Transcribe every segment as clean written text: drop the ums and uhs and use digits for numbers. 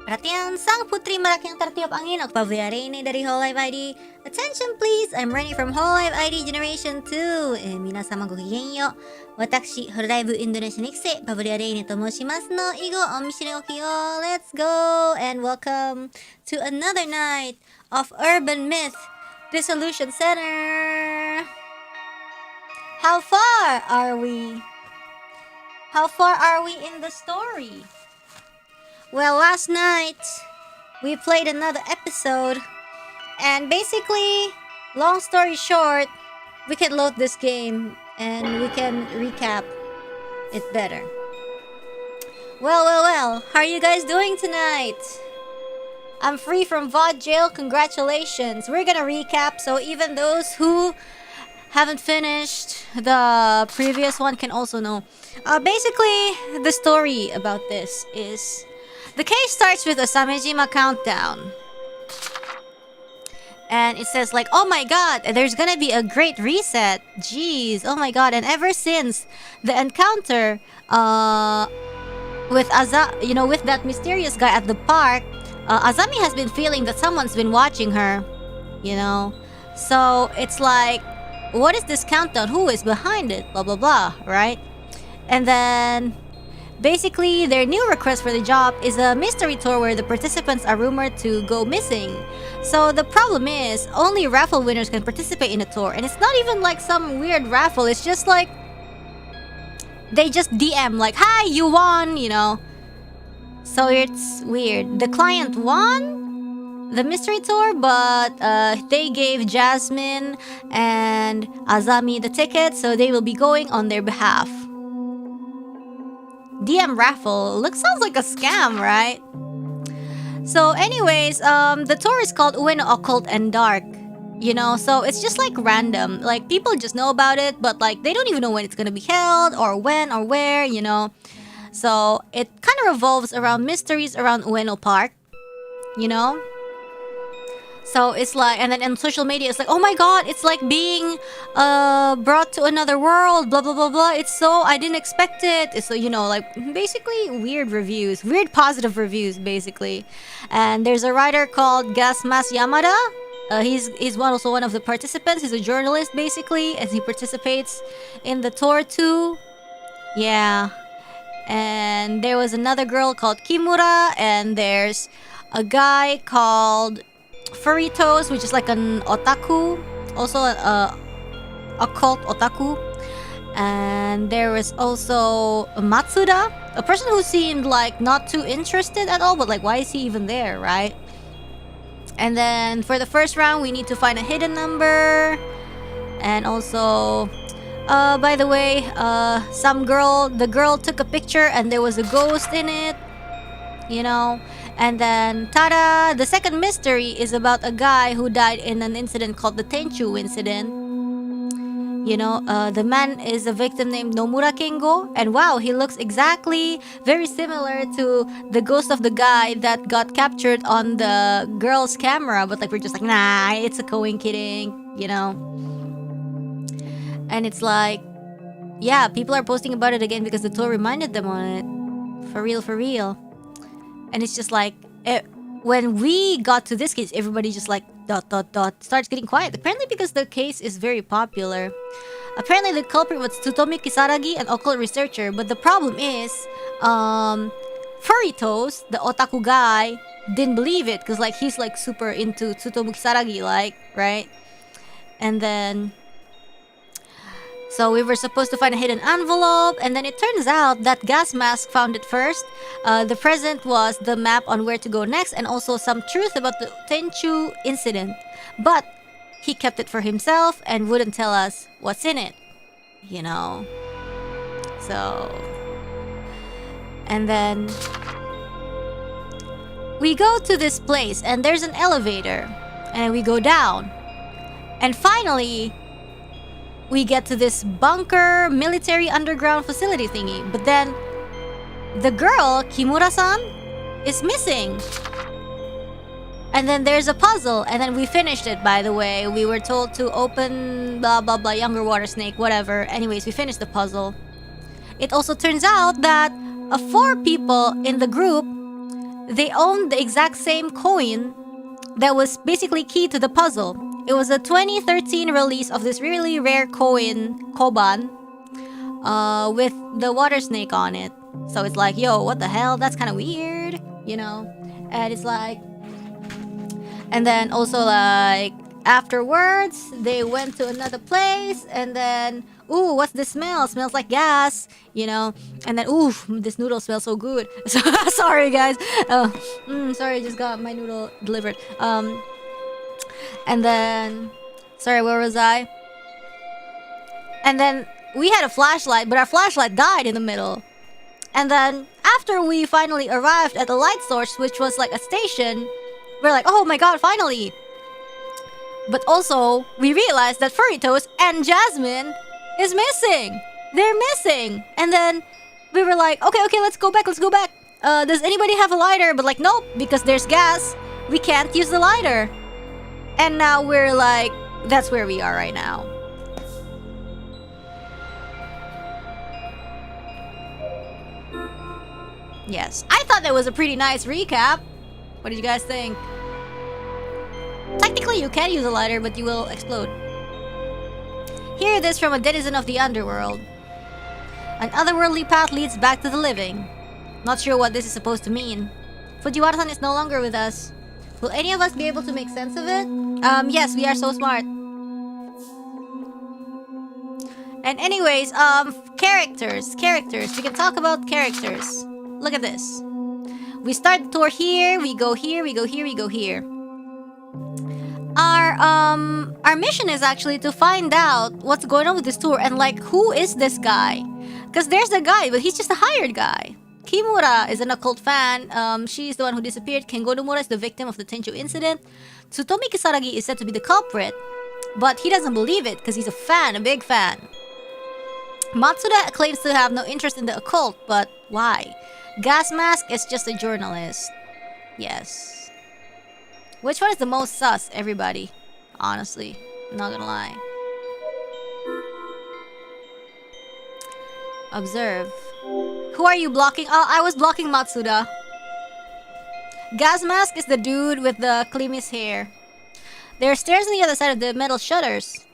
Perhatian, sang putri merak yang tertiup angin, aku Pavolia Reine dari hololiveID. Attention please, I'm Reine from hololiveID Generation 2. Minasamaごきげんよう。私、hololive Indonesia Nixe, Pavolia Reine と申しますの。以後、お見知りおきよ。Let's go and welcome to another night of Urban Myth Dissolution Center. How far are we? How far are we in the story? Well, last night, we played another episode, and basically, long story short, we can load this game, and we can recap it better. Well, how are you guys doing tonight? I'm free from VOD jail, congratulations. We're gonna recap, so even those who haven't finished the previous one can also know. Basically, the story about this is... the case starts with a Samejima countdown. And it says like, oh my god, there's gonna be a great reset. Jeez, oh my god. And ever since the encounter with with that mysterious guy at the park, Azami has been feeling that someone's been watching her. So it's like, what is this countdown? Who is behind it? Blah blah blah, right? And then basically, their new request for the job is a mystery tour where the participants are rumored to go missing. So the problem is, only raffle winners can participate in a tour. And it's not even like some weird raffle. It's just like, they just DM like, hi, you won, So it's weird. The client won the mystery tour, but they gave Jasmine and Azami the tickets, so they will be going on their behalf. DM raffle. Sounds like a scam, right? So anyways, the tour is called Ueno Occult and Dark. So it's just like random. Like, people just know about it, but like they don't even know when it's gonna be held, or when, or where, So it kind of revolves around mysteries around Ueno Park, So it's like, and then on social media, it's like, oh my god, it's like being brought to another world, blah blah blah blah. It's so, I didn't expect it. It's so, like basically weird reviews, weird positive reviews, basically. And there's a writer called Gasmas Yamada. He's also one of the participants. He's a journalist, basically, and he participates in the tour too. Yeah. And there was another girl called Kimura, and there's a guy called Furitos, which is like an otaku, also a occult otaku. And there was also Matsuda, a person who seemed like not too interested at all, but like, why is he even there, right? And then for the first round, we need to find a hidden number. And also, by the way, the girl took a picture and there was a ghost in it, And then, tada! The second mystery is about a guy who died in an incident called the Tenchu incident. The man is a victim named Nomura Kengo. And wow, he looks exactly very similar to the ghost of the guy that got captured on the girl's camera. But like, we're just like, nah, it's a kidding, And it's like, yeah, people are posting about it again because the tour reminded them on it. For real. And it's just like, when we got to this case, everybody just like, ... starts getting quiet. Apparently because the case is very popular. Apparently the culprit was Tsutomu Kisaragi, an occult researcher. But the problem is, Furitos, the otaku guy, didn't believe it. Because like, he's like super into Tsutomu Kisaragi, like, right? And then... so we were supposed to find a hidden envelope, and then it turns out that Gas Mask found it first. The present was the map on where to go next, and also some truth about the Tenchu incident. But he kept it for himself and wouldn't tell us what's in it. So... and then... we go to this place, and there's an elevator. And we go down. And finally... we get to this bunker military underground facility thingy. But then the girl, Kimura-san, is missing. And then there's a puzzle. And then we finished it, by the way. We were told to open blah blah blah, younger water snake, whatever. Anyways, we finished the puzzle. It also turns out that 4 people in the group, they owned the exact same coin that was basically key to the puzzle. It was a 2013 release of this really rare coin, Koban, with the water snake on it. So it's like, yo, what the hell? That's kind of weird, you know? And it's like... And then also like... Afterwards, they went to another place, and then... Ooh, what's this smell? Smells like gas, you know? And then, ooh, this noodle smells so good. Sorry, guys. Sorry, I just got my noodle delivered. And then... Sorry, where was I? And then we had a flashlight, but our flashlight died in the middle. And then after we finally arrived at the light source, which was like a station, we're like, oh my god, finally! But also, we realized that Furry Toast and Jasmine is missing! They're missing! And then we were like, okay, let's go back. Does anybody have a lighter? But like, nope, because there's gas. We can't use the lighter. And now we're like, that's where we are right now. Yes, I thought that was a pretty nice recap. What did you guys think? Technically, you can use a lighter, but you will explode. Hear this from a denizen of the underworld. An otherworldly path leads back to the living. Not sure what this is supposed to mean. Fujiwara-san is no longer with us. Will any of us be able to make sense of it? Yes, we are so smart. And anyways, characters. We can talk about characters. Look at this. We start the tour here, we go here, we go here, we go here. Our mission is actually to find out what's going on with this tour and like, who is this guy? Because there's a guy, but he's just a hired guy. Kimura is an occult fan. She's the one who disappeared. Kengo Nomura is the victim of the Tenchu incident. Tsutomi Kisaragi is said to be the culprit, but he doesn't believe it because he's a fan, a big fan. Matsuda claims to have no interest in the occult, but why? Gas Mask is just a journalist. Yes. Which one is the most sus, everybody? Honestly, I'm not gonna lie. Observe. Who are you blocking? Oh, I was blocking Matsuda. Gas Mask is the dude with the Klimis hair. There are stairs on the other side of the metal shutters.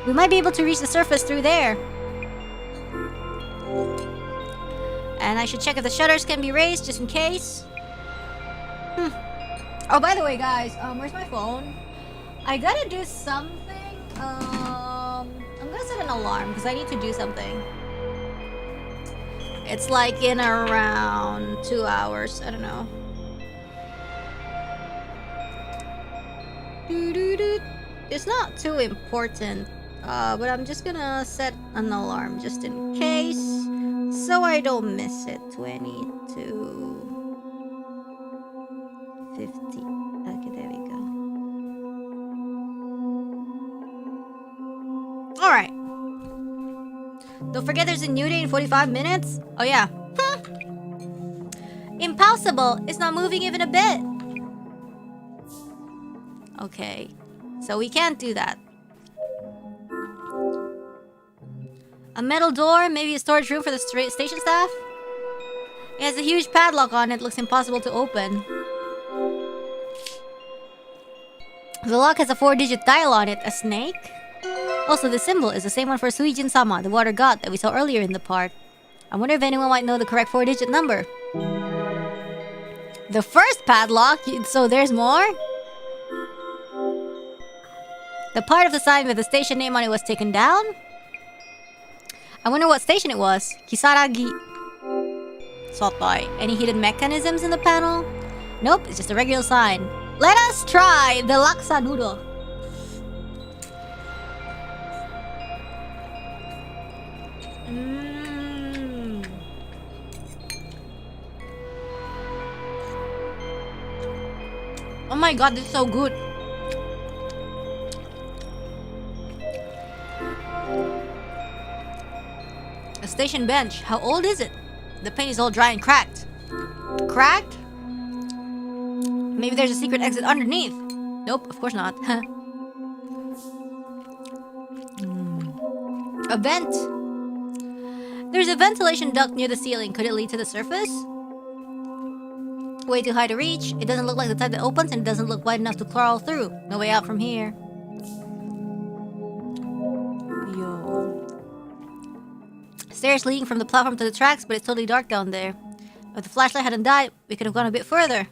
We might be able to reach the surface through there. And I should check if the shutters can be raised, just in case. Oh, by the way, guys, where's my phone? I gotta do something. I'm gonna set an alarm, because I need to do something. It's like in around 2 hours. I don't know. It's not too important. But I'm just gonna set an alarm just in case. So I don't miss it. 22:50. Okay, there we go. Alright. Don't forget there's a new day in 45 minutes. Oh yeah. Impossible! It's not moving even a bit. Okay. So we can't do that. A metal door, maybe a storage room for the station staff? It has a huge padlock on it, looks impossible to open. The lock has a 4-digit dial on it, a snake? Also, the symbol is the same one for Suijin-sama, the water god that we saw earlier in the park. I wonder if anyone might know the correct 4-digit number. The first padlock? So there's more? The part of the sign with the station name on it was taken down? I wonder what station it was. Kisaragi. Sotoy. Any hidden mechanisms in the panel? Nope, it's just a regular sign. Let us try the laksa noodle. Oh my god, this is so good. A station bench. How old is it? The paint is all dry and cracked. Cracked? Maybe there's a secret exit underneath. Nope, of course not. A vent. There's a ventilation duct near the ceiling. Could it lead to the surface? Way too high to reach. It doesn't look like the type that opens, and it doesn't look wide enough to crawl through. No way out from here. Yo. Stairs leading from the platform to the tracks, but it's totally dark down there. If the flashlight hadn't died, we could have gone a bit further.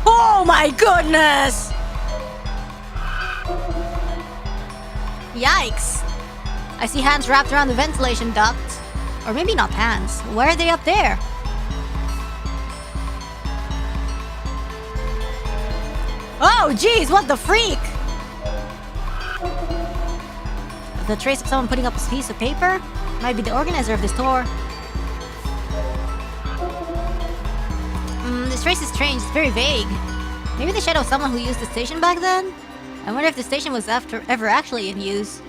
Oh my goodness! Yikes! I see hands wrapped around the ventilation duct. Or maybe not hands. Why are they up there? Oh jeez, what the freak? The trace of someone putting up a piece of paper? Might be the organizer of this tour. This trace is strange, it's very vague. Maybe the shadow of someone who used the station back then? I wonder if the station was ever actually in use.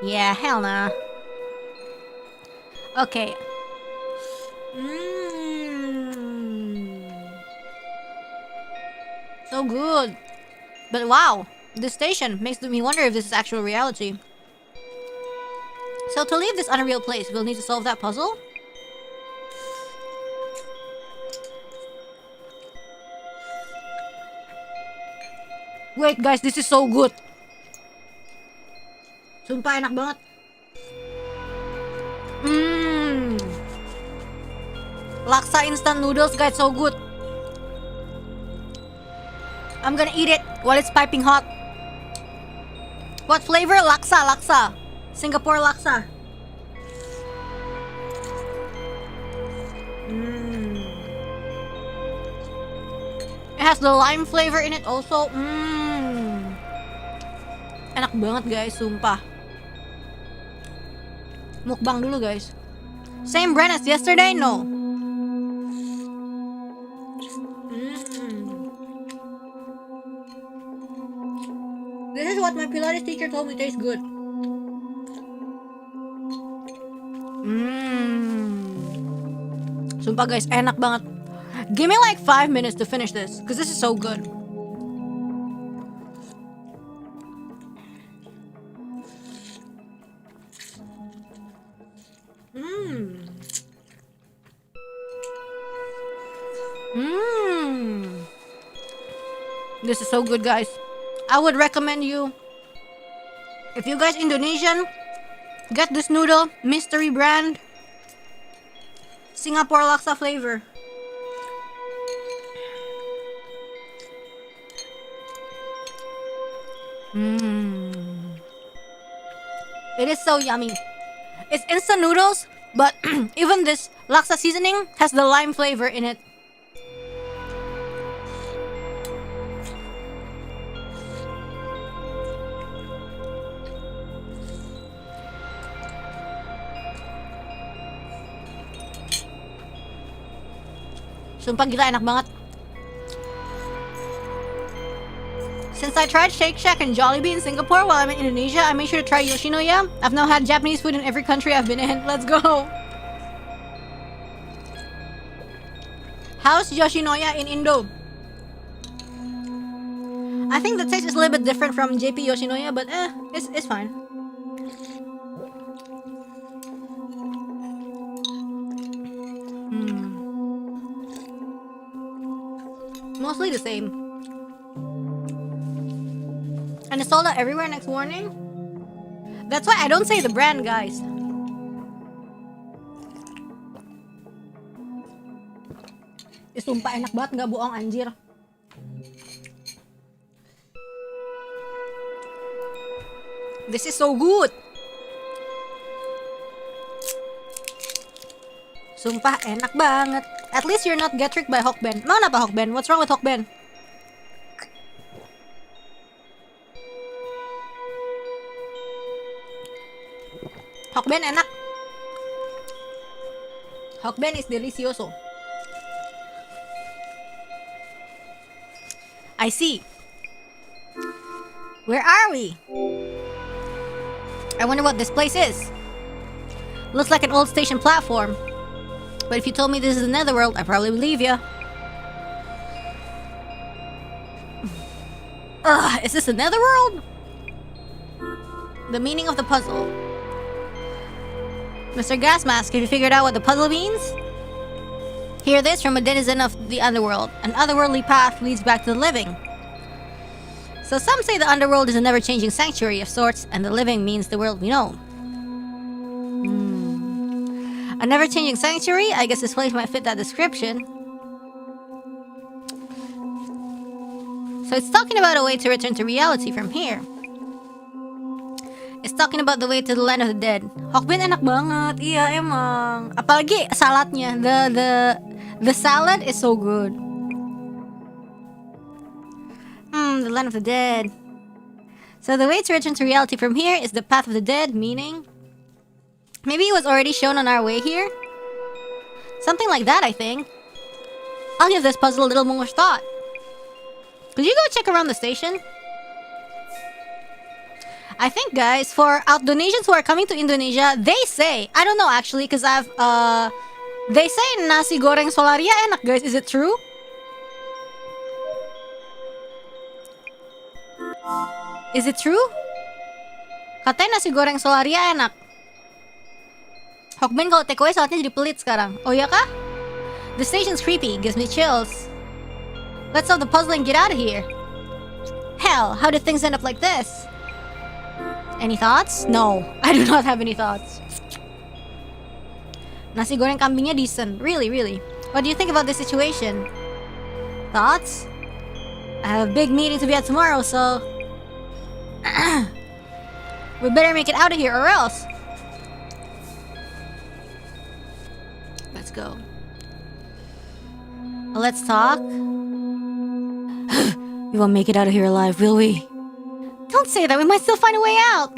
Yeah, hell nah. Okay. So good. But wow, this station makes me wonder if this is actual reality. So to leave this unreal place, we'll need to solve that puzzle? Wait guys, this is so good. Sumpah enak banget. Laksa instant noodles guys, so good. I'm gonna eat it while it's piping hot. What flavor? Laksa, laksa. Singapore laksa. It has the lime flavor in it also. Enak banget guys, sumpah. Mukbang dulu guys. Same brand as yesterday? No. This is what my Pilates teacher told me tastes good. Sumpah guys, enak banget. Give me like 5 minutes to finish this, because this is so good. This is so good guys. I would recommend you, if you guys Indonesian, get this noodle, mystery brand, Singapore laksa flavor. It is so yummy. It's instant noodles, but even this laksa seasoning has the lime flavor in it. Sumpah gila, enak banget. Since I tried Shake Shack and Jollibee in Singapore while I'm in Indonesia, I made sure to try Yoshinoya. I've now had Japanese food in every country I've been in. Let's go! How's Yoshinoya in Indo? I think the taste is a little bit different from JP Yoshinoya, but it's fine. Mostly the same. And it's sold out everywhere next morning. That's why I don't say the brand, guys. Sumpah enak banget, nggak bohong anjir. This is so good. Sumpah enak banget. At least you're not get tricked by Hokben. Mau apa Hokben? What's wrong with Hokben? Hokben enak. Hokben is delicioso. I see. Where are we? I wonder what this place is. Looks like an old station platform. But if you told me this is the netherworld, I probably believe ya. Is this the netherworld? The meaning of the puzzle. Mr. Gas Mask, have you figured out what the puzzle means? Hear this from a denizen of the underworld. An otherworldly path leads back to the living. So some say the underworld is a never-changing sanctuary of sorts, and the living means the world we know. A never-changing sanctuary? I guess this place might fit that description. So it's talking about a way to return to reality from here. It's talking about the way to the land of the dead. Hokben enak banget. Iya emang. Apalagi saladnya. The salad is so good. The land of the dead. So the way to return to reality from here is the path of the dead, meaning maybe it was already shown on our way here? Something like that, I think. I'll give this puzzle a little more thought. Could you go check around the station? I think, guys, for Outdonesians who are coming to Indonesia, they say, I don't know actually, because they say nasi goreng solaria enak, guys. Is it true? Is it true? Katanya nasi goreng solaria enak. Hokben kalau takeaway salatnya jadi pelit sekarang. Oh ya kah? The station's creepy, gives me chills. Let's solve the puzzle and get out of here. Hell, how did things end up like this? Any thoughts? No, I do not have any thoughts. Nasi goreng kambingnya decent. Really, really. What do you think about this situation? Thoughts? I have a big meeting to be at tomorrow, so... we better make it out of here or else. Let's go. Let's talk. We won't make it out of here alive, will we? Don't say that, we might still find a way out.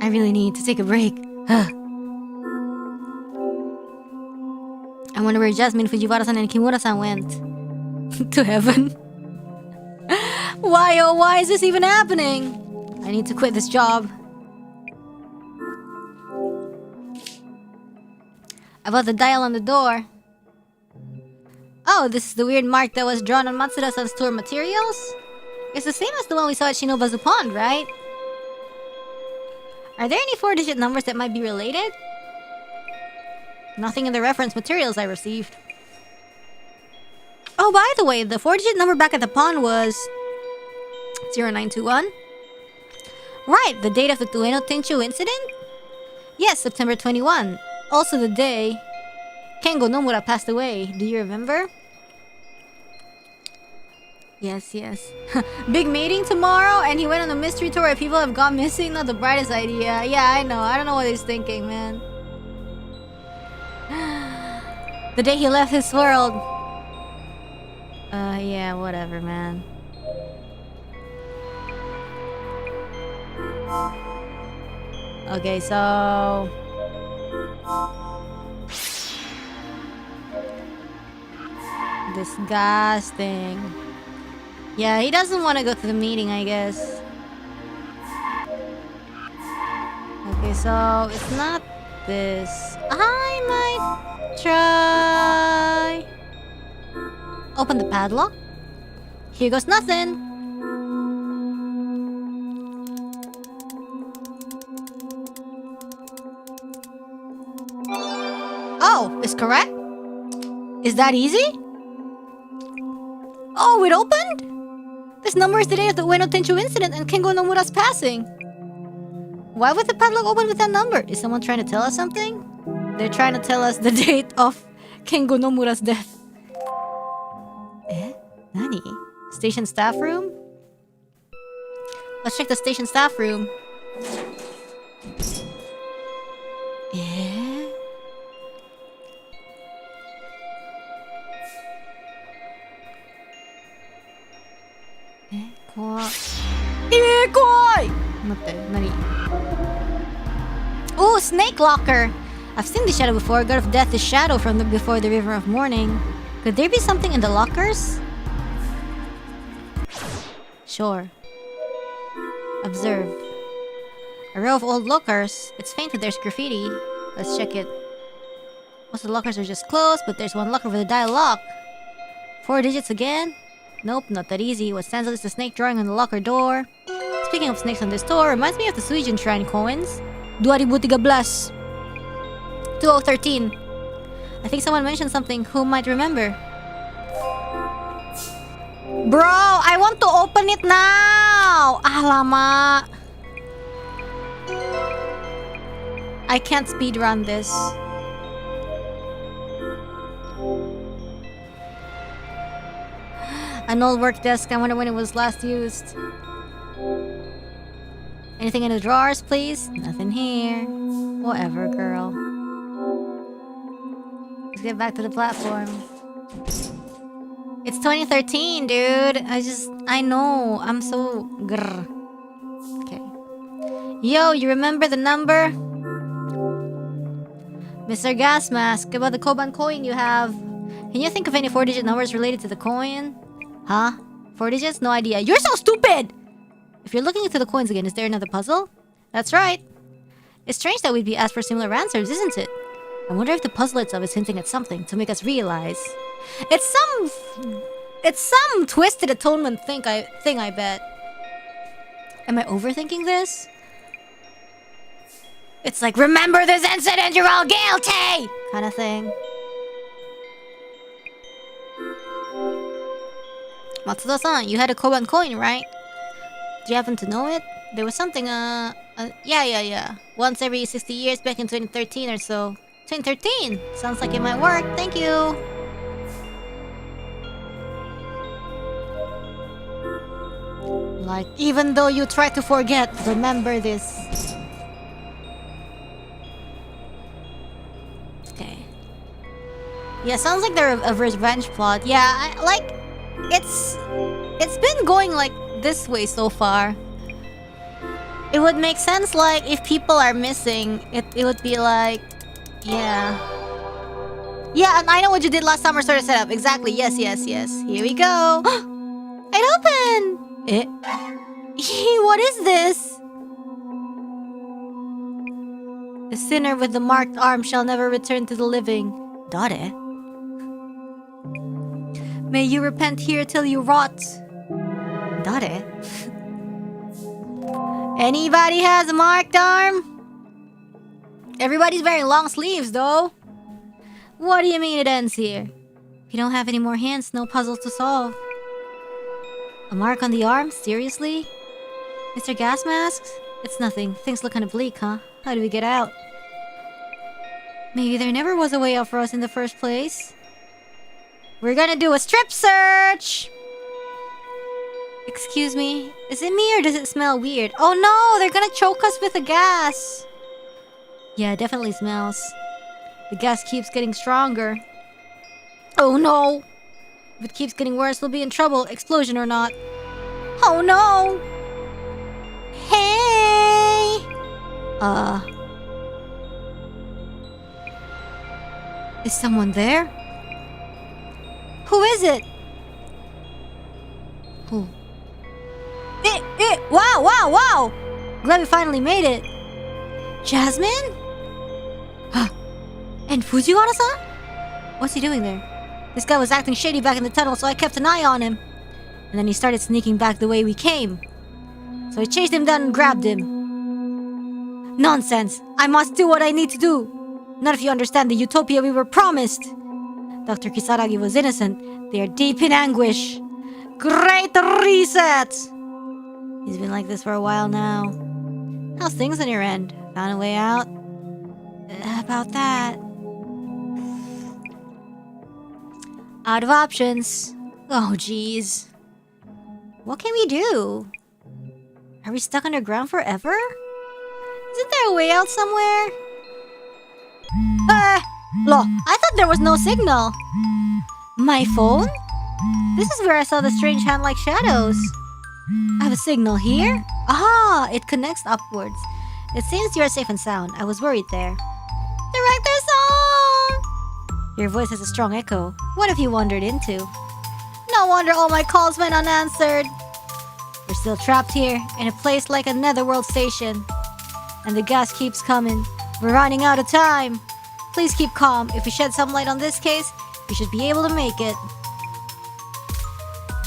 I really need to take a break. I wonder where Jasmine, Fujiwara-san, and Kimura-san went. To heaven. Why, oh why is this even happening? I need to quit this job. About the dial on the door. Oh, this is the weird mark that was drawn on Matsuda-san's store materials? It's the same as the one we saw at Shinobazu Pond, right? Are there any 4-digit numbers that might be related? Nothing in the reference materials I received. Oh, by the way, the 4-digit number back at the pond was... 0921? Right, the date of the Ueno Tenchu incident? Yes, September 21. Also the day Kengo Nomura passed away. Do you remember? Yes, yes. Big meeting tomorrow, and he went on a mystery tour where people have gone missing. Not the brightest idea. Yeah, I know. I don't know what he's thinking, man. The day he left his world. Yeah, whatever, man. Okay, so... disgusting. Yeah, he doesn't want to go to the meeting, I guess. Okay, so it's not this. I might try... open the padlock. Here goes nothing. Oh, is correct? Is that easy? Oh, it opened? This number is the day of the Ueno Tenchu incident and Kengo Nomura's passing. Why would the padlock open with that number? Is someone trying to tell us something? They're trying to tell us the date of Kengo Nomura's death. Eh? Nani? Station staff room? Let's check the station staff room. Eh? Ooh, snake locker! I've seen the shadow before. God of Death is shadow from before the river of morning. Could there be something in the lockers? Sure. Observe. A row of old lockers. It's faint, but there's graffiti. Let's check it. Most of the lockers are just closed, but there's one locker with a dial lock. 4 digits again? Nope, not that easy. What stands out is the snake drawing on the locker door. Speaking of snakes on this door, reminds me of the Suijin Shrine coins. 2013. 2013. I think someone mentioned something. Who might remember? Bro, I want to open it now! Alamak. I can't speedrun this. An old work desk. I wonder when it was last used. Anything in the drawers, please? Nothing here. Whatever, girl. Let's get back to the platform. It's 2013, dude. I know. I'm so grr. Okay. Yo, you remember the number? Mr. Gas Mask, about the Koban coin you have. Can you think of any 4-digit numbers related to the coin? Huh? 4 digits? No idea. You're so stupid! If you're looking into the coins again, is there another puzzle? That's right. It's strange that we'd be asked for similar answers, isn't it? I wonder if the puzzle itself is hinting at something to make us realize. It's some twisted atonement thing, I bet. Am I overthinking this? It's like, remember this incident, you're all guilty! Kind of thing. Matsuda-san, you had a Koban coin, right? Do you happen to know it? There was something, yeah. Once every 60 years back in 2013 or so. 2013! Sounds like it might work. Thank you! Like, even though you try to forget, remember this. Okay. Yeah, sounds like they're a revenge plot. Yeah, it's been going like this way so far. It would make sense, like, if people are missing, it would be like, yeah. Yeah, and I know what you did last summer sort of setup. Exactly, yes. Here we go. It opened! What is this? The sinner with the marked arm shall never return to the living. Dare? May you repent here till you rot. Dare? Anybody has a marked arm? Everybody's wearing long sleeves, though. What do you mean it ends here? If you don't have any more hands, no puzzles to solve. A mark on the arm? Seriously? Mr. Gas Masks? It's nothing. Things look kind of bleak, huh? How do we get out? Maybe there never was a way out for us in the first place. We're gonna do a strip search! Excuse me, is it me or does it smell weird? Oh no, they're gonna choke us with the gas! Yeah, it definitely smells. The gas keeps getting stronger. Oh no! If it keeps getting worse, we'll be in trouble, explosion or not. Oh no! Hey! Is someone there? Who is it? Who? Wow! Glad we finally made it. Jasmine? And Fujiwara-san? What's he doing there? This guy was acting shady back in the tunnel, so I kept an eye on him. And then he started sneaking back the way we came. So I chased him down and grabbed him. Nonsense! I must do what I need to do! Not if you understand the utopia we were promised! Dr. Kisaragi was innocent. They are deep in anguish. Great reset! He's been like this for a while now. How's things on your end? Found a way out? About that. Out of options. Oh, jeez. What can we do? Are we stuck underground forever? Isn't there a way out somewhere? Look, I thought there was no signal. My phone? This is where I saw the strange hand-like shadows. I have a signal here? Ah, it connects upwards. It seems you are safe and sound. I was worried there. Director Song! Your voice has a strong echo. What have you wandered into? No wonder all my calls went unanswered. We're still trapped here, in a place like a netherworld station. And the gas keeps coming. We're running out of time. Please keep calm. If we shed some light on this case, we should be able to make it.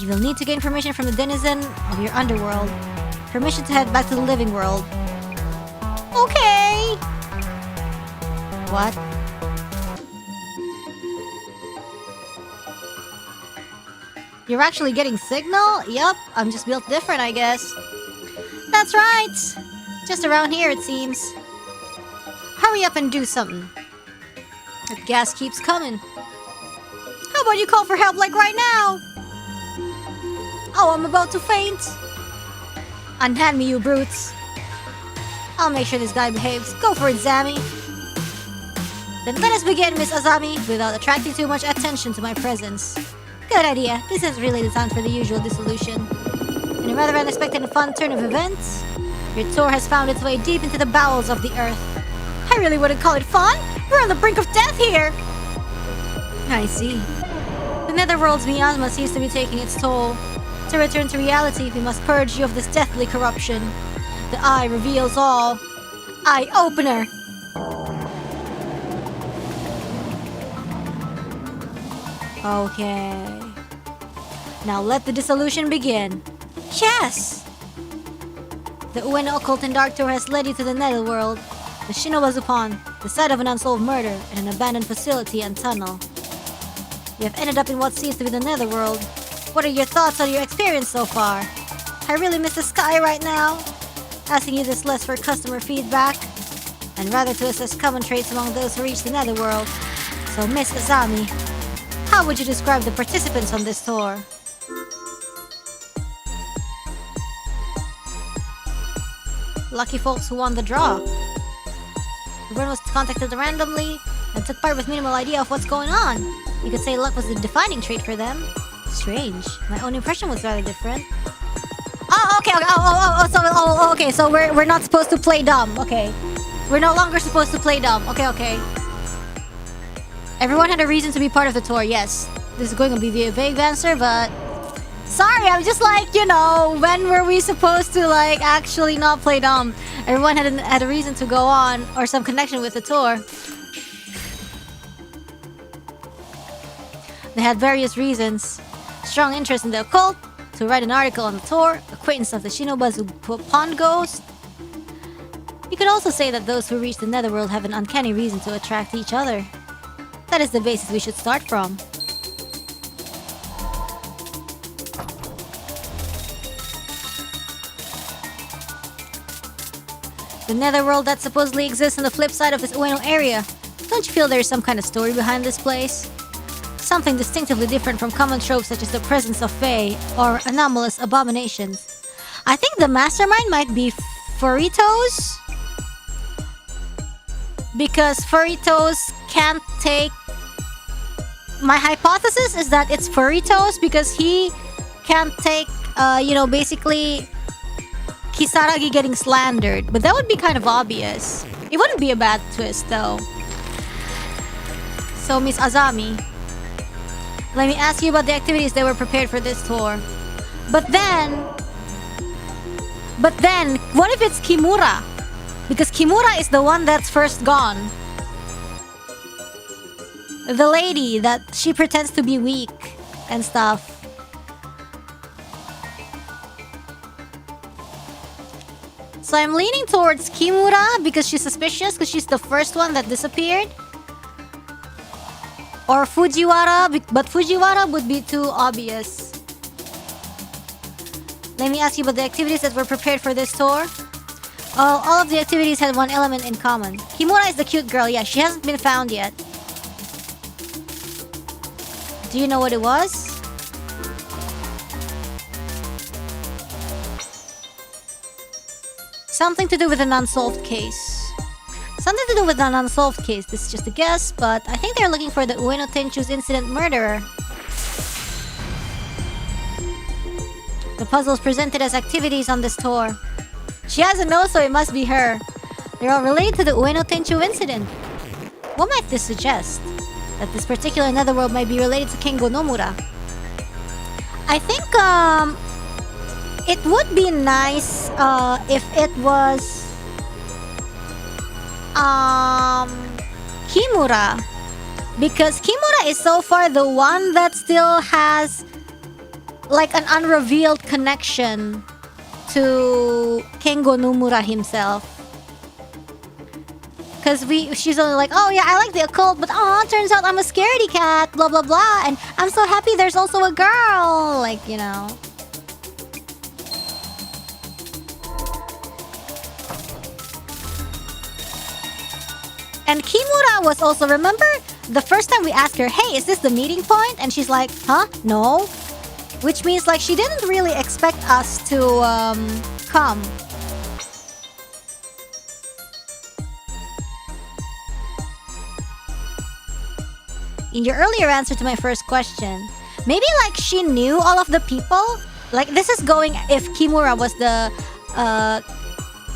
You will need to get information from the denizen of your underworld. Permission to head back to the living world. Okay! What? You're actually getting signal? Yup, I'm just built different, I guess. That's right! Just around here, it seems. Hurry up and do something. The gas keeps coming. How about you call for help like right now? Oh, I'm about to faint. Unhand me, you brutes. I'll make sure this guy behaves. Go for it, Zami. Then let us begin, Miss Azami, without attracting too much attention to my presence. Good idea. This is really the time for the usual dissolution. In a rather unexpected and fun turn of events, your tour has found its way deep into the bowels of the earth. I really wouldn't call it fun. We're on the brink of death here. I see. The netherworld's miasma seems to be taking its toll. To return to reality, we must purge you of this deathly corruption. The eye reveals all. Eye opener. Okay. Now let the dissolution begin. Yes! The Ueno Occult and Dark Tour has led you to the netherworld, the Shinobazupan, the site of an unsolved murder, and an abandoned facility and tunnel. You have ended up in what seems to be the netherworld. What are your thoughts on your experience so far? I really miss the sky right now. Asking you this less for customer feedback, and rather to assess common traits among those who reach the netherworld. So Miss Azami, how would you describe the participants on this tour? Lucky folks who won the draw. Everyone was contacted randomly and took part with minimal idea of what's going on. You could say luck was the defining trait for them. Strange. My own impression was rather different. Oh, okay. Okay. So we're not supposed to play dumb. Okay, we're no longer supposed to play dumb. Okay. Everyone had a reason to be part of the tour. Yes, this is going to be a vague answer, but sorry, I'm just like, you know, when were we supposed to like actually not play dumb? Everyone had a reason to go on or some connection with the tour. They had various reasons: strong interest in the occult, to write an article on the tour, acquaintance of the Shinobazupan ghost. You could also say that those who reach the netherworld have an uncanny reason to attract each other. That is the basis we should start from. The netherworld that supposedly exists on the flip side of this Ueno area. Don't you feel there is some kind of story behind this place? Something distinctively different from common tropes such as the presence of fae or anomalous abominations. I think the mastermind might be Furitos, because Furitos can't take... My hypothesis is that it's Furitos because he can't take, basically Kisaragi getting slandered. But that would be kind of obvious. It wouldn't be a bad twist though. So Miss Azami, let me ask you about the activities that were prepared for this tour. But then, what if it's Kimura? Because Kimura is the one that's first gone. The lady that she pretends to be weak and stuff. So I'm leaning towards Kimura because she's suspicious because she's the first one that disappeared. Or Fujiwara, but Fujiwara would be too obvious. Let me ask you about the activities that were prepared for this tour. All of the activities had one element in common. Kimura is the cute girl, yeah, she hasn't been found yet. Do you know what it was? Something to do with an unsolved case. Something to do with an unsolved case. This is just a guess, but I think they're looking for the Ueno Tenchu's incident murderer. The puzzles presented as activities on this tour. She has a nose, so it must be her. They're all related to the Ueno Tenchu incident. What might this suggest? That this particular netherworld might be related to Kengo Nomura. I think it would be nice if it was Kimura, because Kimura is so far the one that still has like an unrevealed connection to Kengo Nomura himself. Cause she's only like, oh yeah, I like the occult, but turns out I'm a scaredy cat, blah blah blah, and I'm so happy there's also a girl, like, you know. And Kimura was also, remember the first time we asked her, hey, is this the meeting point? And she's like, huh? No. Which means like she didn't really expect us to come. In your earlier answer to my first question, maybe like she knew all of the people. Like this is going if Kimura was the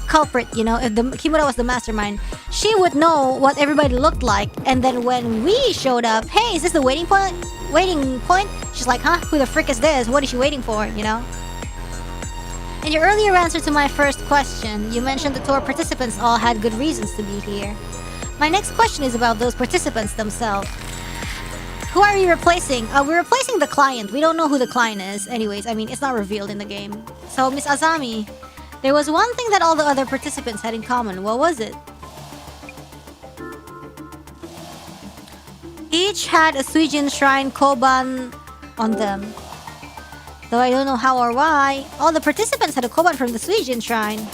culprit, you know, if the Kimura was the mastermind, she would know what everybody looked like. And then when we showed up, hey, is this the waiting point? Waiting point? She's like, huh? Who the frick is this? What is she waiting for? You know. In your earlier answer to my first question, you mentioned the tour participants all had good reasons to be here. My next question is about those participants themselves. Who are we replacing? We're replacing the client. We don't know who the client is. Anyways, I mean, it's not revealed in the game. So, Miss Azami, there was one thing that all the other participants had in common. What was it? Each had a Suijin shrine koban on them. Though I don't know how or why, all the participants had a koban from the Suijin shrine.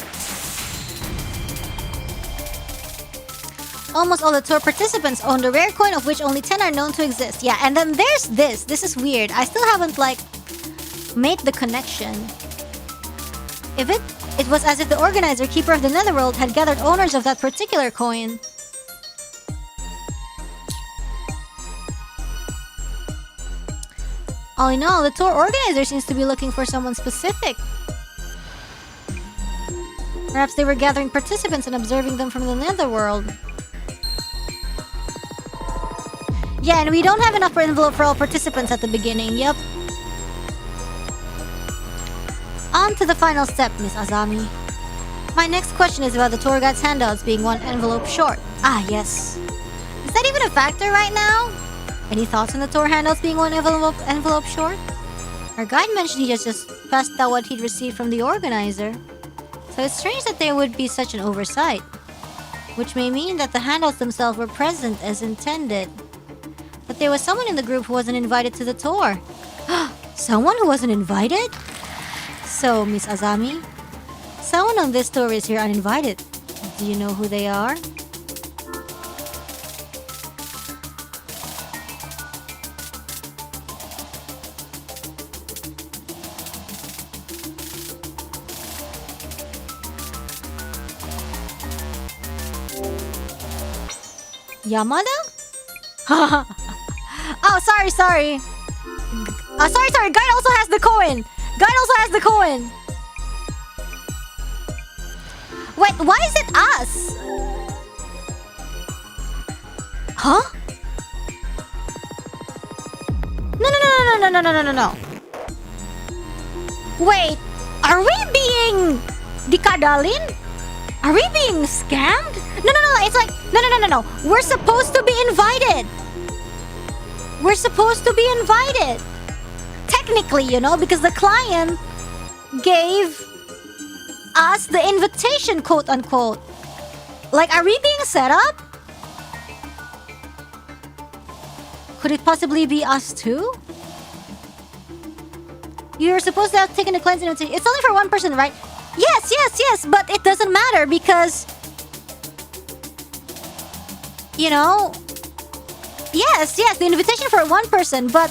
Almost all the tour participants owned a rare coin of which only 10 are known to exist. Yeah, and then there's this. This is weird. I still haven't, like, made the connection. It was as if the organizer, Keeper of the Netherworld, had gathered owners of that particular coin. All in all, the tour organizer seems to be looking for someone specific. Perhaps they were gathering participants and observing them from the Netherworld. Yeah, and we don't have enough envelope for all participants at the beginning, yep. On to the final step, Miss Azami. My next question is about the tour guide's handouts being one envelope short. Ah, yes. Is that even a factor right now? Any thoughts on the tour handouts being one envelope short? Our guide mentioned he just passed out what he'd received from the organizer. So it's strange that there would be such an oversight. Which may mean that the handouts themselves were present as intended. But there was someone in the group who wasn't invited to the tour. Someone who wasn't invited? So, Miss Azami, someone on this tour is here uninvited. Do you know who they are? Yamada? Oh, sorry. Sorry. Guide also has the coin. Wait, why is it us? Huh? No. Wait, are we being dikadalin? Are we being scammed? No. It's like, no. We're supposed to be invited. Technically, you know, because the client gave us the invitation, quote unquote. Like, are we being set up? Could it possibly be us too? You're supposed to have taken the client's invitation. It's only for one person, right? Yes, but it doesn't matter because, you know, yes, the invitation for one person, but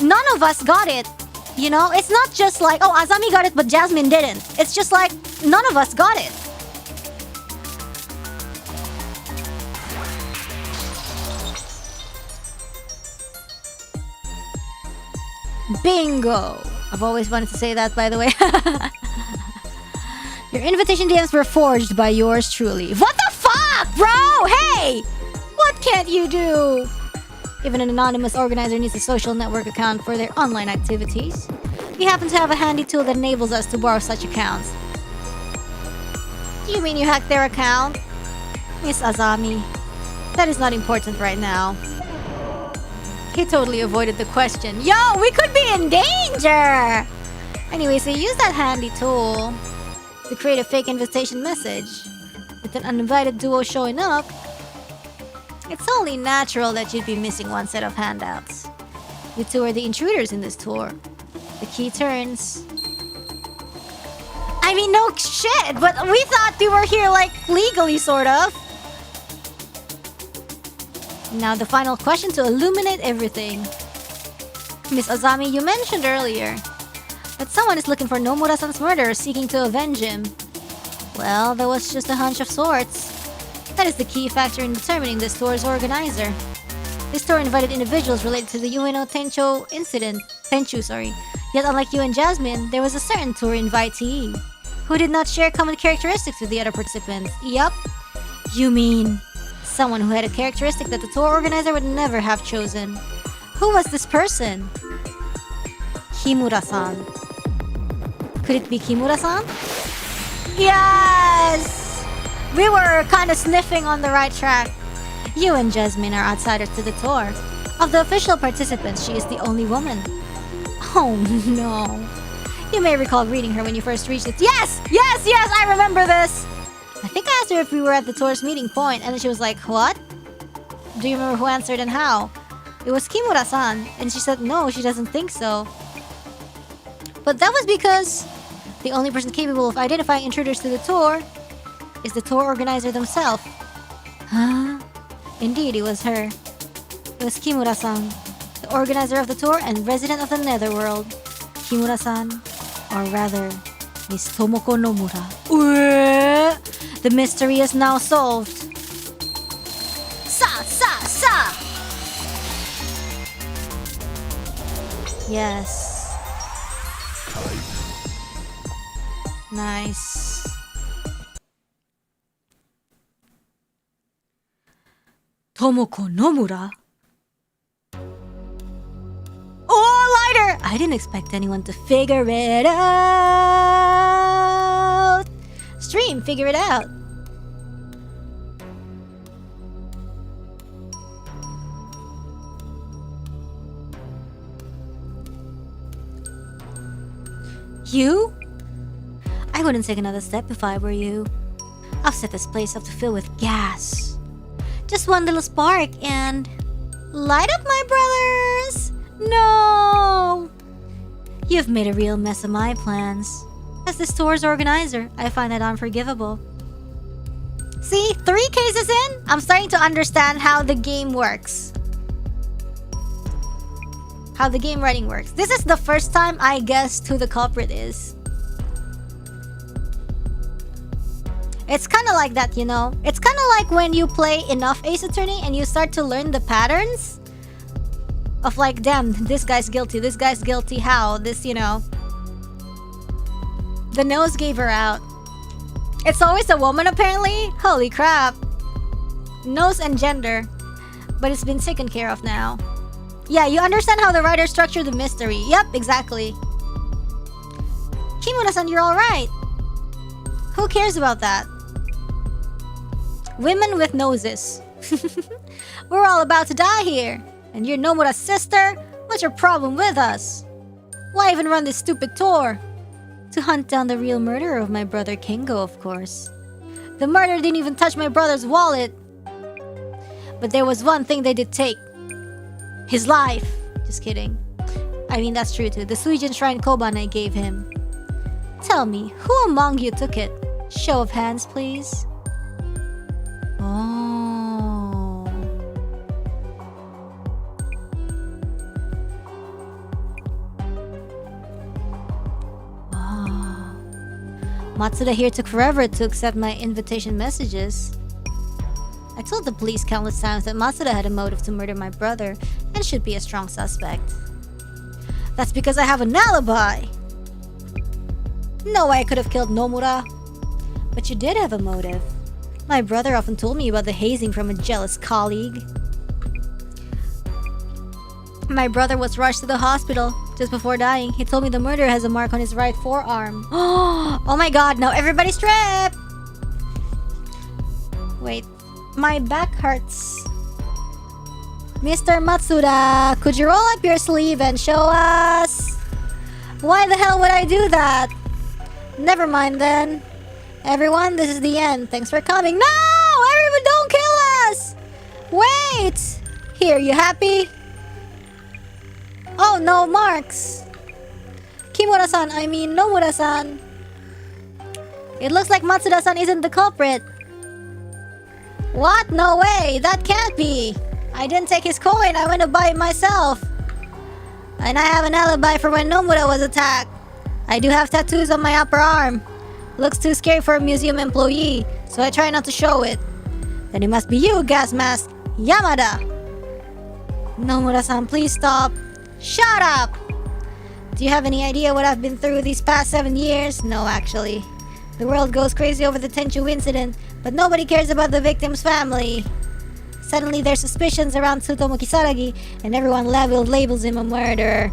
none of us got it. You know, it's not just like, oh, Azami got it, but Jasmine didn't. It's just like, none of us got it. Bingo! I've always wanted to say that, by the way. Your invitation DMs were forged by yours truly. What the fuck, bro? Hey! What can't you do? Even an anonymous organizer needs a social network account for their online activities. We happen to have a handy tool that enables us to borrow such accounts. Do you mean you hacked their account? Miss Azami, that is not important right now. He totally avoided the question. Yo, we could be in danger! Anyway, so use that handy tool to create a fake invitation message. The with an uninvited duo showing up, it's only natural that you'd be missing one set of handouts. You two are the intruders in this tour. The key turns. I mean, no shit, but we thought we were here, like, legally, sort of. Now the final question to illuminate everything. Miss Azami, you mentioned earlier that someone is looking for Nomura-san's murderer, seeking to avenge him. Well, that was just a hunch of sorts. That is the key factor in determining this tour's organizer. This tour invited individuals related to the Ueno Tenchu, sorry. Yet unlike you and Jasmine, there was a certain tour invitee who did not share common characteristics with the other participants. Yup. You mean someone who had a characteristic that the tour organizer would never have chosen. Who was this person? Kimura-san. Could it be Kimura-san? Yes! We were kind of sniffing on the right track. You and Jasmine are outsiders to the tour. Of the official participants, she is the only woman. Oh no. You may recall reading her when you first reached it. Yes! Yes! Yes! I remember this! I think I asked her if we were at the tour's meeting point, and then she was like, what? Do you remember who answered and how? It was Kimura-san, and she said no, she doesn't think so. But that was because the only person capable of identifying intruders to the tour is the tour organizer themselves. Huh? Indeed, it was her. It was Kimura-san, the organizer of the tour and resident of the Netherworld. Kimura-san, or rather, Miss Tomoko Nomura. The mystery is now solved. Sa! Yes. Nice. Tomoko Nomura? Oh, lighter! I didn't expect anyone to figure it out. Stream, figure it out. You? I wouldn't take another step if I were you. I've set this place up to fill with gas. Just one little spark and... light up, my brothers! No! You've made a real mess of my plans. As this tour's organizer, I find that unforgivable. See, 3 cases in, I'm starting to understand how the game works. How the game writing works. This is the first time I guessed who the culprit is. It's kind of like that, you know? It's kind of like when you play enough Ace Attorney and you start to learn the patterns of like, damn, this guy's guilty, how? This, you know. The nose gave her out. It's always a woman, apparently? Holy crap. Nose and gender. But it's been taken care of now. Yeah, you understand how the writer structured the mystery. Yep, exactly. Kimura-san, you're alright. Who cares about that? Women with noses. We're all about to die here. And you're Nomura's sister? What's your problem with us? Why even run this stupid tour? To hunt down the real murderer of my brother Kengo, of course. The murderer didn't even touch my brother's wallet. But there was one thing they did take. His life. Just kidding. I mean, that's true too. The Suijin Shrine Koban I gave him. Tell me, who among you took it? Show of hands, please. Oh. Wow. Matsuda here took forever to accept my invitation messages. I told the police countless times that Matsuda had a motive to murder my brother and should be a strong suspect. That's because I have an alibi! No way I could have killed Nomura. But you did have a motive. My brother often told me about the hazing from a jealous colleague. My brother was rushed to the hospital just before dying. He told me the murderer has a mark on his right forearm. Oh my god, now everybody strip! Wait, my back hurts. Mr. Matsuda, could you roll up your sleeve and show us? Why the hell would I do that? Never mind then. Everyone, this is the end. Thanks for coming. No! Everyone, don't kill us! Wait! Here, you happy? Oh, no marks. Kimura-san, I mean Nomura-san. It looks like Matsuda-san isn't the culprit. What? No way! That can't be! I didn't take his coin, I went to buy it myself. And I have an alibi for when Nomura was attacked. I do have tattoos on my upper arm. Looks too scary for a museum employee, so I try not to show it. Then it must be you, gas mask, Yamada. Nomura-san, please stop. Shut up! Do you have any idea what I've been through these past 7 years? No, actually. The world goes crazy over the Tenchu incident, but nobody cares about the victim's family. Suddenly there's suspicions around Tsutomu Kisaragi, and everyone labels him a murderer.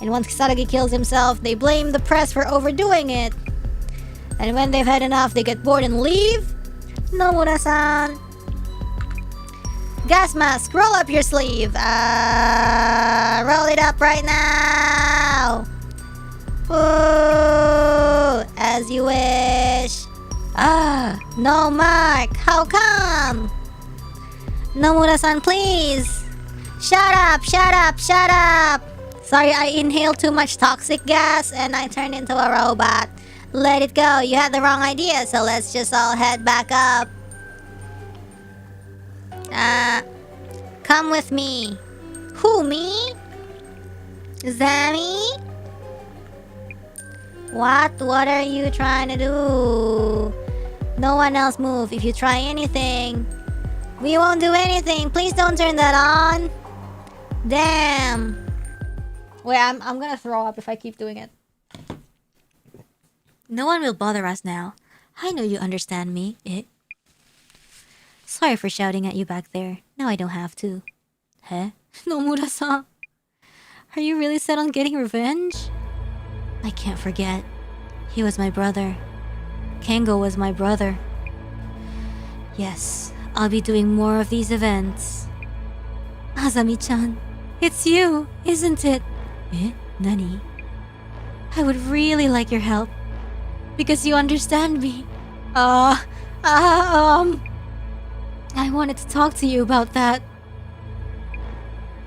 And once Kisaragi kills himself, they blame the press for overdoing it. And when they've had enough, they get bored and leave? Nomura-san. Gas mask, roll up your sleeve. Roll it up right now. Ooh, as you wish. No mark. How come? Nomura-san, please. Shut up, shut up, shut up. Sorry, I inhaled too much toxic gas and I turned into a robot. Let it go. You had the wrong idea, so let's just all head back up. Come with me. Who, me? Is that me? What are you trying to do? No one else move. If you try anything, we won't do anything. Please don't turn that on. Damn. Wait, I'm gonna throw up if I keep doing it. No one will bother us now. I know you understand me. Sorry for shouting at you back there. Now I don't have to. Huh? Nomura-san. Are you really set on getting revenge? I can't forget. He was my brother. Kengo was my brother. Yes, I'll be doing more of these events. Azami-chan, it's you, isn't it? Nani? I would really like your help. Because you understand me. I wanted to talk to you about that.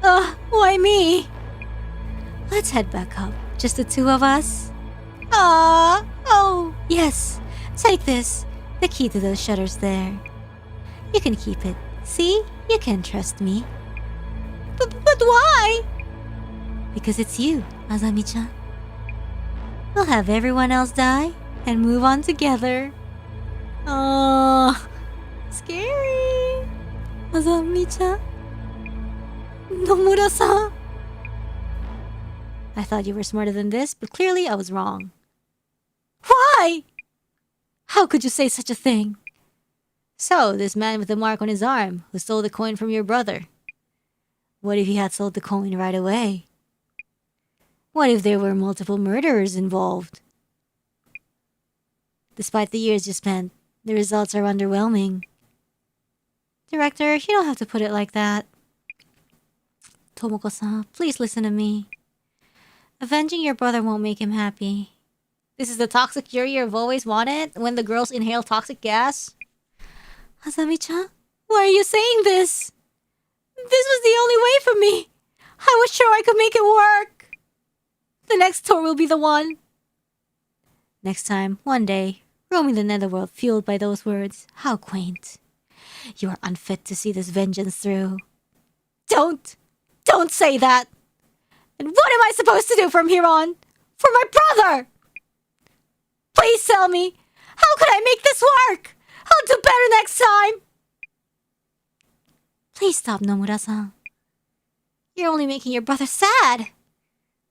Why me? Let's head back up. Just the two of us? Oh, yes. Take this. The key to those shutters there. You can keep it. See? You can trust me. But why? Because it's you, Azami-chan. We'll have everyone else die and move on together. Scary. Azami-chan. Nomura-san. I thought you were smarter than this, but clearly I was wrong. Why? How could you say such a thing? So, this man with the mark on his arm, who stole the coin from your brother. What if he had sold the coin right away? What if there were multiple murderers involved? Despite the years you spent, the results are underwhelming. Director, you don't have to put it like that. Tomoko-san, please listen to me. Avenging your brother won't make him happy. This is the toxic cure you've always wanted when the girls inhale toxic gas? Azami-chan, why are you saying this? This was the only way for me. I was sure I could make it work. The next tour will be the one. Next time, one day, roaming the netherworld fueled by those words. How quaint. You are unfit to see this vengeance through. Don't say that. And what am I supposed to do from here on? For my brother! Please tell me, how could I make this work? I'll do better next time. Please stop, Nomura-san. You're only making your brother sad.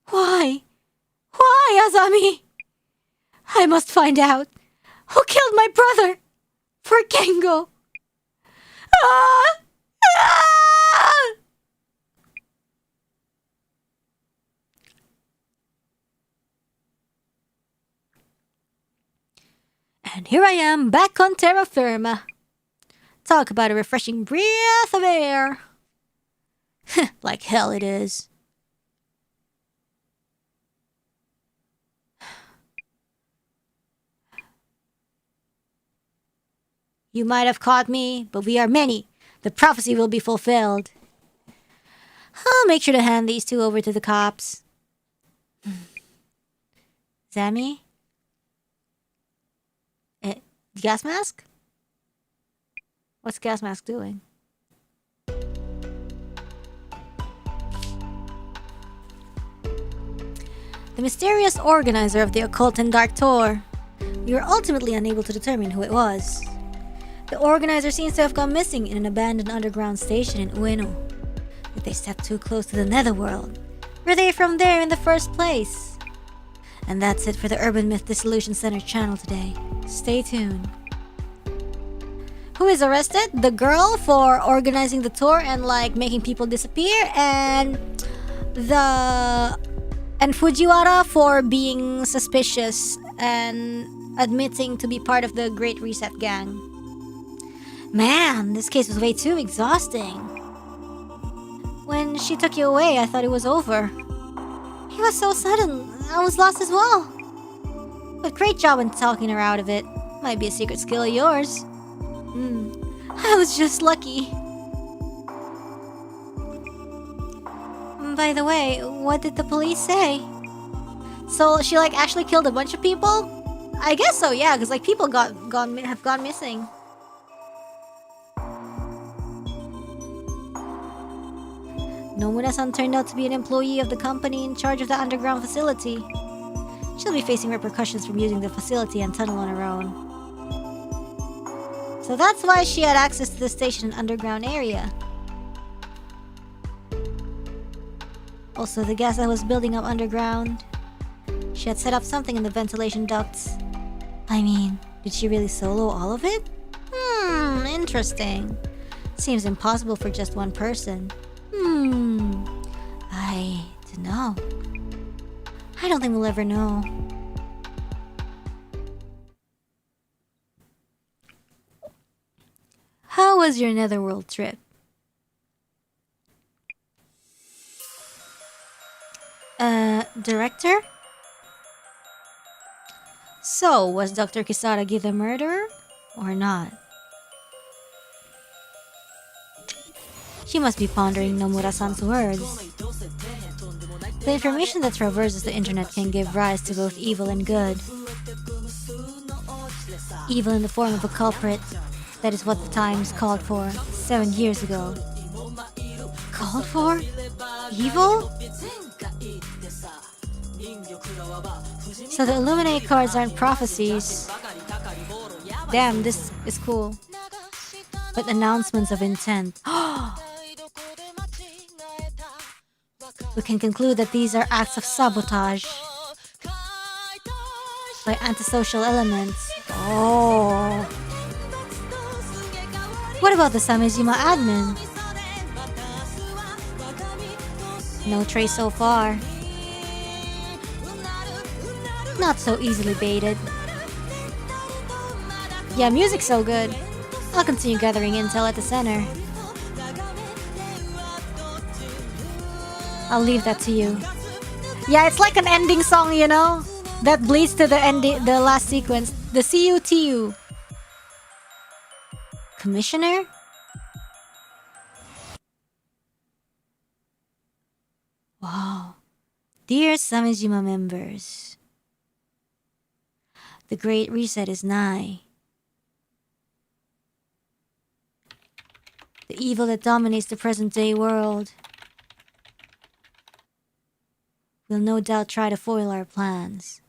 Why? Why, Azami? I must find out. Who killed my brother? For Kengo. Ah! Ah! And here I am, back on terra firma. Talk about a refreshing breath of air. Like hell it is. You might have caught me, but we are many. The prophecy will be fulfilled. I'll make sure to hand these two over to the cops. Zami? Gas mask? What's gas mask doing? The mysterious organizer of the occult and dark tour. We were ultimately unable to determine who it was. The organizer seems to have gone missing in an abandoned underground station in Ueno. But they stepped too close to the netherworld. Were they from there in the first place? And that's it for the Urban Myth Dissolution Center channel today. Stay tuned. Who is arrested? The girl for organizing the tour and making people disappear, and Fujiwara for being suspicious and admitting to be part of the Great Reset gang. Man, this case was way too exhausting. When she took you away, I thought it was over. It was so sudden, I was lost as well. But great job in talking her out of it. Might be a secret skill of yours. I was just lucky. By the way, what did the police say? So she actually killed a bunch of people? I guess so, yeah, because people have gone missing. Nomura-san turned out to be an employee of the company in charge of the underground facility. She'll be facing repercussions from using the facility and tunnel on her own. So that's why she had access to the station and underground area. Also, the gas that was building up underground. She had set up something in the ventilation ducts. I mean, did she really solo all of it? Interesting. Seems impossible for just one person. I don't know. I don't think we'll ever know. How was your netherworld trip? Director? So, was Dr. Kisaragi the murderer? Or not? She must be pondering Nomura-san's words. The information that traverses the internet can give rise to both evil and good. Evil in the form of a culprit. That is what the Times called for 7 years ago. Called for? Evil? So the Illuminate cards aren't prophecies. Damn, this is cool. But announcements of intent. We can conclude that these are acts of sabotage by antisocial elements. Oh. What about the Samejima admin? No trace so far. Not so easily baited. Yeah, music's so good. I'll continue gathering intel at the center. I'll leave that to you. Yeah, it's like an ending song, you know? That bleeds to the ending, the last sequence. The CUTU. Commissioner? Wow. Dear Samejima members, the Great Reset is nigh. The evil that dominates the present-day world will no doubt try to foil our plans.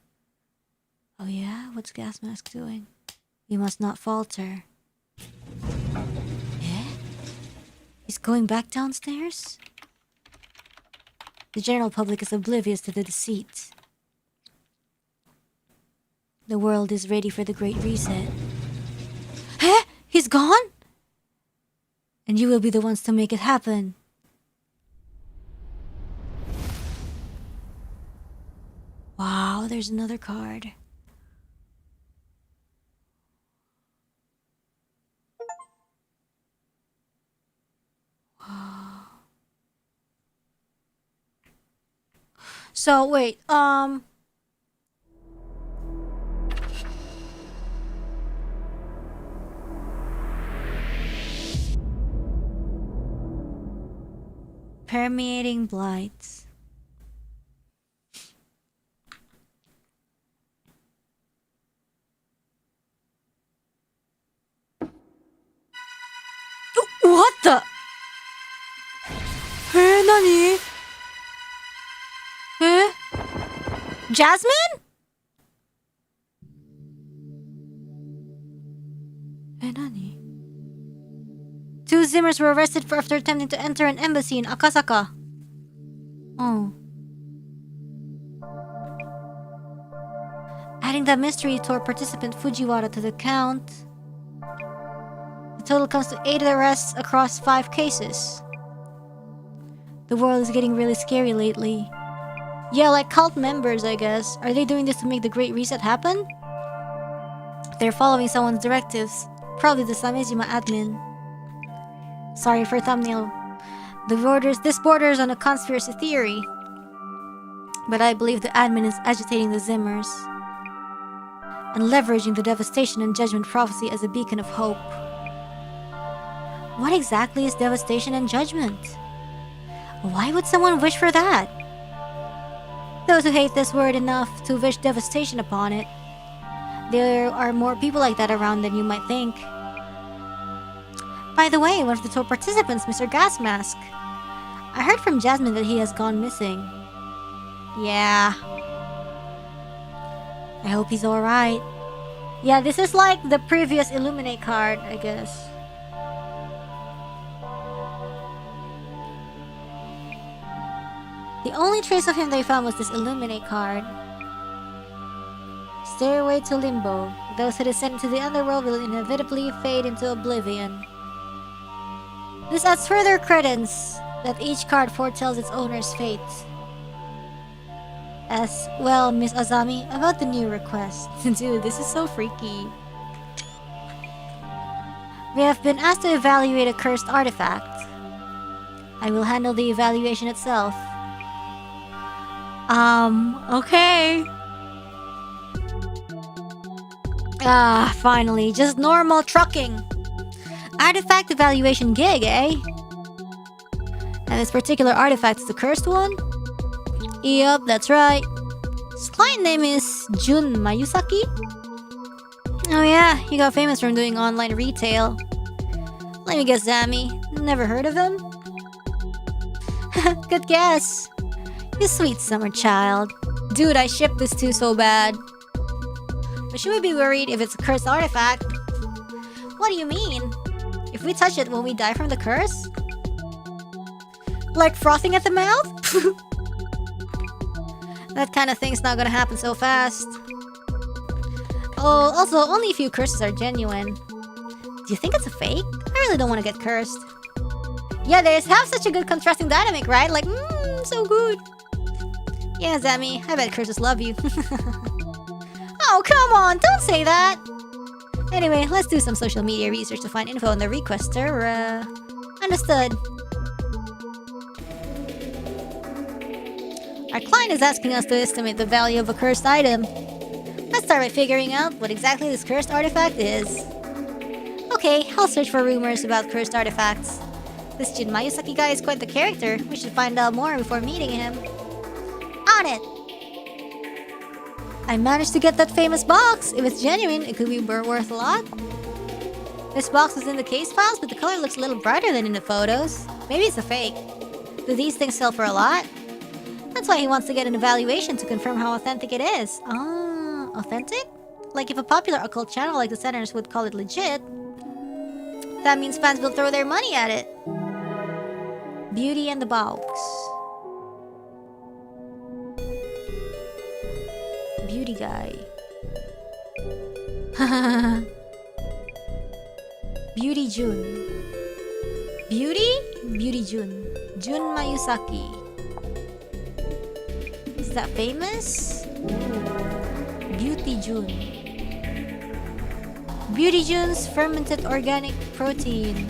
Oh yeah? What's Gas Mask doing? We must not falter. Eh? He's going back downstairs? The general public is oblivious to the deceit. The world is ready for the Great Reset. Eh? He's gone? And you will be the ones to make it happen. Wow, there's another card. Wow. So, wait, permeating blight. What the? Nani? Jasmine? Nani? Two Zimmers were arrested for after attempting to enter an embassy in Akasaka. Oh. Adding the mystery tour participant Fujiwara to the count, the total comes to 8 arrests across 5 cases. The world is getting really scary lately. Yeah, like cult members, I guess. Are they doing this to make the Great Reset happen? They're following someone's directives. Probably the Samejima admin. Sorry for thumbnail. This borders on a conspiracy theory. But I believe the admin is agitating the Zimmers and leveraging the devastation and judgment prophecy as a beacon of hope. What exactly is devastation and judgment? Why would someone wish for that? Those who hate this word enough to wish devastation upon it. There are more people like that around than you might think. By the way, one of the tour participants, Mr. Gasmask. I heard from Jasmine that he has gone missing. Yeah. I hope he's alright. Yeah, this is like the previous Illuminate card, I guess. The only trace of him they found was this Illuminate card. Stairway to Limbo. Those who descend into the underworld will inevitably fade into oblivion. This adds further credence that each card foretells its owner's fate. As well, Miss Azami, about the new request. Dude, this is so freaky. We have been asked to evaluate a cursed artifact. I will handle the evaluation itself. Okay. Finally, just normal trucking. Artifact evaluation gig, eh? And this particular artifact is the cursed one? Yup, that's right. His client name is Jun Mayusaki? Oh yeah, he got famous from doing online retail. Let me guess, Zami. Never heard of him? Good guess. You sweet summer child. Dude, I ship this too so bad. But should we be worried if it's a cursed artifact? What do you mean? If we touch it, will we die from the curse? Like frothing at the mouth? That kind of thing's not gonna happen so fast. Oh, also, only a few curses are genuine. Do you think it's a fake? I really don't want to get cursed. Yeah, they have such a good contrasting dynamic, right? Like, so good. Yeah, Zami, I bet curses love you. Oh, come on, don't say that! Anyway, let's do some social media research to find info on the requester. Understood. Our client is asking us to estimate the value of a cursed item. Let's start by figuring out what exactly this cursed artifact is. Okay, I'll search for rumors about cursed artifacts. This Jin Mayusaki guy is quite the character. We should find out more before meeting him. On it! I managed to get that famous box. If it's genuine, it could be worth a lot. This box was in the case files, but the color looks a little brighter than in the photos. Maybe it's a fake. Do these things sell for a lot? That's why he wants to get an evaluation to confirm how authentic it is. Ah, authentic? Like if a popular occult channel like the Senators would call it legit, that means fans will throw their money at it. Beauty and the box. Beauty guy. Beauty Jun. Beauty? Beauty Jun. Jun Mayusaki. Is that famous? Ooh. Beauty Jun. Beauty Jun's fermented organic protein.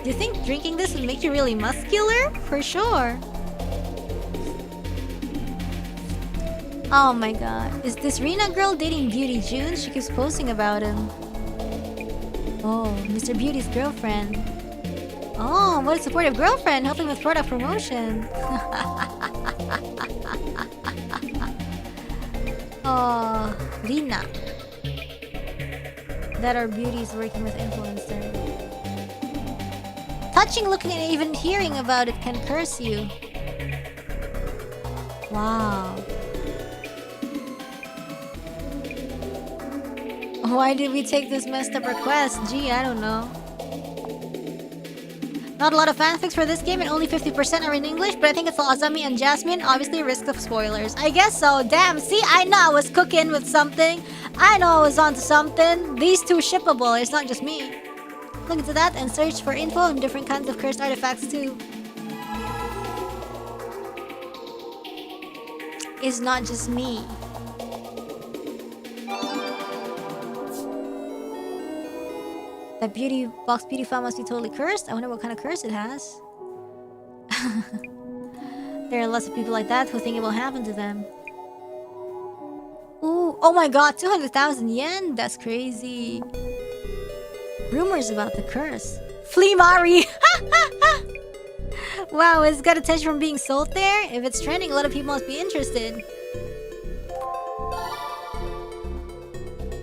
Do you think drinking this would make you really muscular? For sure. Oh my god. Is this Rina girl dating Beauty Jun? She keeps posting about him. Oh, Mr. Beauty's girlfriend. Oh, what a supportive girlfriend helping with product promotion. Oh, Rina. That our beauty is working with influencer. Touching, looking, and even hearing about it can curse you. Wow. Why did we take this messed up request? Gee, I don't know. Not a lot of fanfics for this game and only 50% are in English, but I think it's all Azami and Jasmine. Obviously, risk of spoilers. I guess so. Damn, see, I know I was cooking with something. I know I was onto something. These two shippable, it's not just me. Look into that and search for info on different kinds of cursed artifacts too. It's not just me. That beauty box beauty file must be totally cursed. I wonder what kind of curse it has. There are lots of people like that who think it will happen to them. Ooh, oh my god, 200,000 yen? That's crazy. Rumors about the curse. Flea Mari! Wow, it's got attention from being sold there? If it's trending, a lot of people must be interested.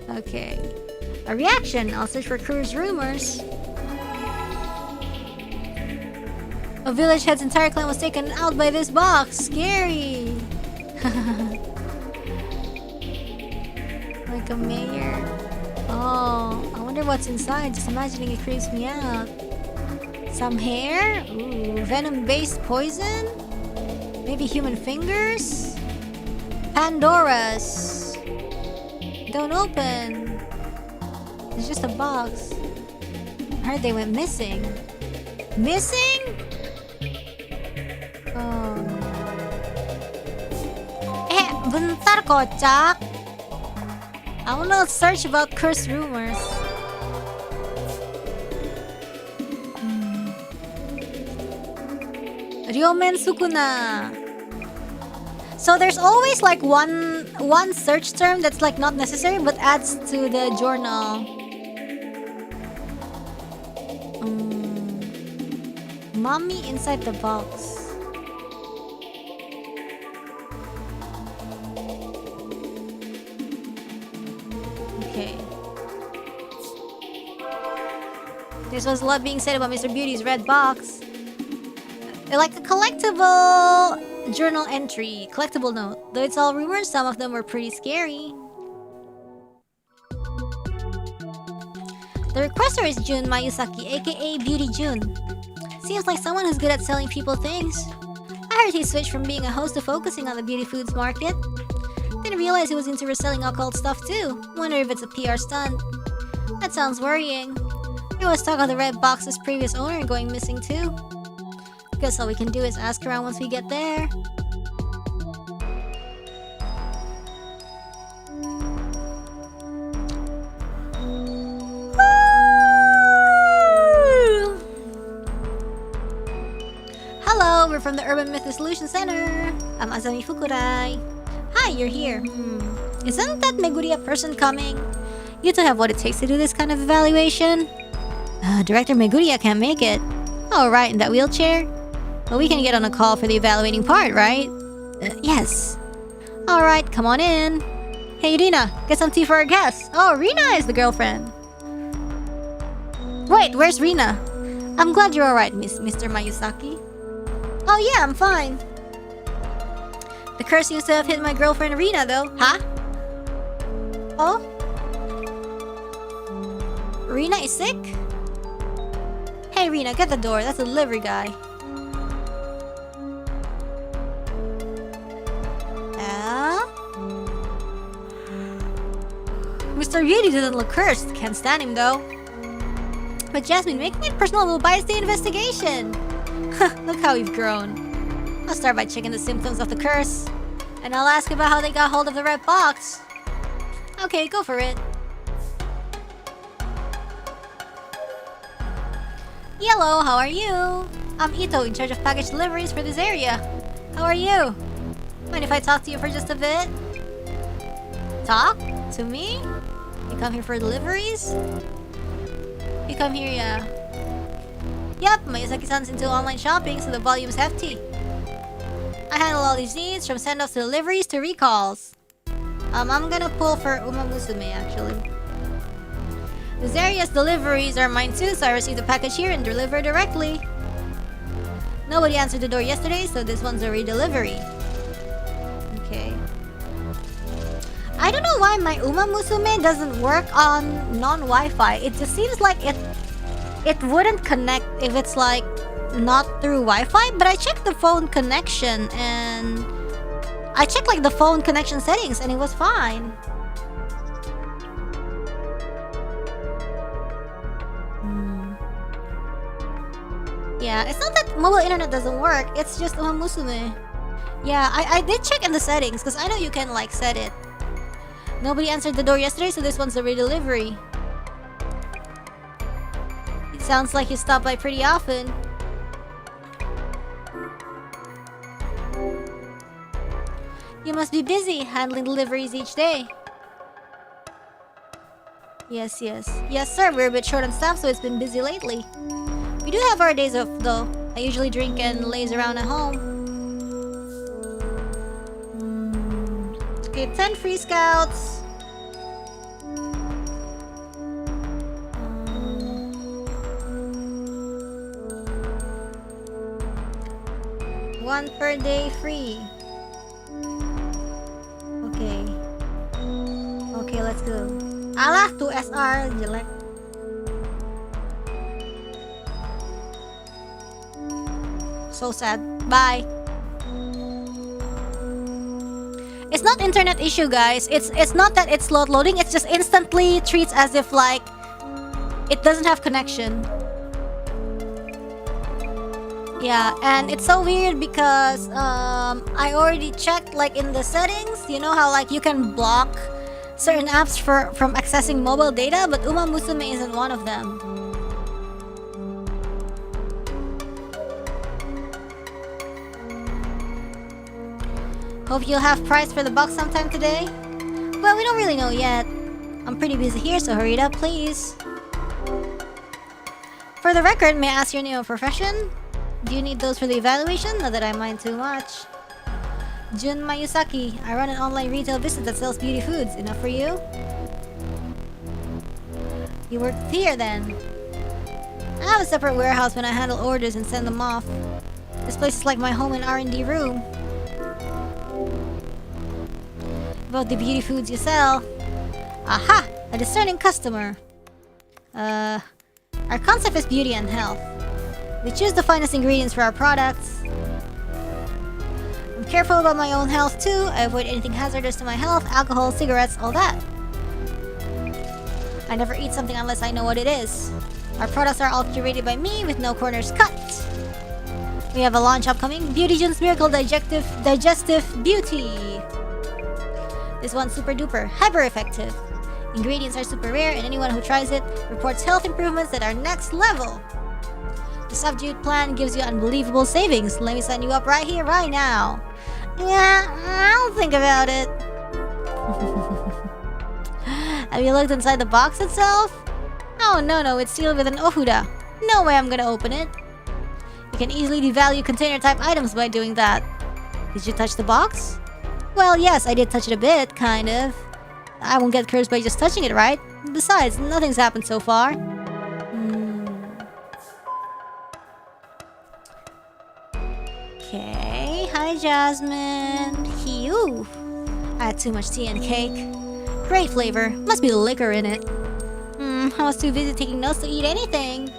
Okay. A reaction. I'll search for curse rumors. A village head's entire clan was taken out by this box. Scary. Like a mayor. Oh, I wonder what's inside. Just imagining it creeps me out. Some hair? Ooh, venom-based poison? Maybe human fingers? Pandora's. Don't open. It's just a box. I heard they went missing. Missing? Oh. Bentar kocak. I wanna search about cursed rumors. Ryomen Sukuna. So there's always like one search term that's like not necessary but adds to the journal. Mommy inside the box. Okay. There's a lot being said about Mr. Beauty's red box. They're like a collectible journal entry, collectible note. Though it's all rumors, some of them were pretty scary. The requester is Jun Mayusaki, aka Beauty Jun. Seems like someone who's good at selling people things. I heard he switched from being a host to focusing on the beauty foods market. Didn't realize he was into reselling occult stuff too. Wonder if it's a PR stunt. That sounds worrying. There was talk of the red box's previous owner going missing too. Guess all we can do is ask around once we get there. Hello, we're from the Urban Myth Dissolution Center. I'm Azami Fukurai. Hi, you're here. Isn't that Meguriya person coming? You two have what it takes to do this kind of evaluation? Director Meguriya can't make it. Oh, right, in that wheelchair? Well, we can get on a call for the evaluating part, right? Yes. Alright, come on in. Hey, Rina, get some tea for our guests. Oh, Rina is the girlfriend. Wait, where's Rina? I'm glad you're alright, Mr. Mayusaki. Oh yeah, I'm fine. The curse seems to have hit my girlfriend Rina, though. Huh? Oh? Rina is sick? Hey, Rina, get the door. That's a delivery guy. Mr. Beauty doesn't look cursed. Can't stand him though. But Jasmine, making it personal will bias the investigation. Look how we've grown. I'll start by checking the symptoms of the curse. And I'll ask about how they got hold of the red box. Okay, go for it. Yellow, how are you? I'm Ito, in charge of package deliveries for this area. How are you? Mind if I talk to you for just a bit? Talk? To me? You come here for deliveries? You come here, yeah. Yep, Mayuzaki-san's into online shopping, so the volume's hefty. I handle all these needs, from send-offs to deliveries to recalls. I'm gonna pull for Uma Musume, actually. Rosaria's deliveries are mine too, so I received the package here and deliver directly. Nobody answered the door yesterday, so this one's a redelivery. Okay. I don't know why my Uma Musume doesn't work on non-Wi-Fi. It just seems like it wouldn't connect if it's like not through Wi-Fi, but I checked the phone connection and I checked like the phone connection settings and it was fine. Yeah, it's not that mobile internet doesn't work, it's just Uma Musume. Yeah, I did check in the settings because I know you can like set it. Nobody answered the door yesterday, so this one's a redelivery. It sounds like you stop by pretty often. You must be busy handling deliveries each day. Yes, sir, we're a bit short on staff, so it's been busy lately. We do have our days off, though. I usually drink and laze around at home. Okay, 10 free scouts. One per day free. Okay, let's go. Alah, 2 SR jelek. So sad. Bye. It's not internet issue, guys. It's not that it's slow loading. It's just instantly treats as if like it doesn't have connection. Yeah, and it's so weird because I already checked like in the settings. You know how like you can block certain apps from accessing mobile data, but Uma Musume isn't one of them. Hope you'll have price for the box sometime today. Well, we don't really know yet. I'm pretty busy here, so hurry it up, please. For the record, may I ask your name and profession? Do you need those for the evaluation? Not that I mind too much. Jun Mayusaki. I run an online retail business that sells beauty foods. Enough for you? You work here then. I have a separate warehouse when I handle orders and send them off. This place is like my home and R&D room. About the beauty foods you sell. Aha! A discerning customer. Our concept is beauty and health. We choose the finest ingredients for our products. I'm careful about my own health too. I avoid anything hazardous to my health, alcohol, cigarettes, all that. I never eat something unless I know what it is. Our products are all curated by me with no corners cut. We have a launch upcoming. Beauty Jun's Miracle Digestive Beauty. This one's super duper, hyper effective. Ingredients are super rare and anyone who tries it reports health improvements that are next level. The subdued plan gives you unbelievable savings. Let me sign you up right here, right now. Yeah, I'll think about it. Have you looked inside the box itself? Oh, no, it's sealed with an ofuda. No way I'm gonna open it. You can easily devalue container-type items by doing that. Did you touch the box? Well, yes, I did touch it a bit, kind of. I won't get cursed by just touching it, right? Besides, nothing's happened so far. Okay, hi Jasmine. Phew. I had too much tea and cake. Great flavor. Must be the liquor in it. I was too busy taking notes to eat anything.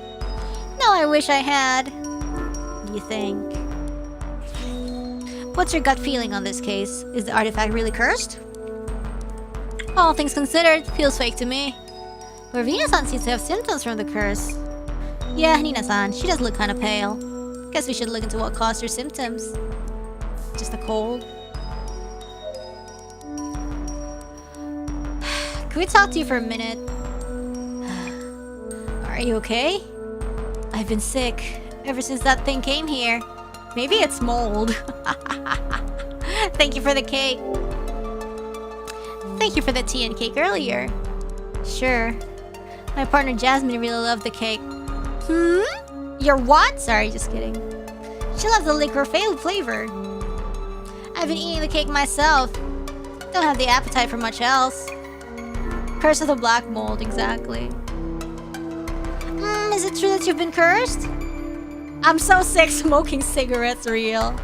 Now I wish I had. You think? What's your gut feeling on this case? Is the artifact really cursed? All things considered, feels fake to me. But Rina-san seems to have symptoms from the curse. Yeah, Nina-san, she does look kinda pale. Guess we should look into what caused her symptoms. Just a cold? Can we talk to you for a minute? Are you okay? I've been sick ever since that thing came here. Maybe it's mold. Thank you for the cake. Thank you for the tea and cake earlier. Sure. My partner Jasmine really loved the cake. Your what? Sorry, just kidding. She loves the liquor flavor. I've been eating the cake myself. Don't have the appetite for much else. Curse of the black mold, exactly. Is it true that you've been cursed? I'm so sick smoking cigarettes, real.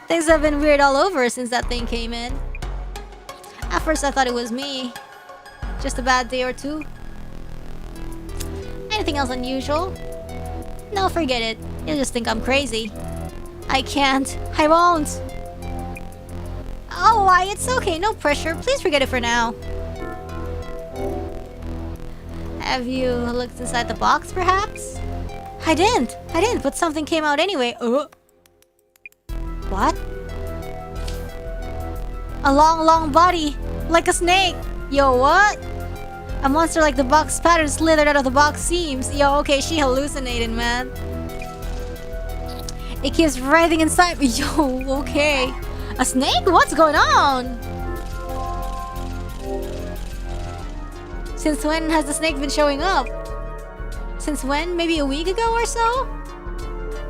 Things have been weird all over since that thing came in. At first I thought it was me. Just a bad day or two. Anything else unusual? No, forget it. You'll just think I'm crazy. I can't. I won't. Oh, why? It's okay. No pressure. Please forget it for now. Have you looked inside the box, perhaps? I didn't, but something came out anyway. What? A long body, like a snake. Yo, what? A monster like the box pattern slithered out of the box seams. Yo, okay, she hallucinated, man. It keeps writhing inside me. Yo, okay. A snake? What's going on? Since when has the snake been showing up? Since when? Maybe a week ago or so?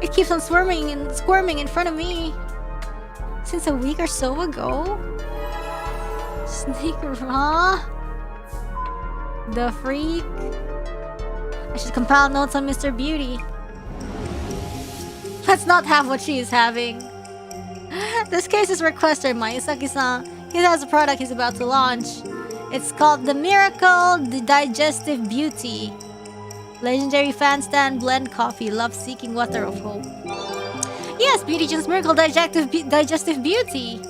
It keeps on squirming in front of me. Since a week or so ago? Snake raw? The freak? I should compile notes on Mr. Beauty. Let's not have what she is having. This case is requested Mayusaki-san. He has a product he's about to launch. It's called the Miracle the Digestive Beauty. Legendary fan stand blend coffee. Love seeking water of hope. Yes, Beauty June's Miracle Digestive Beauty.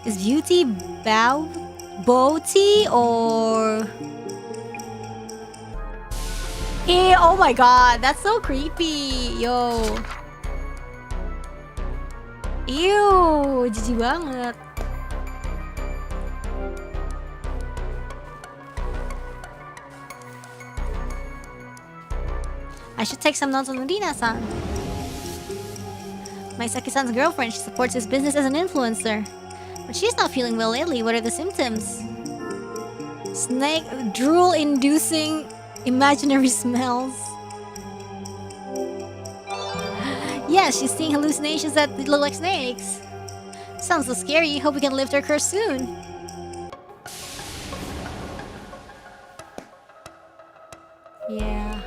Is beauty bow tea or... Ew, oh my god, that's so creepy. Yo. Ew, jijik banget. I should take some notes on Medina-san. Maisaki-san's girlfriend, she supports his business as an influencer. But she's not feeling well lately. What are the symptoms? Snake drool-inducing imaginary smells. Yeah, she's seeing hallucinations that look like snakes. Sounds so scary. Hope we can lift her curse soon. Yeah.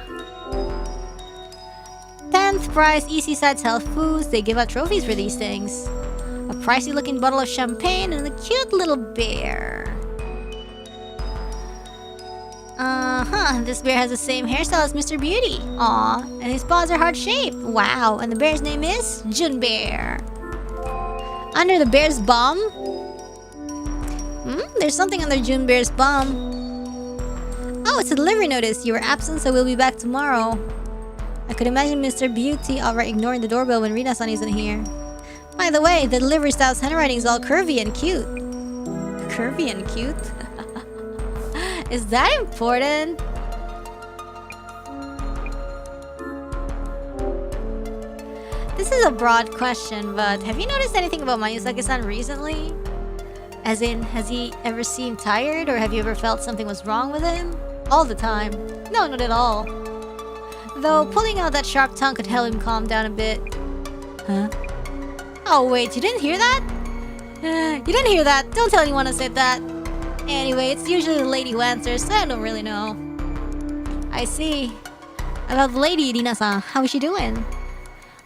10th prize Easy Sides Health Foods. They give out trophies for these things. A pricey looking bottle of champagne and a cute little bear. This bear has the same hairstyle as Mr. Beauty. Aw, and his paws are heart-shaped. Wow, and the bear's name is Jun Bear. Under the bear's bum? There's something under Jun Bear's bum. Oh, it's a delivery notice. You were absent, so we'll be back tomorrow. I could imagine Mr. Beauty outright ignoring the doorbell when Rina-san isn't here. By the way, the delivery staff's handwriting is all curvy and cute. Curvy and cute? Is that important? This is a broad question, but have you noticed anything about Mayusaki-san recently? As in, has he ever seemed tired, or have you ever felt something was wrong with him? All the time. No, not at all. Though pulling out that sharp tongue could help him calm down a bit. Huh? Oh wait, you didn't hear that? You didn't hear that. Don't tell anyone I said that. Anyway, it's usually the lady who answers, so I don't really know. I see. About the lady, Rina-san, how is she doing?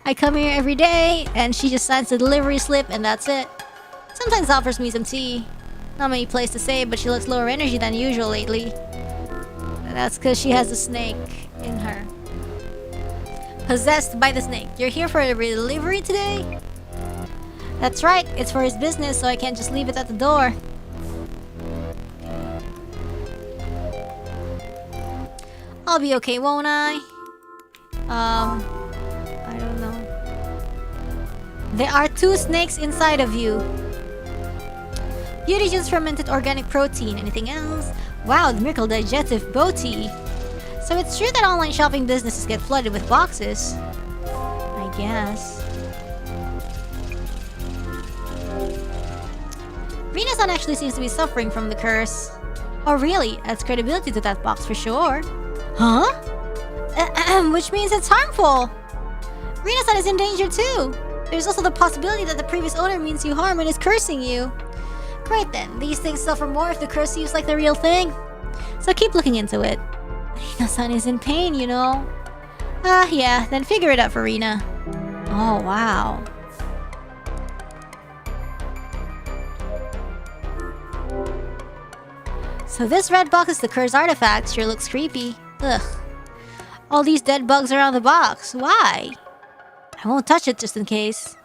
I come here every day, and she just signs the delivery slip, and that's it. Sometimes offers me some tea. Not many places to say, but she looks lower energy than usual lately. That's because she has a snake in her. Possessed by the snake. You're here for a delivery today? That's right, it's for his business, so I can't just leave it at the door. I'll be okay, won't I? I don't know. There are 2 snakes inside of you. Beauty Juice fermented organic protein. Anything else? Wow, the Miracle Digestive Beauty. So it's true that online shopping businesses get flooded with boxes. I guess. Rina-san actually seems to be suffering from the curse. Oh really? Adds credibility to that box for sure. Huh? Which means it's harmful. Rina-san is in danger too. There's also the possibility that the previous owner means you harm and is cursing you. Great then, these things suffer more if the curse seems like the real thing. So keep looking into it. Rina-san is in pain, you know. Yeah, then figure it out for Rina. Oh, wow. So this red box is the cursed artifact. Sure looks creepy. Ugh. All these dead bugs around the box. Why? I won't touch it just in case.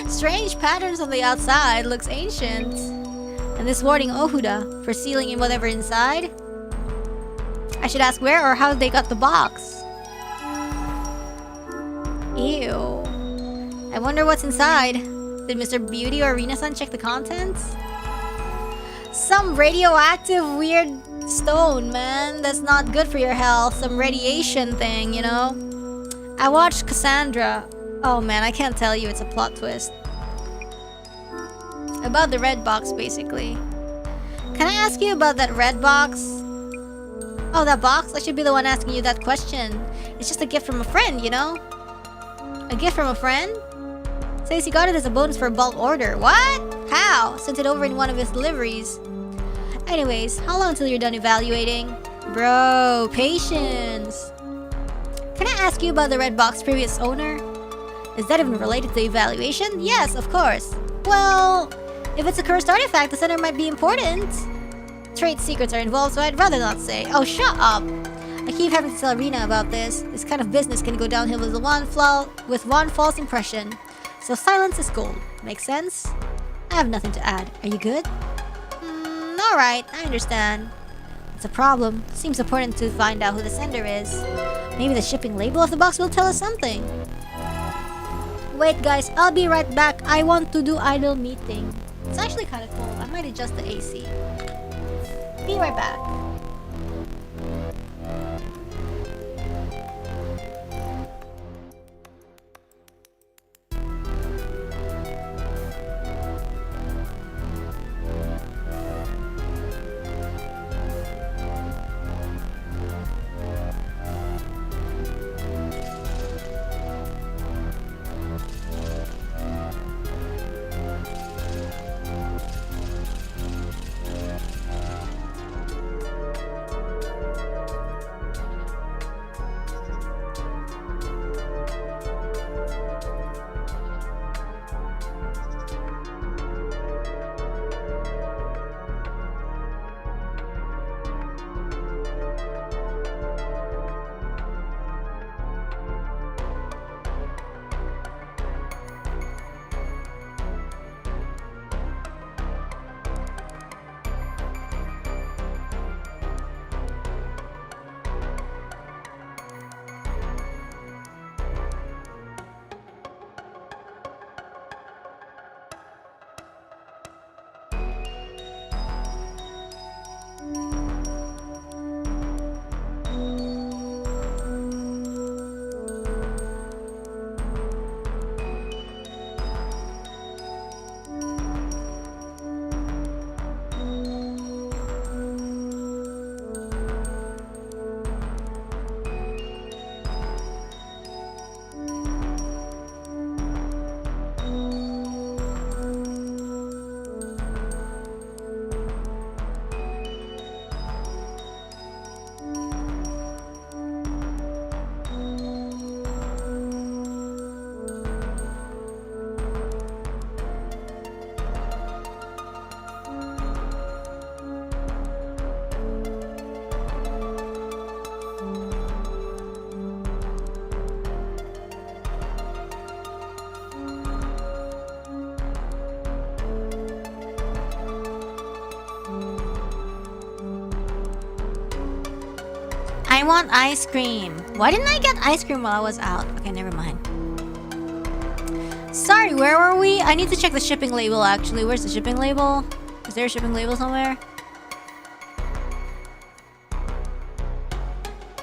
Strange patterns on the outside. Looks ancient. And this warning Ohuda for sealing in whatever inside. I should ask where or how they got the box. Ew. I wonder what's inside. Did Mr. Beauty or Rina-san check the contents? Some radioactive weird stone, man. That's not good for your health. Some radiation thing, you know? I watched Cassandra. Oh man, I can't tell you, it's a plot twist. About the red box, basically. Can I ask you about that red box? Oh, that box? I should be the one asking you that question. It's just a gift from a friend, you know? A gift from a friend? Says he got it as a bonus for a bulk order. What? How? Sent it over in one of his deliveries. Anyways, how long until you're done evaluating? Bro, patience. Can I ask you about the red box previous owner? Is that even related to the evaluation? Yes, of course. Well, if it's a cursed artifact, the center might be important. Trade secrets are involved, so I'd rather not say. Oh, shut up! I keep having to tell Rina about this. This kind of business can go downhill with one false impression. So silence is gold. Makes sense? I have nothing to add. Are you good? Alright, I understand. It's a problem. Seems important to find out who the sender is. Maybe the shipping label of the box will tell us something. Wait guys, I'll be right back. I want to do idle meeting. It's actually kind of cold. I might adjust the AC. Be right back. I want ice cream. Why didn't I get ice cream while I was out? Okay, never mind. Sorry, where were we? I need to check the shipping label actually. Where's the shipping label? Is there a shipping label somewhere?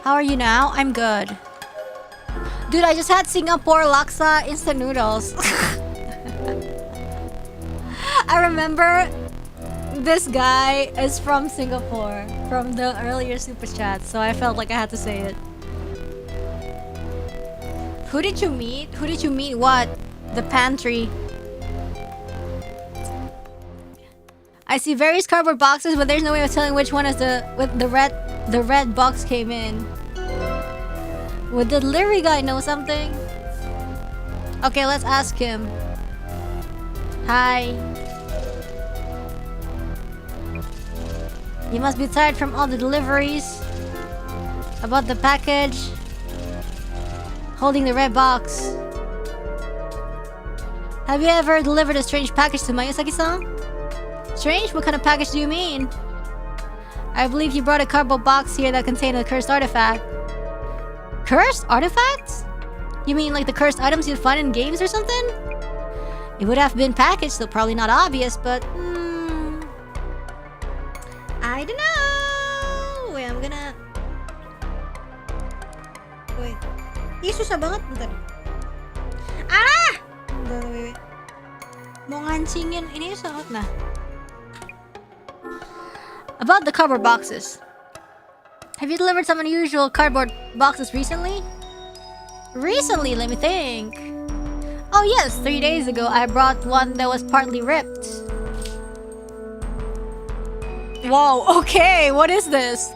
How are you now? I'm good. Dude, I just had Singapore laksa instant noodles. I remember This guy is from Singapore, from the earlier super chat, so I felt like I had to say it. Who did you meet? Who did you meet? What? The pantry. I see various cardboard boxes, but there's no way of telling which one is the red box came in. Would the delivery guy know something? Okay, let's ask him. Hi. You must be tired from all the deliveries. About the package. Holding the red box. Have you ever delivered a strange package to Mayusaki-san? Strange? What kind of package do you mean? I believe you brought a cardboard box here that contained a cursed artifact. Cursed artifacts? You mean like the cursed items you'd find in games or something? It would have been packaged, so probably not obvious, but... I don't know! Wait, I'm gonna... Wait. Susah banget, bentar. Ah! Bentar, wait. Mau ngancingin, ini sangat nah. About the cardboard boxes. Have you delivered some unusual cardboard boxes recently? Recently, let me think. Oh yes, 3 days ago I brought one that was partly ripped. Whoa, okay, what is this?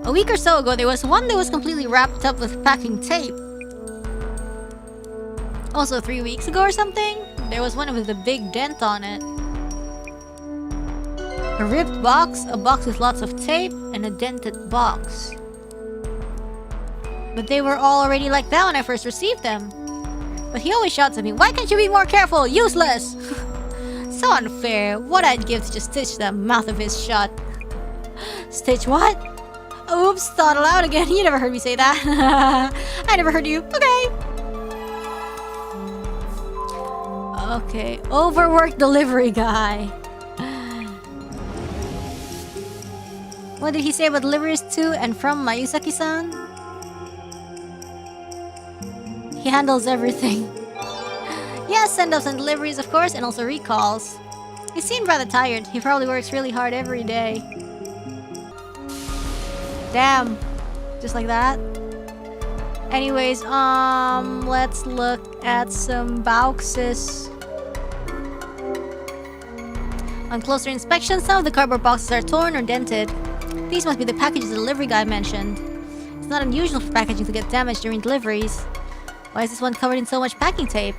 A week or so ago, there was one that was completely wrapped up with packing tape. Also, 3 weeks ago or something, there was one with a big dent on it. A ripped box, a box with lots of tape, and a dented box. But they were all already like that when I first received them. But he always shouts at me, "Why can't you be more careful? Useless!" So unfair. What I'd give to just stitch the mouth of his shut. Stitch what? Oops, thought aloud again. You never heard me say that. I never heard you. Okay. Okay, overworked delivery guy. What did he say about deliveries to and from Mayusaki-san? He handles everything. Yes, send-offs and deliveries, of course, and also recalls. He seemed rather tired. He probably works really hard every day. Damn. Just like that. Anyways, let's look at some boxes. On closer inspection, some of the cardboard boxes are torn or dented. These must be the packages the delivery guy mentioned. It's not unusual for packaging to get damaged during deliveries. Why is this one covered in so much packing tape?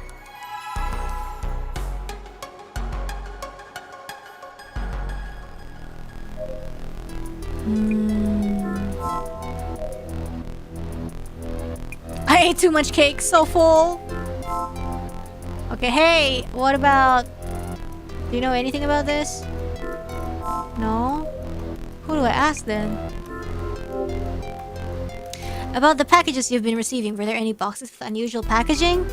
I ate too much cake, so full. Okay, hey, what about... Do you know anything about this? No? Who do I ask then? About the packages you've been receiving, were there any boxes with unusual packaging?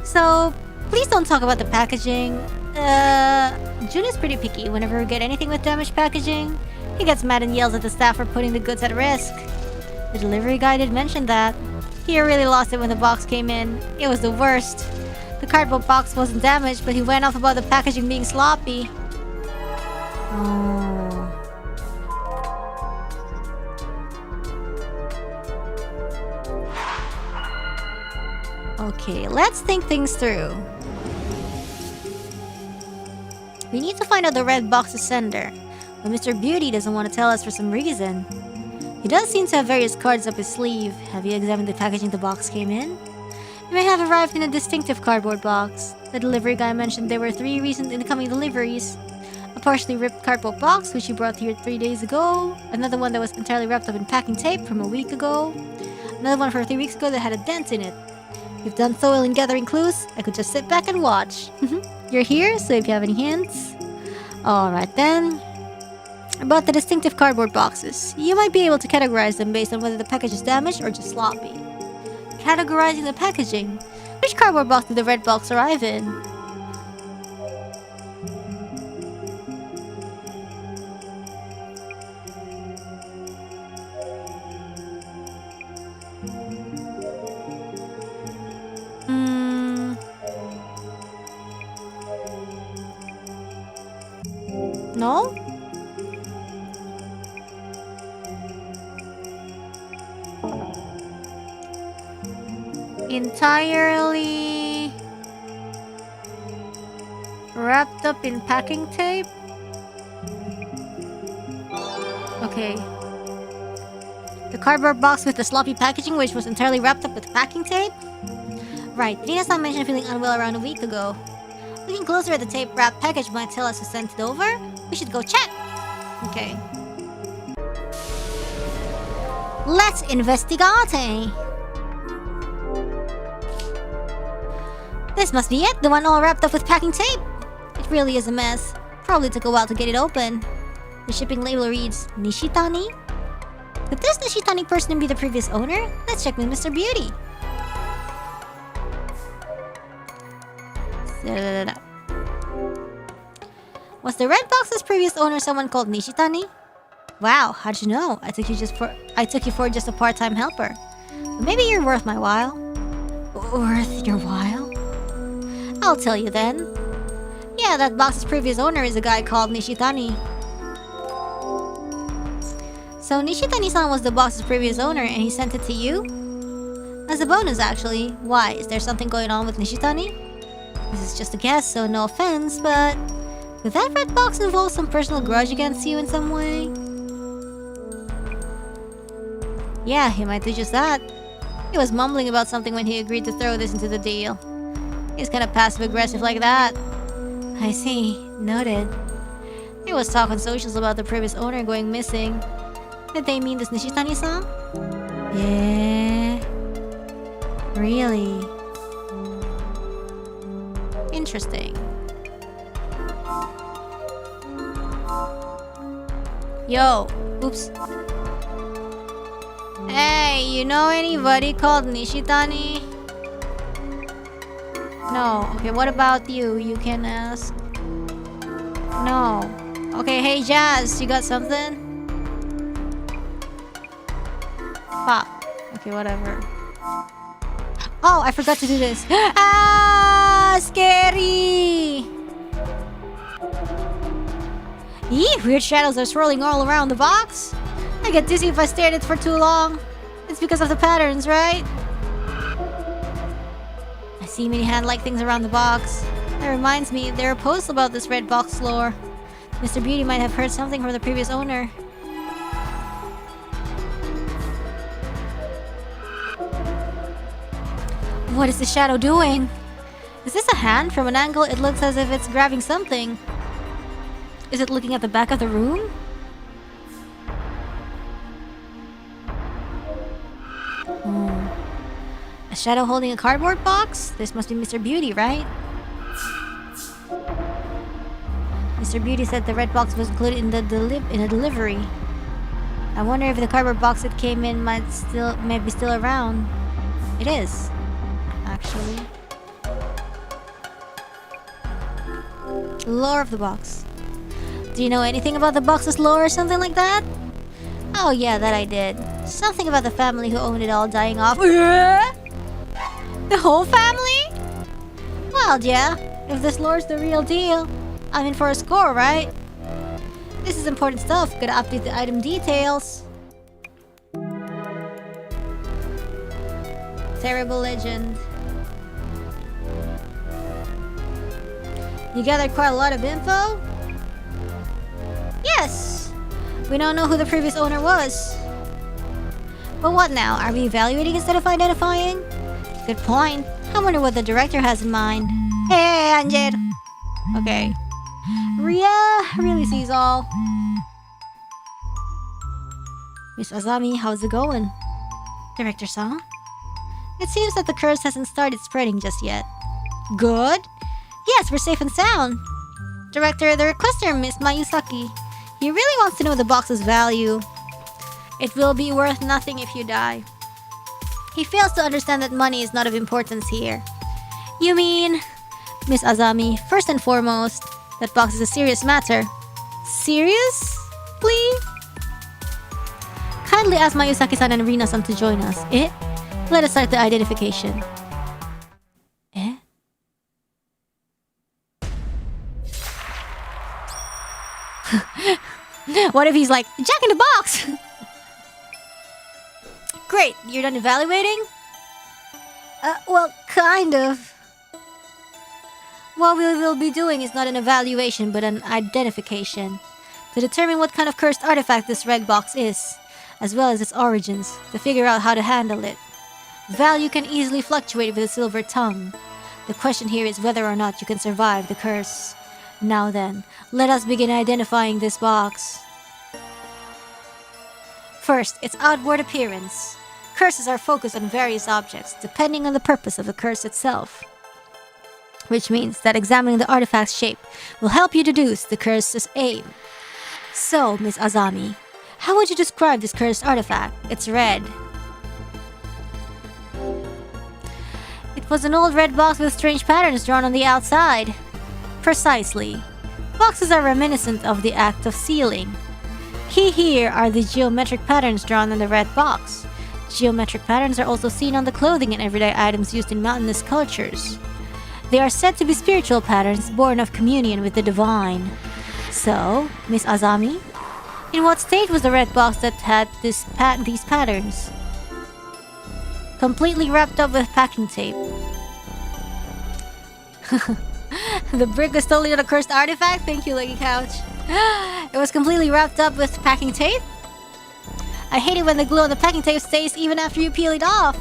So, please don't talk about the packaging. Jun is pretty picky. Whenever we get anything with damaged packaging, he gets mad and yells at the staff for putting the goods at risk. The delivery guy did mention that. He really lost it when the box came in. It was the worst. The cardboard box wasn't damaged, but he went off about the packaging being sloppy. Oh. Okay, let's think things through. We need to find out the red box's sender, but Mr. Beauty doesn't want to tell us for some reason. He does seem to have various cards up his sleeve. Have you examined the packaging the box came in? It may have arrived in a distinctive cardboard box. The delivery guy mentioned there were 3 recent incoming deliveries. A partially ripped cardboard box, which he brought here 3 days ago. Another one that was entirely wrapped up in packing tape from a week ago. Another one from 3 weeks ago that had a dent in it. You've done so well in gathering clues, I could just sit back and watch. You're here, so if you have any hints... Alright then. About the distinctive cardboard boxes. You might be able to categorize them based on whether the package is damaged or just sloppy. Categorizing the packaging. Which cardboard box did the red box arrive in? No? Entirely wrapped up in packing tape? Okay. The cardboard box with the sloppy packaging, which was entirely wrapped up with packing tape? Right, Rina-san mentioned feeling unwell around a week ago. Looking closer at the tape-wrapped package might tell us who sent it over. We should go check! Okay. Let's investigate! This must be it, the one all wrapped up with packing tape! It really is a mess. Probably took a while to get it open. The shipping label reads, Nishitani? Could this Nishitani person be the previous owner? Let's check with Mr. Beauty. Was the red box's previous owner someone called Nishitani? Wow, how'd you know? I took you for just a part-time helper. But maybe you're worth my while. Worth your while? I'll tell you then. Yeah, that box's previous owner is a guy called Nishitani. So Nishitani-san was the box's previous owner and he sent it to you? As a bonus, actually. Why? Is there something going on with Nishitani? This is just a guess, so no offense, but... could that red box involve some personal grudge against you in some way? Yeah, he might do just that. He was mumbling about something when he agreed to throw this into the deal. He's kinda passive-aggressive like that. I see. Noted. There was talk on socials about the previous owner going missing. Did they mean this Nishitani-san? Yeah... really? Interesting. Yo! Oops. Hey, you know anybody called Nishitani? No. Okay, what about you? You can ask. No. Okay, hey Jazz, you got something? Pop. Okay, whatever. Oh, I forgot to do this. Ah, scary! Eee, weird shadows are swirling all around the box. I get dizzy if I stare at it for too long. It's because of the patterns, right? I see many hand-like things around the box. That reminds me, there are posts about this red box lore. Mr. Beauty might have heard something from the previous owner. What is the shadow doing? Is this a hand? From an angle, it looks as if it's grabbing something. Is it looking at the back of the room? A shadow holding a cardboard box? This must be Mr. Beauty, right? Mr. Beauty said the red box was included in a delivery. I wonder if the cardboard box it came in might be still around. It is, actually. Lore of the box. Do you know anything about the box's lore or something like that? Oh yeah, that I did. Something about the family who owned it all dying off. The whole family? Well, yeah. If this lore's the real deal, I'm in for a score, right? This is important stuff. Gotta update the item details. Terrible legend. You gathered quite a lot of info? Yes! We don't know who the previous owner was. But what now? Are we evaluating instead of identifying? Good point. I wonder what the director has in mind. Hey, Angel! Okay. Ria really sees all. Miss Azami, how's it going? Director-san? It seems that the curse hasn't started spreading just yet. Good? Yes, we're safe and sound. Director, the requester, Miss Mayusaki. He really wants to know the box's value. It will be worth nothing if you die. He fails to understand that money is not of importance here. You mean... Miss Azami, first and foremost, that box is a serious matter. Serious? Please? Kindly ask Mayusaki-san and Rina-san to join us. Eh? Let us start the identification. Eh? What if he's like, Jack in the Box? Great, you're done evaluating? Well, kind of. What we will be doing is not an evaluation, but an identification. To determine what kind of cursed artifact this red box is, as well as its origins, to figure out how to handle it. Value can easily fluctuate with a silver tongue. The question here is whether or not you can survive the curse. Now then, let us begin identifying this box. First, its outward appearance. Curses are focused on various objects, depending on the purpose of the curse itself. Which means that examining the artifact's shape will help you deduce the curse's aim. So, Miss Azami, how would you describe this cursed artifact? It's red. It was an old red box with strange patterns drawn on the outside. Precisely. Boxes are reminiscent of the act of sealing. Here are the geometric patterns drawn on the red box. Geometric patterns are also seen on the clothing and everyday items used in mountainous cultures. They are said to be spiritual patterns born of communion with the divine. So, Miss Azami, in what state was the red box that had these patterns? Completely wrapped up with packing tape. The brick was totally not a cursed artifact? Thank you, Leggy Couch. It was completely wrapped up with packing tape? I hate it when the glue on the packing tape stays even after you peel it off.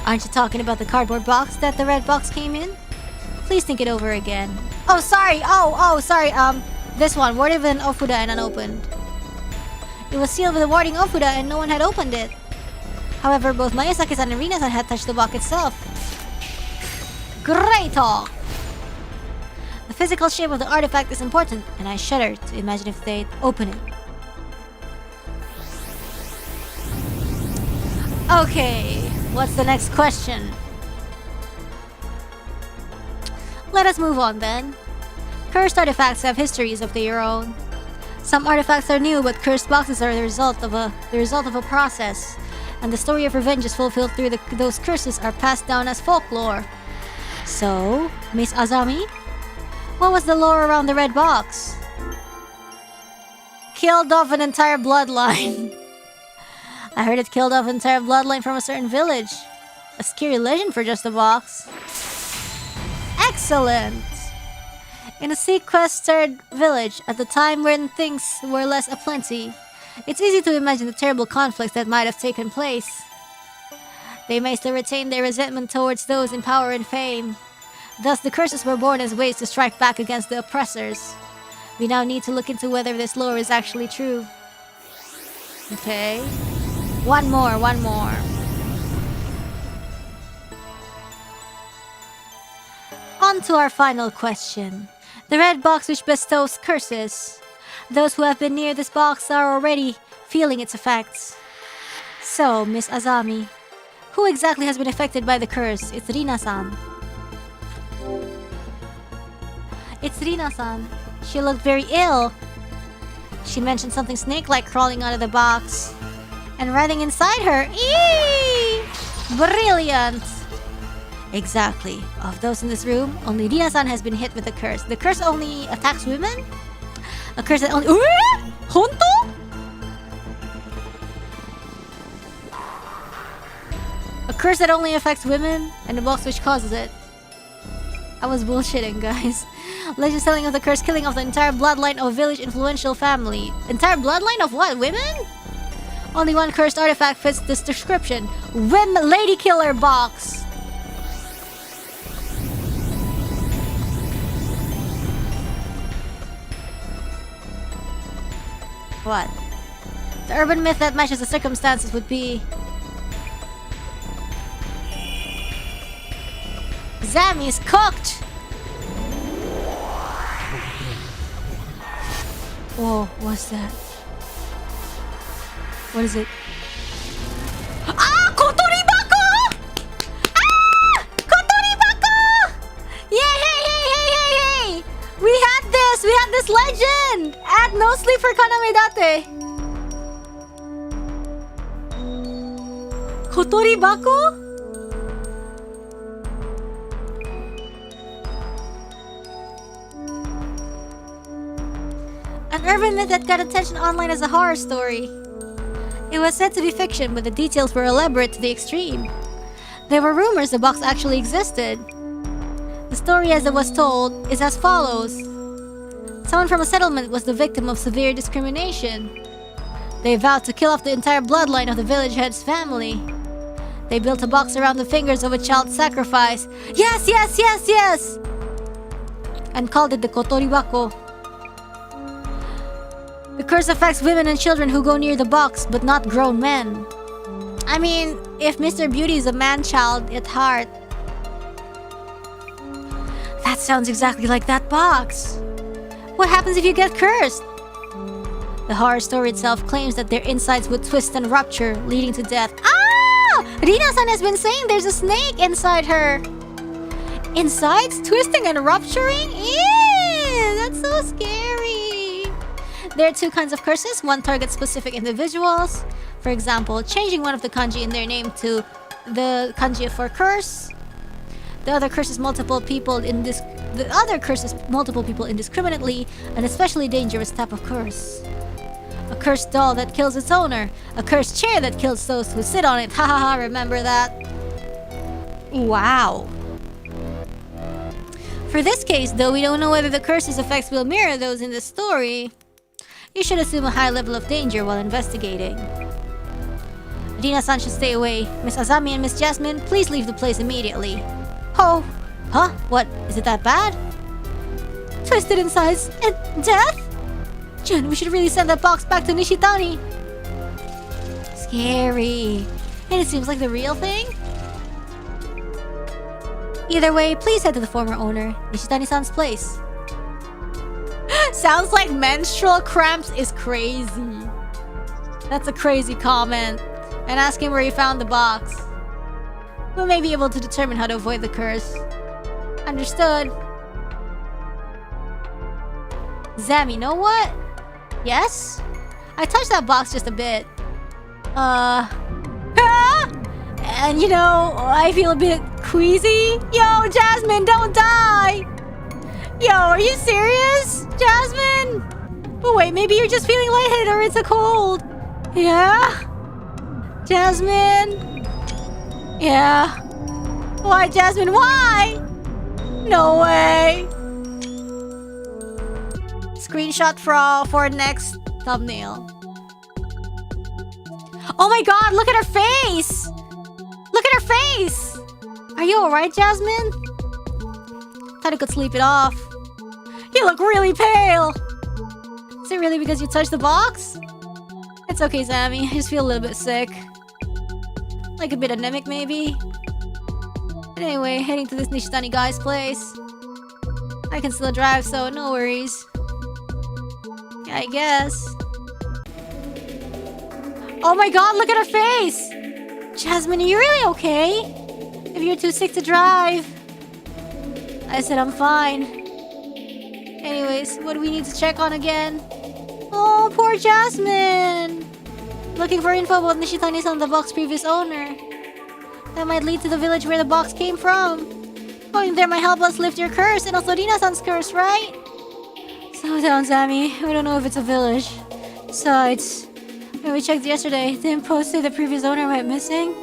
Aren't you talking about the cardboard box that the red box came in? Please think it over again. Oh, sorry. Sorry. This one, worded with an ofuda and unopened. It was sealed with a warding ofuda and no one had opened it. However, both Mayasaki-san and Rina-san had touched the box itself. Great talk! The physical shape of the artifact is important, and I shudder to imagine if they'd open it. Okay, what's the next question? Let us move on then. Cursed artifacts have histories of their own. Some artifacts are new, but cursed boxes are the result of a process, and the story of revenge is fulfilled through those curses are passed down as folklore. So, Miss Azami, what was the lore around the red box? Killed off an entire bloodline. I heard it killed off an entire bloodline from a certain village. A scary legend for just a box. Excellent! In a sequestered village, at the time when things were less aplenty, it's easy to imagine the terrible conflicts that might have taken place. They may still retain their resentment towards those in power and fame. Thus, the curses were born as ways to strike back against the oppressors. We now need to look into whether this lore is actually true. Okay. One more. On to our final question. The red box which bestows curses. Those who have been near this box are already feeling its effects. So, Miss Azami, who exactly has been affected by the curse? It's Rina-san. It's Rina-san. She looked very ill. She mentioned something snake-like crawling out of the box and writhing inside her. Eee! Brilliant! Exactly. Of those in this room, only Rina-san has been hit with the curse. The curse only attacks women? A curse that only... Honto? A curse that only affects women, and the box which causes it. I was bullshitting, guys. Legends telling of the curse killing of the entire bloodline of a village influential family. Entire bloodline of what? Women? Only one cursed artifact fits this description. Lady Killer box. What? The urban myth that matches the circumstances would be... Zami is cooked! Whoa, what's that? What is it? Ah! Kotoribako! Ah! Kotoribako! Yeah, hey! We had this legend! At No Sleep for Kaname Date. Kotoribako? An An urban myth that got attention online as a horror story. It was said to be fiction, but the details were elaborate to the extreme. There were rumors the box actually existed. The story as it was told is as follows. Someone from a settlement was the victim of severe discrimination. They vowed to kill off the entire bloodline of the village head's family. They built a box around the fingers of a child sacrifice. Yes, yes, yes, yes! And called it the Kotoribako. The curse affects women and children who go near the box, but not grown men. I mean, if Mr. Beauty is a man-child at heart. That sounds exactly like that box. What happens if you get cursed? The horror story itself claims that their insides would twist and rupture, leading to death. Ah! Rina-san has been saying there's a snake inside her. Insides twisting and rupturing? Ew, that's so scary. There are two kinds of curses. One targets specific individuals. For example, changing one of the kanji in their name to the kanji for curse. The other curses multiple people indiscriminately, an especially dangerous type of curse. A cursed doll that kills its owner. A cursed chair that kills those who sit on it. Ha ha ha, remember that? Wow. For this case, though we don't know whether the curse's effects will mirror those in the story, you should assume a high level of danger while investigating. Rina-san should stay away. Miss Azami and Miss Jasmine, please leave the place immediately. Oh. Huh? What? Is it that bad? Twisted insides and death? Jun, we should really send that box back to Nishitani. Scary. And it seems like the real thing? Either way, please head to the former owner, Nishitani-san's place. Sounds like menstrual cramps is crazy. That's a crazy comment. And ask him where he found the box. We may be able to determine how to avoid the curse. Understood. Zam, you know what? Yes? I touched that box just a bit. And you know, I feel a bit queasy. Yo, Jasmine, don't die! Yo, are you serious? Jasmine? Oh wait, maybe you're just feeling lightheaded or it's a cold. Yeah? Jasmine? Yeah. Why, Jasmine? Why? No way. Screenshot for next thumbnail. Oh my god, look at her face! Look at her face! Are you alright, Jasmine? Thought I could sleep it off. You look really pale! Is it really because you touched the box? It's okay, Sammy. I just feel a little bit sick. Like a bit anemic, maybe? But anyway, heading to this Nishitani guy's place. I can still drive, so no worries. Yeah, I guess. Oh my god, look at her face! Jasmine, are you really okay? If you're too sick to drive. I said I'm fine. Anyways, what do we need to check on again? Oh, poor Jasmine! Looking for info about Nishitani-san, the box's previous owner. That might lead to the village where the box came from. Going there might help us lift your curse and also Rina-san's curse, right? Slow down, Sammy. We don't know if it's a village. Besides, when we checked yesterday, the impost said the previous owner went missing.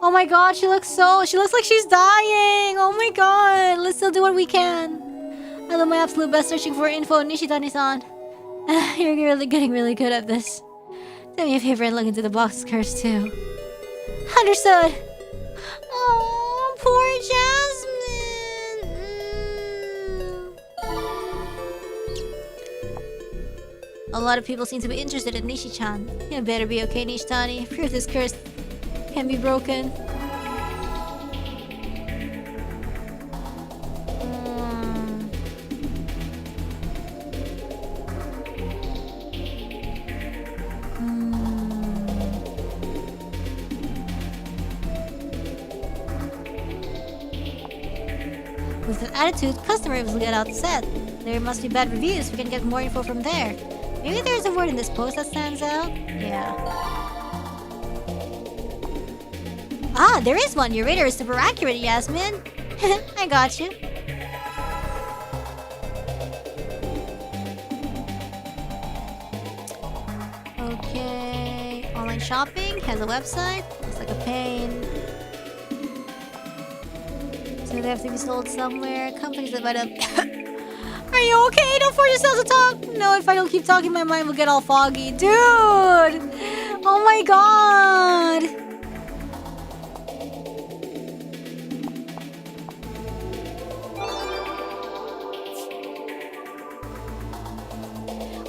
Oh my god, she looks like she's dying! Oh my god, let's still do what we can. I'll do my absolute best searching for info on Nishitani-san. You're really getting really good at this. Do me a favor and look into the box's curse too. Understood. Oh, poor Jasmine. A lot of people seem to be interested in Nishi-chan. You better be okay, Nishitani. Prove this curse can be broken. With an attitude, customers will get upset. There must be bad reviews. We can get more info from there. Maybe there's a word in this post that stands out? Yeah. Ah, there is one. Your radar is super accurate, Yasmin. I got you. Okay. Online shopping has a website. Looks like a pain. So they have to be sold somewhere. Companies that might have. Are you okay? Don't force yourself to talk. No, if I don't keep talking, my mind will get all foggy. Dude! Oh my god!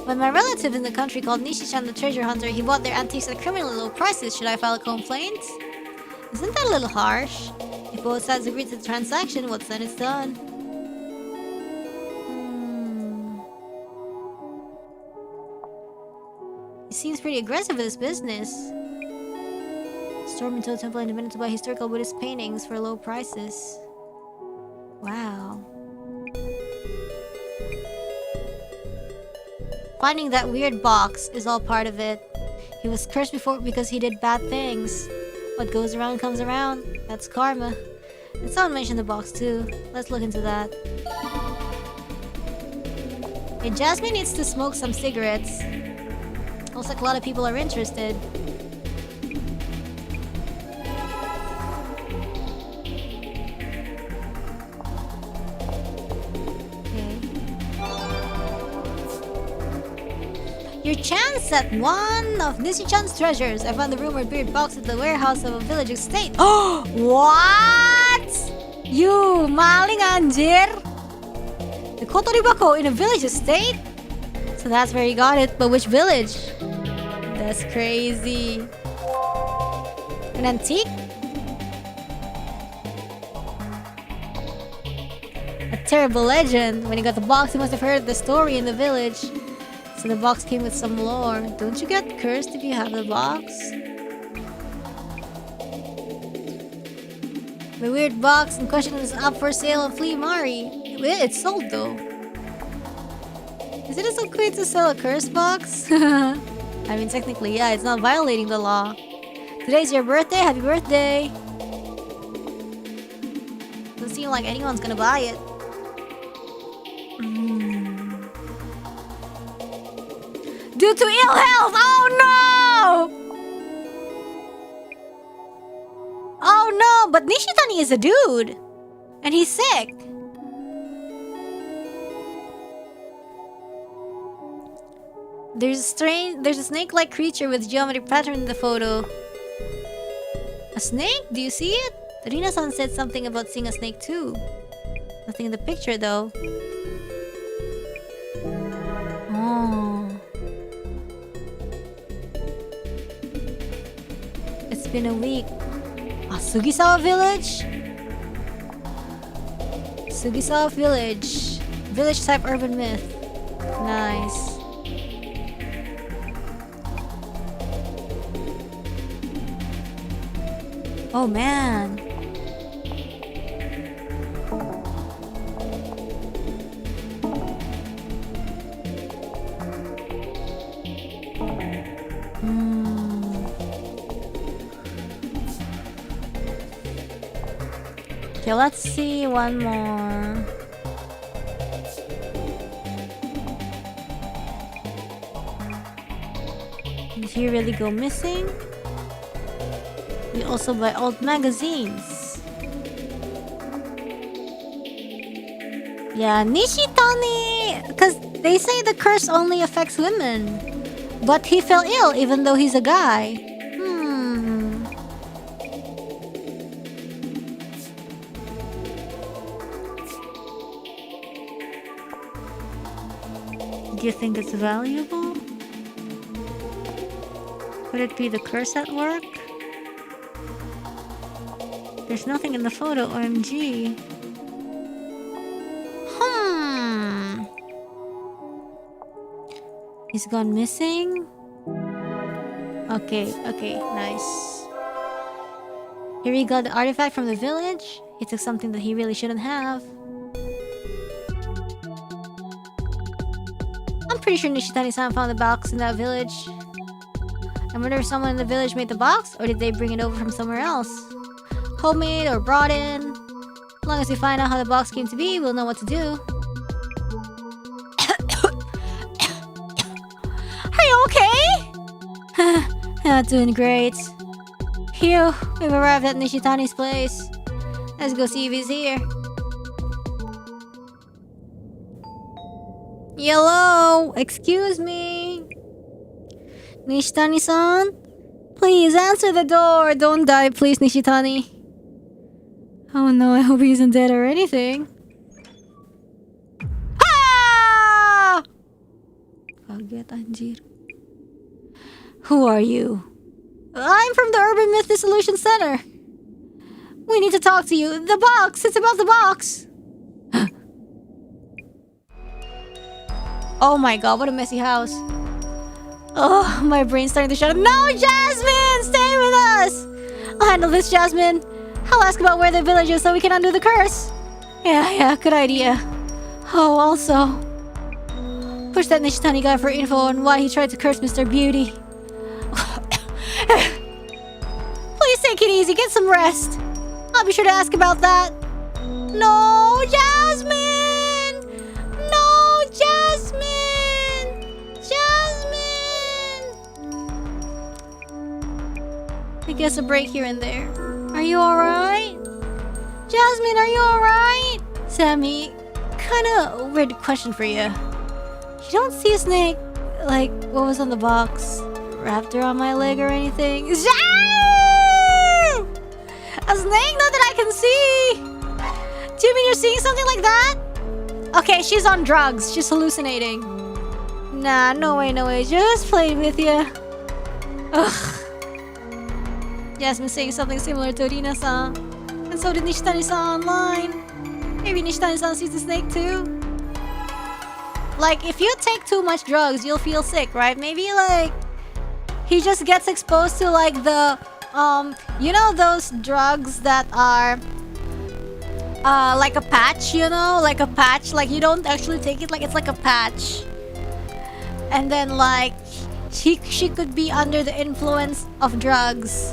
When my relative in the country called Nishishan the treasure hunter, he bought their antiques at criminally low prices. Should I file a complaint? Isn't that a little harsh? If both sides agree to the transaction, what's done is done. He seems pretty aggressive with his business. Storm into a temple and demanded to buy historical Buddhist paintings for low prices. Wow. Finding that weird box is all part of it. He was cursed before because he did bad things. What goes around comes around. That's karma. And someone mentioned the box too. Let's look into that. Hey, Jasmine needs to smoke some cigarettes. Looks like a lot of people are interested. Your chance at one of Nishi-chan's treasures. I found the rumored beard box at the warehouse of a village estate. Oh, what? You maling anjir? The kotori bako in a village estate? So that's where you got it. But which village? That's crazy. An antique? A terrible legend. When he got the box, he must have heard the story in the village. So the box came with some lore. Don't you get cursed if you have the box? The weird box in question is up for sale on Flea Mari. It's sold though. Is it so quick to sell a cursed box? I mean, technically, yeah, it's not violating the law. Today's your birthday. Happy birthday. Doesn't seem like anyone's gonna buy it. Due to ill health! Oh no! Oh no! But Nishitani is a dude! And he's sick! There's a snake-like creature with geometric pattern in the photo. A snake? Do you see it? Rina-san said something about seeing a snake too. Nothing in the picture though. Oh. It's been a week. Sugisawa village? Sugisawa village. Village type urban myth. Nice. Oh man. Okay, let's see one more. Did he really go missing? We also buy old magazines. Yeah, Nishitani! Because they say the curse only affects women. But he fell ill even though he's a guy. Do you think it's valuable? Could it be the curse at work? There's nothing in the photo, OMG. He's gone missing? Okay, nice. Here he got the artifact from the village. He took something that he really shouldn't have. I'm pretty sure Nishitani-san found the box in that village. I wonder if someone in the village made the box, or did they bring it over from somewhere else? Homemade or brought in. As long as we find out how the box came to be, we'll know what to do. Are you okay? Not doing great. Phew, we've arrived at Nishitani's place. Let's go see if he's here. Hello, excuse me. Nishitani-san? Please answer the door. Don't die, please, Nishitani. Oh no, I hope he isn't dead or anything. Ah! Kaget, anjir. Who are you? I'm from the Urban Myth Dissolution Center. We need to talk to you. The box! It's about the box! Oh my god, what a messy house. Oh, my brain's starting to shut up. No, Jasmine! Stay with us! I'll handle this, Jasmine. I'll ask about where the village is so we can undo the curse. Yeah, good idea. Oh, also, push that Nishitani guy for info on why he tried to curse Mr. Beauty. Please take it easy, get some rest. I'll be sure to ask about that. No, Jasmine! No, Jasmine! Jasmine! I guess a break here and there. Are you alright? Jasmine, are you alright? Sammy, kinda weird question for you. You don't see a snake, like what was on the box, wrapped around my leg or anything? A snake? Not that I can see! Do you mean you're seeing something like that? Okay, she's on drugs. She's hallucinating. Nah, no way. Just playing with you. Ugh. Jasmine's saying something similar to Rina-san. And so did Nishitani-san online. Maybe Nishitani-san sees the snake too? Like, if you take too much drugs, you'll feel sick, right? Maybe, like, he just gets exposed to, like, the, you know those drugs that are, like a patch, you know? Like a patch, like, you don't actually take it, like, it's like a patch. And then, like, she could be under the influence of drugs.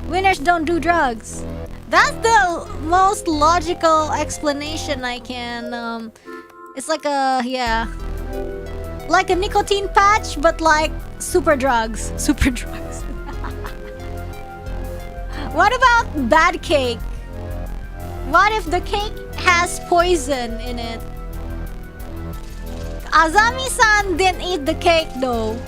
Winners don't do drugs. That's the most logical explanation I can, it's like a, yeah. Like a nicotine patch, but like super drugs. Super drugs. What about bad cake? What if the cake has poison in it? Azami-san didn't eat the cake though.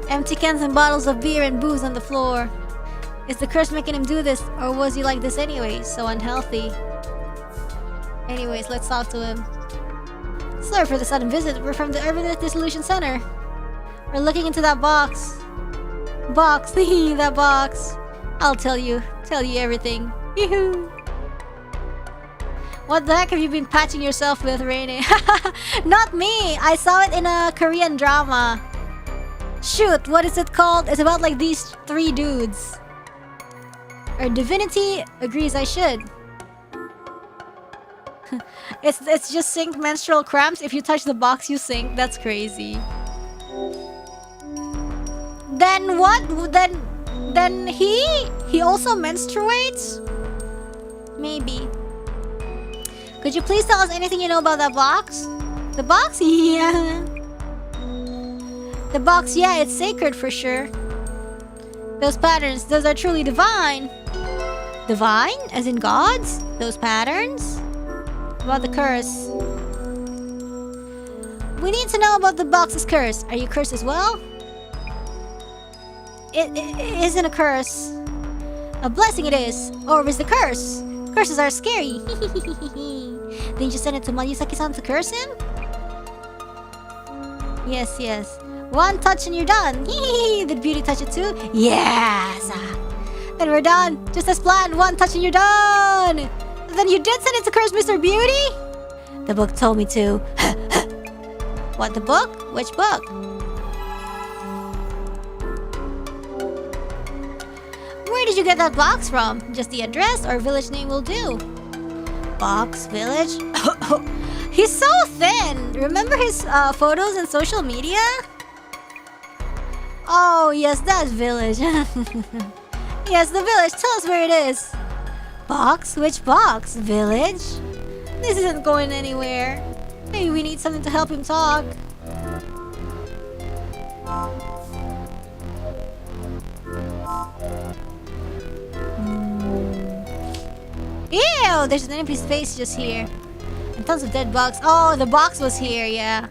Empty cans and bottles of beer and booze on the floor. Is the curse making him do this, or was he like this anyway? So unhealthy. Anyways, let's talk to him. Sorry for the sudden visit. We're from the Urban Dissolution Center. We're looking into that box. Box, that box. I'll tell you everything. Yoo-hoo. What the heck have you been patching yourself with, Reine? Not me! I saw it in a Korean drama. Shoot, what is it called? It's about like these three dudes. Our divinity agrees I should. It's just sink menstrual cramps. If you touch the box, you sink. That's crazy. Then what? Then he also menstruates? Maybe. Could you please tell us anything you know about that box? The box? Yeah. The box, yeah, it's sacred for sure. Those patterns, those are truly divine. Divine? As in gods? Those patterns? About the curse. We need to know about the box's curse. Are you cursed as well? It isn't a curse. A blessing it is. Or is the curse? Curses are scary. Didn't you send it to Mayusaki-san to curse him? Yes. One touch and you're done. Did Beauty touch it too? Yes. Then we're done. Just as planned. One touch and you're done. Then you did send it to curse Mr. Beauty? The book told me to. What, the book? Which book? Where did you get that box from? Just the address or village name will do. Box, village? He's so thin. Remember his photos in social media? Oh, yes, that's village. Yes, the village. Tell us where it is. Box? Which box? Village? This isn't going anywhere. Hey, we need something to help him talk. Ew, there's an empty space just here. And tons of dead bugs. Oh, the box was here, yeah.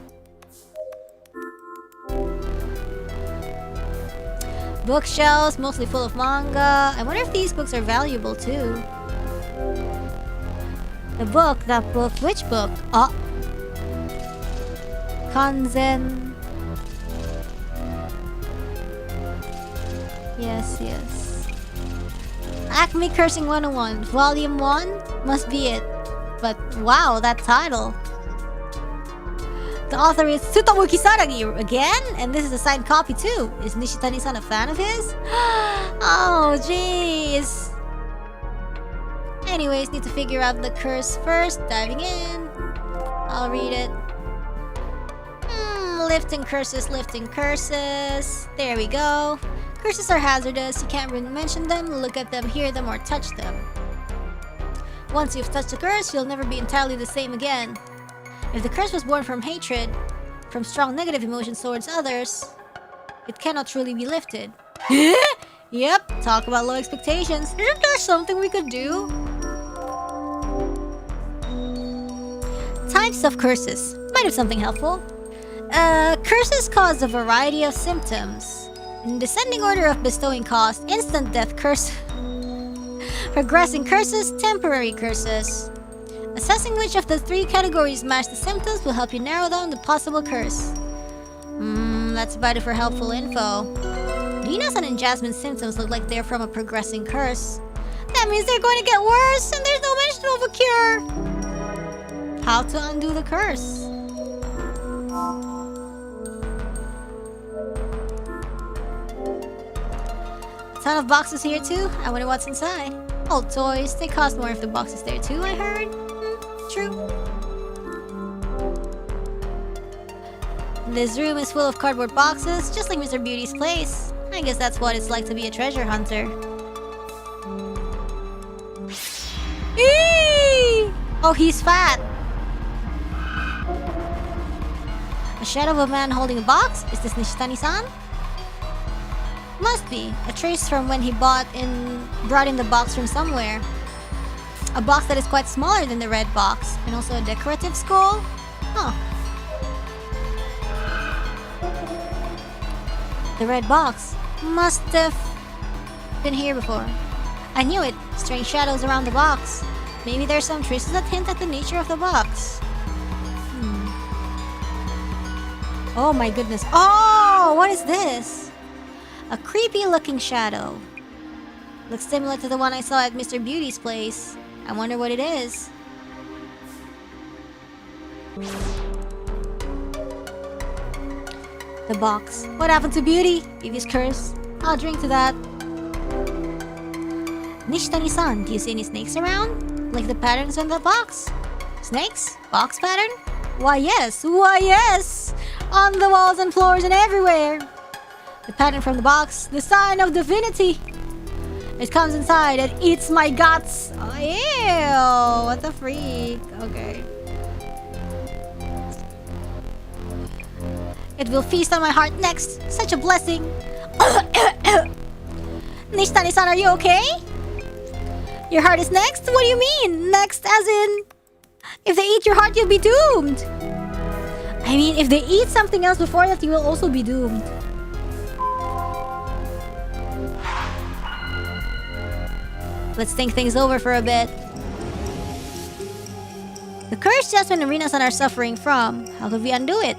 Bookshelves, mostly full of manga. I wonder if these books are valuable too. The book, that book, which book? Oh. Kanzen. Yes, yes. Acme Cursing 101, Volume 1? Must be it. But wow, that title. The author is Tsutomu Kisaragi again? And this is a signed copy too. Is Nishitani-san a fan of his? Oh, jeez. Anyways, need to figure out the curse first. Diving in. I'll read it. Lifting curses, lifting curses. There we go. Curses are hazardous. You can't really mention them, look at them, hear them, or touch them. Once you've touched a curse, you'll never be entirely the same again. If the curse was born from hatred, from strong negative emotions towards others, it cannot truly be lifted. Yep, talk about low expectations. Isn't there something we could do? Types of curses. Might have something helpful. Curses cause a variety of symptoms. In descending order of bestowing cost, instant death curse, progressing curses, temporary curses. Assessing which of the three categories match the symptoms will help you narrow down the possible curse. That's about it for helpful info. Rina's and Jasmine's symptoms look like they're from a progressing curse. That means they're going to get worse, and there's no mention of a cure. How to undo the curse? A ton of boxes here too. I wonder what's inside. Old toys. They cost more if the box is there too, I heard. True. This room is full of cardboard boxes, just like Mr. Beauty's place. I guess that's what it's like to be a treasure hunter. Eee! Oh, he's fat. A shadow of a man holding a box? Is this Nishitani-san? Must be. A trace from when he brought in the box from somewhere. A box that is quite smaller than the red box. And also a decorative skull? Huh. The red box must have been here before. I knew it. Strange shadows around the box. Maybe there's some traces that hint at the nature of the box. Oh my goodness. Oh, what is this? A creepy looking shadow. Looks similar to the one I saw at Mr. Beauty's place. I wonder what it is. The box. What happened to Beauty? Beauty's curse. I'll drink to that. Nishitani-san, do you see any snakes around? Like the patterns on the box? Snakes? Box pattern? Why yes! Why yes! On the walls and floors and everywhere! The pattern from the box, the sign of divinity! It comes inside and eats my guts! Oh, ew! What the freak? Okay. It will feast on my heart next! Such a blessing! Nishitani-san, are you okay? Your heart is next? What do you mean? Next as in... If they eat your heart, you'll be doomed! I mean, if they eat something else before that, you will also be doomed. Let's think things over for a bit. The curse Jasmine and Rina-san are suffering from. How could we undo it?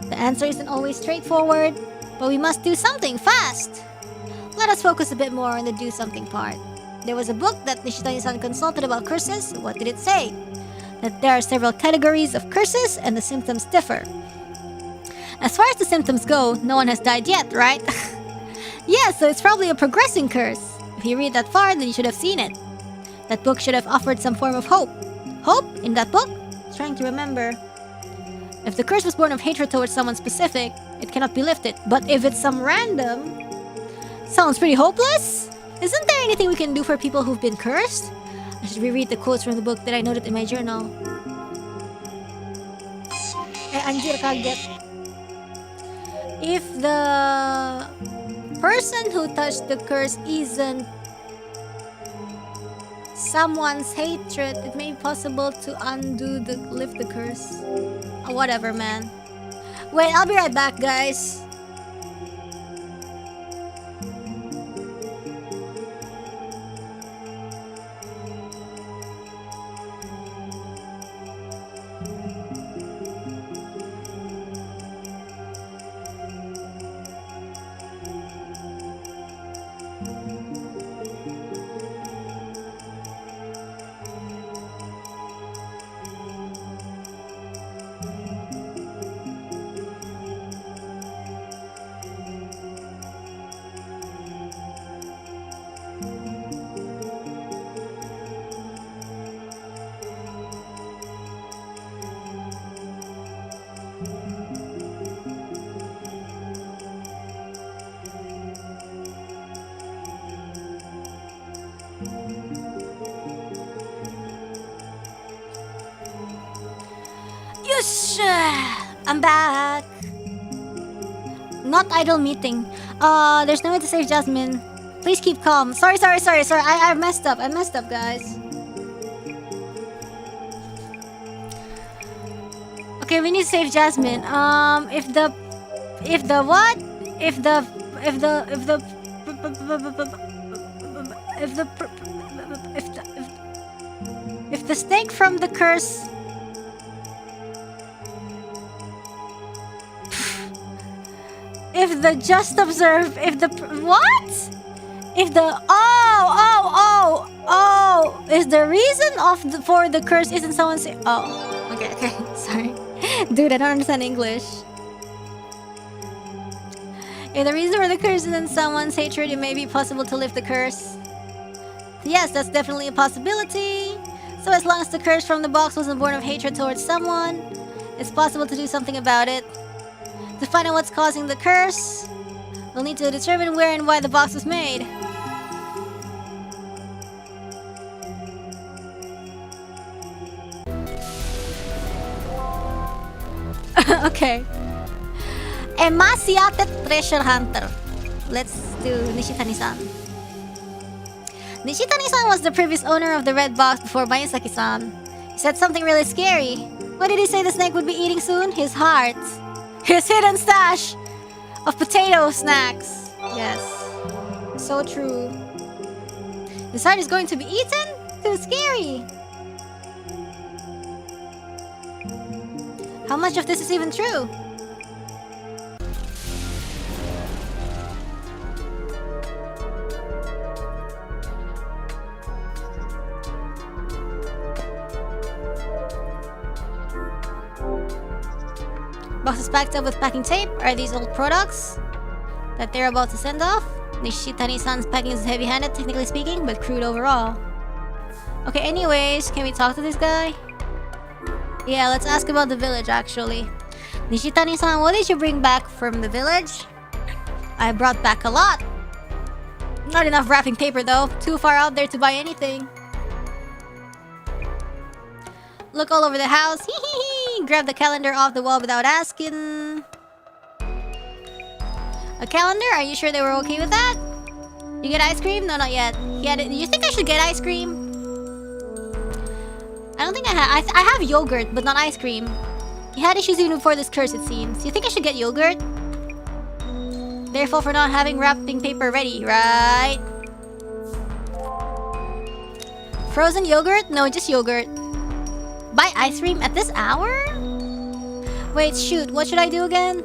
The answer isn't always straightforward, but we must do something fast. Let us focus a bit more on the do something part. There was a book that Nishitani-san consulted about curses. What did it say? That there are several categories of curses and the symptoms differ. As far as the symptoms go, no one has died yet, right? Yeah, so it's probably a progressing curse. If you read that far, then you should have seen it. That book should have offered some form of hope. Hope? In that book? Trying to remember. If the curse was born of hatred towards someone specific, it cannot be lifted. But if it's some random... Sounds pretty hopeless? Isn't there anything we can do for people who've been cursed? I should reread the quotes from the book that I noted in my journal. anjir kaget. If the person who touched the curse isn't someone's hatred, it may be possible to lift the curse. Oh, whatever, man. Wait, I'll be right back, guys. Yes! I'm back! Not idle meeting. There's no way to save Jasmine. Please keep calm. Sorry. I messed up. Guys. Okay, we need to save Jasmine. If the snake from the curse. If the just observe, if the what? If the is the reason for the curse isn't someone say okay, sorry. Dude, I don't understand English. If the reason for the curse isn't someone's hatred, it may be possible to lift the curse. Yes, that's definitely a possibility. So as long as the curse from the box wasn't born of hatred towards someone, it's possible to do something about it. To find out what's causing the curse, we'll need to determine where and why the box was made. Okay. Emaciated treasure hunter. Let's do Nishitani-san. Nishitani-san was the previous owner of the red box before Mayasaki-san. He said something really scary. What did he say the snake would be eating soon? His heart. His hidden stash of potato snacks. Yes. So true. His heart is going to be eaten? Too scary. How much of this is even true? Boxes packed up with packing tape. Are these old products that they're about to send off? Nishitani-san's packing is heavy-handed, technically speaking, but crude overall. Okay, anyways, can we talk to this guy? Yeah, let's ask about the village, actually. Nishitani-san, what did you bring back from the village? I brought back a lot. Not enough wrapping paper, though. Too far out there to buy anything. Look all over the house. Grab the calendar off the wall without asking. A calendar? Are you sure they were okay with that? You get ice cream? No, not yet. You think I should get ice cream? I don't think I have. I have yogurt, but not ice cream. He had issues even before this curse, it seems. You think I should get yogurt? Therefore, for not having wrapping paper ready, right? Frozen yogurt? No, just yogurt. Buy ice cream at this hour? Wait, shoot. What should I do again?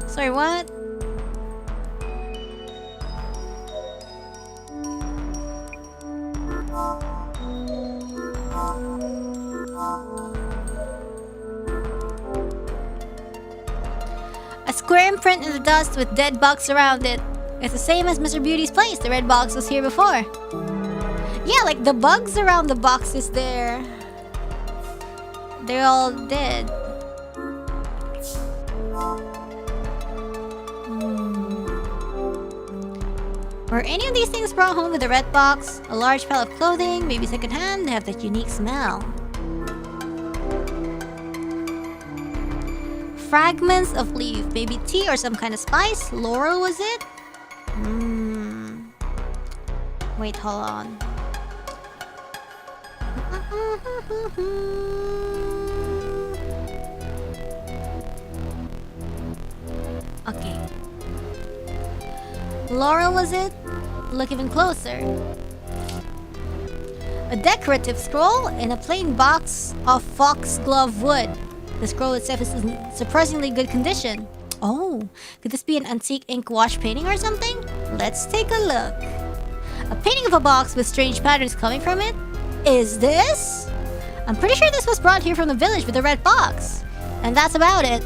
Sorry, what? A square imprint in the dust with dead bugs around it. It's the same as Mr. Beauty's place. The red box was here before. Yeah, like the bugs around the box is there. They're all dead. Were any of these things brought home with the red box? A large pile of clothing, maybe secondhand, they have that unique smell. fragments of leaf. Maybe tea or some kind of spice. Laurel, was it? Wait, hold on. Okay. Laurel, was it? Look even closer. A decorative scroll in a plain box of foxglove wood. The scroll itself is in surprisingly good condition. Oh, could this be an antique ink wash painting or something? Let's take a look. A painting of a box with strange patterns coming from it? Is this? I'm pretty sure this was brought here from the village with the red box. And that's about it.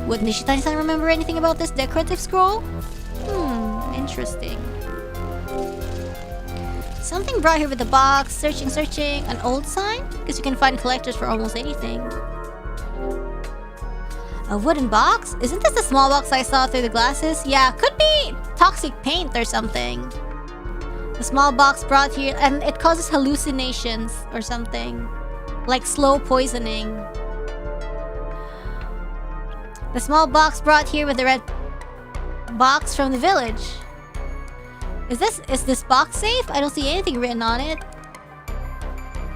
Would Nishitani-san remember anything about this decorative scroll? Interesting. Something brought here with the box. Searching. An old sign? Because you can find collectors for almost anything. A wooden box? Isn't this the small box I saw through the glasses? Yeah, could be toxic paint or something. The small box brought here, and it causes hallucinations or something. Like slow poisoning. The small box brought here with the red box from the village. Is this box safe? I don't see anything written on it.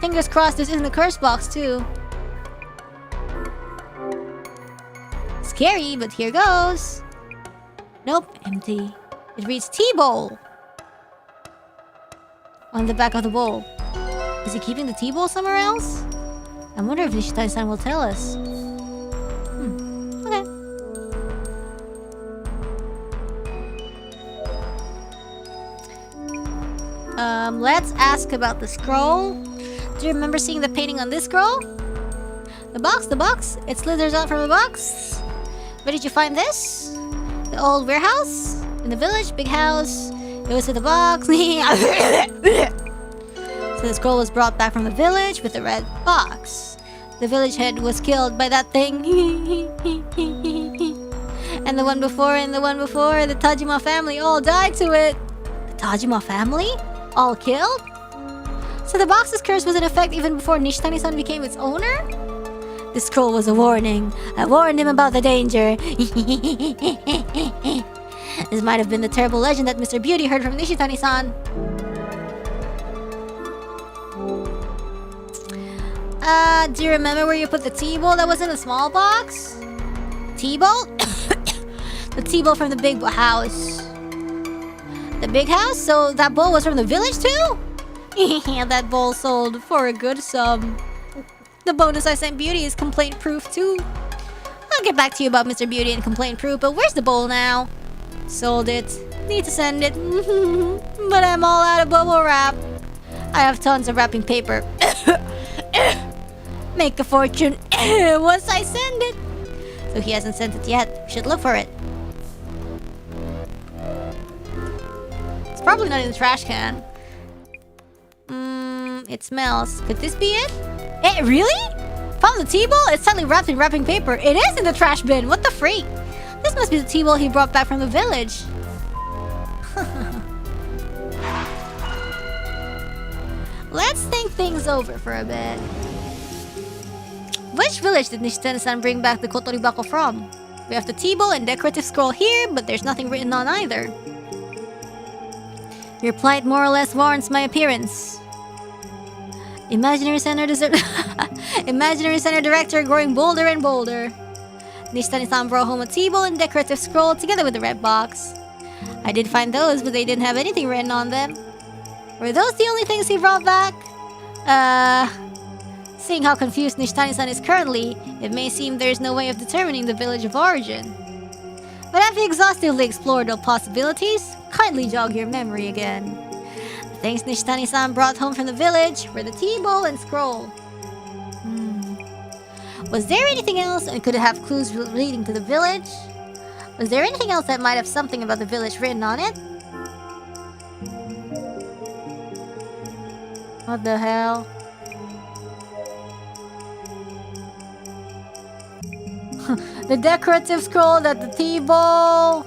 Fingers crossed this isn't a curse box too. Scary, but here goes. Nope, empty. It reads tea bowl on the back of the bowl. Is he keeping the tea bowl somewhere else? I wonder if Nishitani-san will tell us. Okay. Let's ask about the scroll. Do you remember seeing the painting on this scroll? The box. It slithers out from the box. Where did you find this? The old warehouse? In the village? Big house? It was in the box. So the scroll was brought back from the village with the red box. The village head was killed by that thing. And the one before, the Tajima family all died to it. The Tajima family? All killed? So the box's curse was in effect even before Nishitani-san became its owner? The scroll was a warning. I warned him about the danger. This might have been the terrible legend that Mr. Beauty heard from Nishitani-san. Do you remember where you put the tea bowl that was in the small box? Tea bowl? The tea bowl from the big house. The big house? So that bowl was from the village too? Yeah, that bowl sold for a good sum. The bonus I sent Beauty is complaint proof too. I'll get back to you about Mr. Beauty and complaint proof, but where's the bowl now? Sold it. Need to send it. But I'm all out of bubble wrap. I have tons of wrapping paper. Make a fortune once I send it. So he hasn't sent it yet. We should look for it. It's probably not in the trash can. It smells. Could this be it? Eh, really? Found the tea bowl? It's suddenly wrapped in wrapping paper. It is in the trash bin. What the freak? This must be the tea bowl he brought back from the village. Let's think things over for a bit. Which village did Nishitani-san bring back the kotoribako from? We have the tea bowl and decorative scroll here, but there's nothing written on either. Your plight more or less warrants my appearance. Imaginary Center Director growing bolder and bolder. Nishitani-san brought home a tea bowl and decorative scroll together with the red box. I did find those, but they didn't have anything written on them. Were those the only things he brought back? Seeing how confused Nishitani-san is currently, it may seem there is no way of determining the village of origin. But have you exhaustively explored all possibilities? Kindly jog your memory again. The things Nishitani-san brought home from the village were the tea bowl and scroll. Was there anything else, and could it have clues leading to the village? Was there anything else that might have something about the village written on it? What the hell? The decorative scroll, that the tea bowl.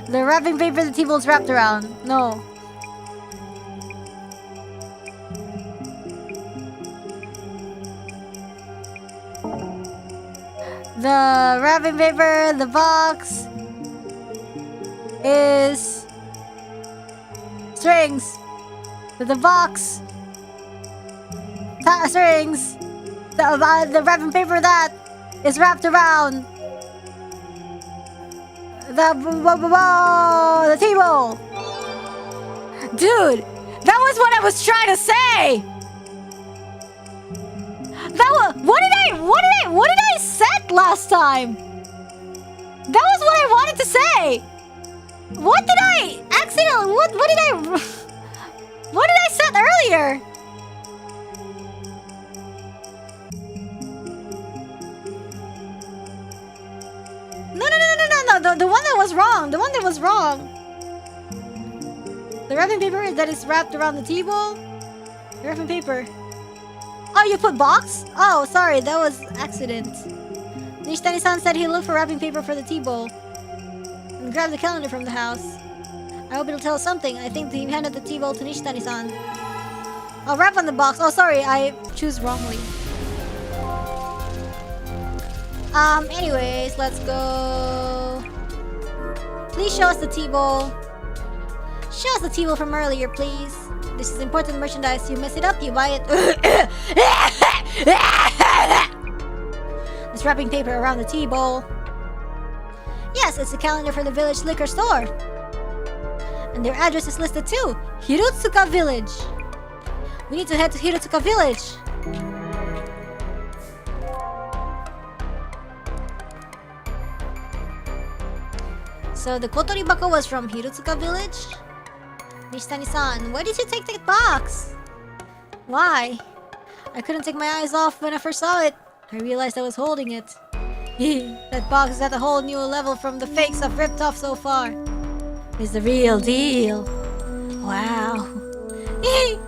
The wrapping paper the tea bowl's wrapped around. No. The wrapping paper, the box is strings. The box, strings. The wrapping paper that is wrapped around the table. Dude, that was what I was trying to say. That was what did I set last time? That was what I wanted to say. What did I accidentally? What did I set earlier? No. The one that was wrong. The one that was wrong. The wrapping paper that is wrapped around the table. The wrapping paper. Oh, you put box? Oh, sorry, that was accident. Nishitani-san said he looked for wrapping paper for the tea bowl and grabbed the calendar from the house. I hope it'll tell us something. I think he handed the tea bowl to Nishitani-san. I'll wrap on the box. Oh, sorry, I choose wrongly. Anyways, let's go. Please show us the tea bowl. Show us the tea bowl from earlier, please. This is important merchandise. You mess it up, you buy it. This wrapping paper around the tea bowl. Yes, it's a calendar for the village liquor store. And their address is listed too. Hirotsuka Village. We need to head to Hirotsuka Village. So the Kotori Bako was from Hirotsuka Village? Nishitani-san, why did you take that box? Why? I couldn't take my eyes off when I first saw it. I realized I was holding it. That box is at a whole new level from the fakes I've ripped off so far. It's the real deal. Wow.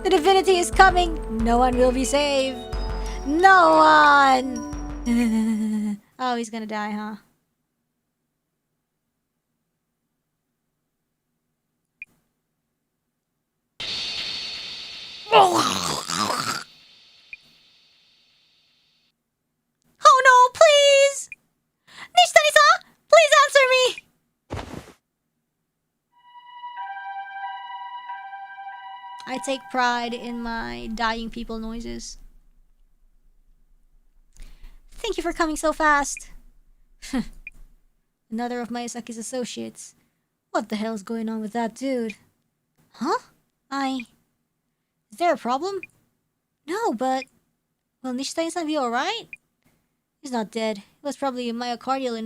The divinity is coming. No one will be saved. No one. Oh, he's gonna die, huh? Oh no, please! Nishitani-san, please answer me! I take pride in my dying people noises. Thank you for coming so fast. Another of Miyazaki's associates. What the hell is going on with that dude? Huh? Is there a problem? No, but... Will Nishitani-san be alright? He's not dead. It was probably a myocardial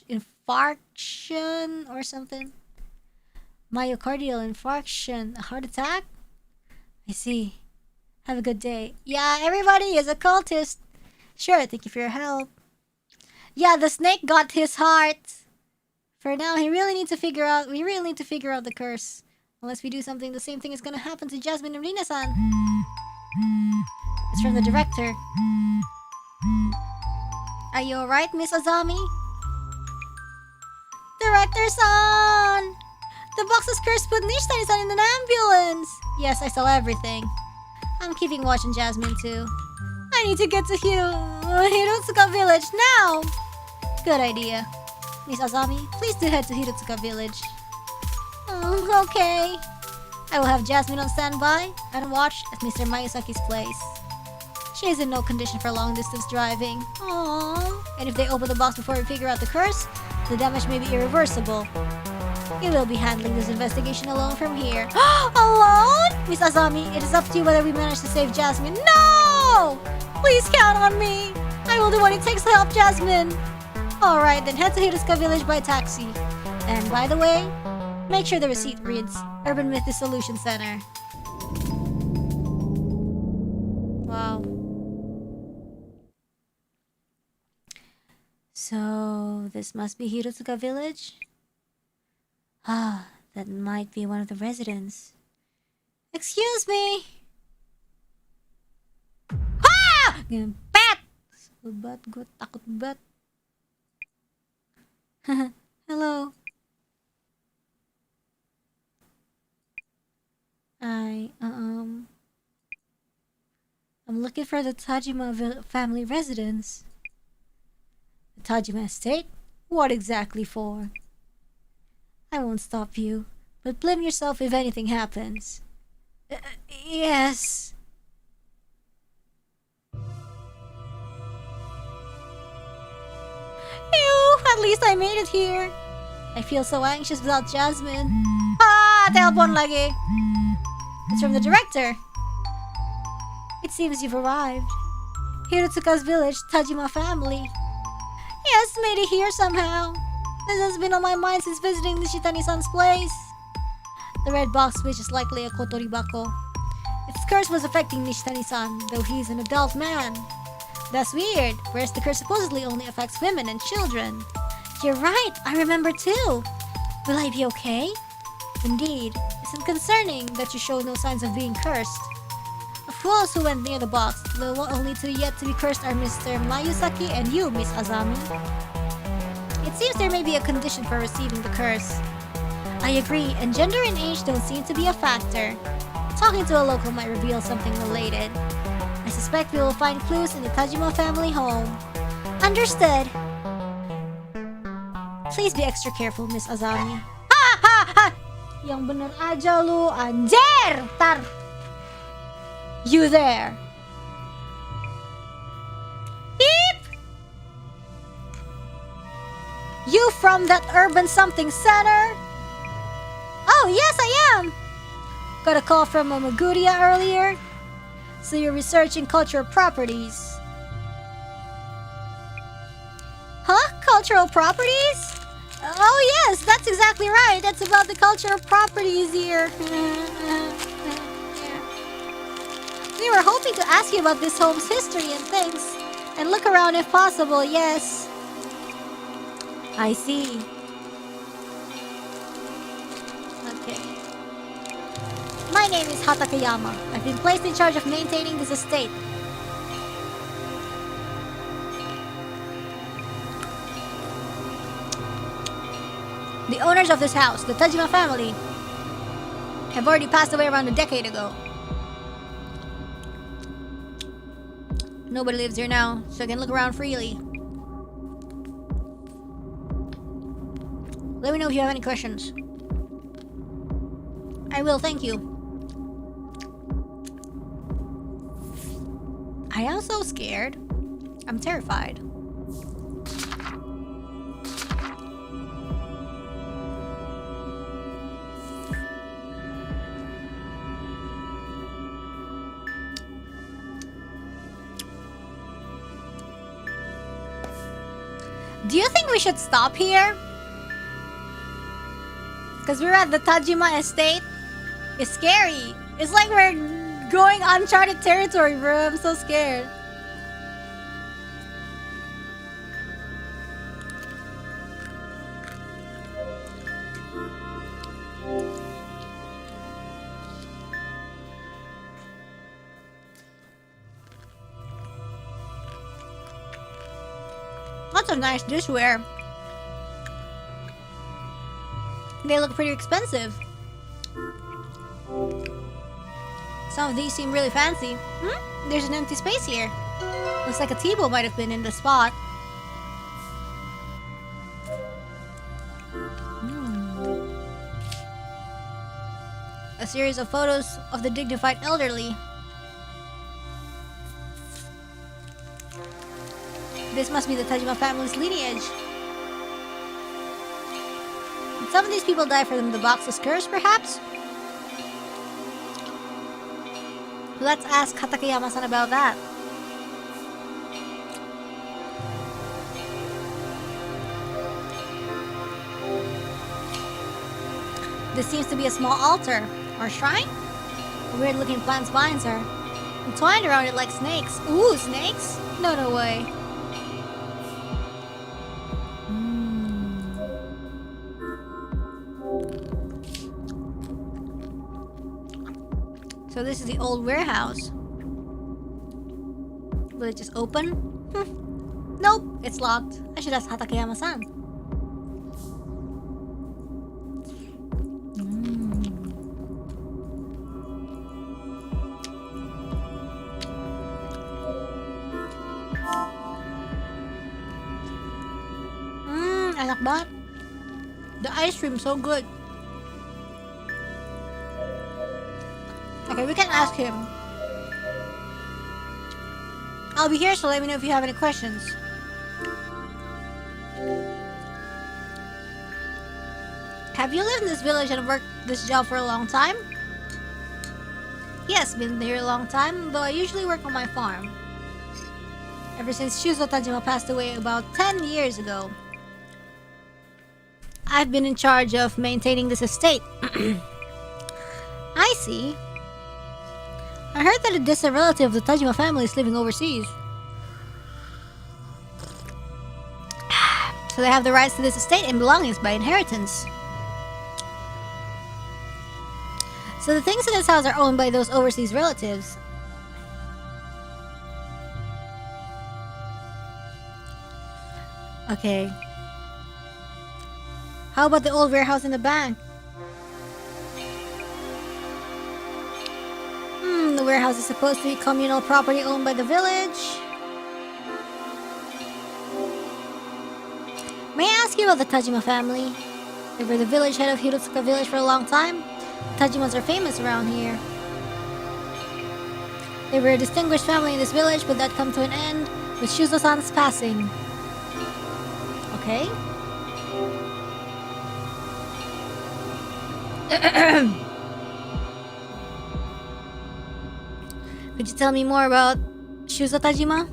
infarction or something. Myocardial infarction? A heart attack? I see. Have a good day. Yeah, everybody is a cultist. Sure, thank you for your help. Yeah, the snake got his heart. For now, we really need to figure out the curse. Unless we do something, the same thing is gonna happen to Jasmine and Rina-san. It's from the director. Are you alright, Miss Azami? Director-san! The box is cursed put Nishitani-san in an ambulance! Yes, I saw everything. I'm keeping watch on Jasmine too. I need to get to Hirotsuka Village now! Good idea. Miss Azami, please do head to Hirotsuka Village. Okay. I will have Jasmine on standby and watch at Mr. Miyazaki's place. She is in no condition for long-distance driving. Aww. And if they open the box before we figure out the curse, the damage may be irreversible. We will be handling this investigation alone from here. Alone? Miss Azami, it is up to you whether we manage to save Jasmine. No! Please count on me. I will do what it takes to help Jasmine. Alright, then head to Hirotsuka Village by taxi. And by the way, make sure the receipt reads Urban Myth Dissolution Center. Wow. So, this must be Hirotsuka Village? Ah, that might be one of the residents. Excuse me! Ah! Bat! Bat, gue takut bat. Hello. I'm looking for the Tajima family residence. The Tajima estate? What exactly for? I won't stop you, but blame yourself if anything happens. Yes. Ew, at least I made it here. I feel so anxious without Jasmine. Ah, telepon lagi. It's from the director. It seems you've arrived. Hirotsuka's village, Tajima family. Yes, made it here somehow. This has been on my mind since visiting Nishitani-san's place. The red box, which is likely a kotoribako. Its curse was affecting Nishitani-san, though he's an adult man. That's weird, whereas the curse supposedly only affects women and children. You're right, I remember too. Will I be okay? Indeed, it's concerning that you show no signs of being cursed. Of course, who went near the box? The only two yet to be cursed are Mr. Mayusaki and you, Miss Azami. It seems there may be a condition for receiving the curse. I agree, and gender and age don't seem to be a factor. Talking to a local might reveal something related. I suspect we will find clues in the Tajima family home. Understood. Please be extra careful, Miss Azami. Ha ha ha! Yang bener aja lu, anjir! Tar! You there! Beep! You from that urban something center? Oh, yes, I am! Got a call from a Maguria earlier? So you're researching cultural properties. Huh? Cultural properties? Oh yes, that's exactly right. That's about the cultural properties here. We were hoping to ask you about this home's history and things. And look around if possible, yes. I see. Okay. My name is Hatakayama. I've been placed in charge of maintaining this estate. The owners of this house, the Tajima family, have already passed away around a decade ago. Nobody lives here now, so I can look around freely. Let me know if you have any questions. I will, thank you. I am so scared. I'm terrified. Do you think we should stop here? Because we're at the Tajima estate. It's scary. It's like we're going uncharted territory, bro. I'm so scared. Lots of nice dishware. They look pretty expensive. Some of these seem really fancy. There's an empty space here. Looks like a table might have been in the spot. A series of photos of the dignified elderly. This must be the Tajima family's lineage. Did some of these people die from the box's curse, perhaps? Let's ask Hatakayama-san about that. This seems to be a small altar, or shrine? Weird-looking plants vines are entwined around it like snakes. Ooh, snakes? No way. So this is the old warehouse. Will it just open? Nope, it's locked. I should ask Hatakayama-san. Enak banget. The ice cream so good. Okay, we can ask him. I'll be here, so let me know if you have any questions. Have you lived in this village and worked this job for a long time? Yes, been here a long time, though I usually work on my farm. Ever since Shuzo Tajima passed away about 10 years ago. I've been in charge of maintaining this estate. I see. I heard that a distant relative of the Tajima family is living overseas. So they have the rights to this estate and belongings by inheritance. So the things in this house are owned by those overseas relatives. Okay. How about the old warehouse in the bank? The warehouse is supposed to be communal property owned by the village. May I ask you about the Tajima family? They were the village head of Hirotsuka village for a long time. Tajimas are famous around here. They were a distinguished family in this village, but that come to an end with Shuzo-san's passing. Okay. Could you tell me more about Shuzo Tajima?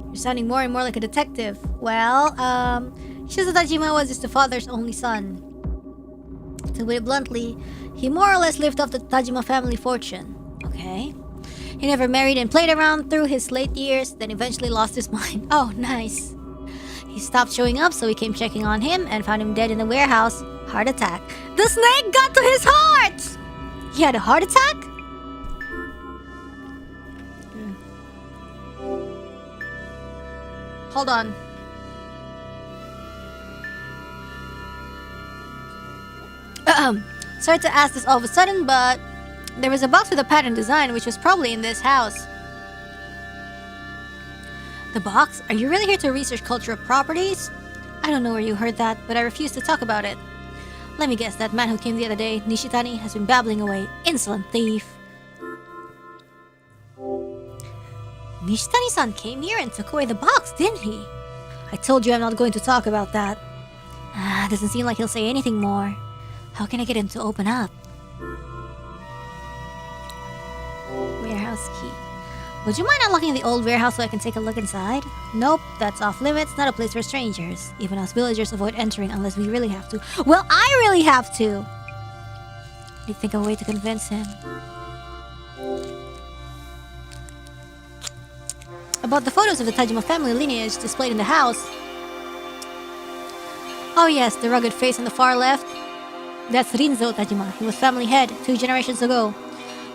You're sounding more and more like a detective. Well, Shuzo Tajima was just the father's only son. To put it bluntly, he more or less lived off the Tajima family fortune. Okay. He never married and played around through his late years, then eventually lost his mind. Oh, nice. He stopped showing up, so we came checking on him and found him dead in the warehouse. Heart attack. The snake got to his heart! He had a heart attack? Hold on. Sorry to ask this all of a sudden, but there was a box with a pattern design which was probably in this house. The box? Are you really here to research cultural properties? I don't know where you heard that, but I refuse to talk about it. Let me guess, that man who came the other day, Nishitani, has been babbling away. Insolent thief. Nishitani-san came here and took away the box, didn't he? I told you I'm not going to talk about that. Doesn't seem like he'll say anything more. How can I get him to open up? Warehouse key. Would you mind unlocking the old warehouse so I can take a look inside? Nope, that's off limits, not a place for strangers. Even us villagers avoid entering unless we really have to. Well, I really have to! I think of a way to convince him. About the photos of the Tajima family lineage displayed in the house. Oh yes, the rugged face on the far left. That's Rinzo Tajima. He was family head 2 generations ago.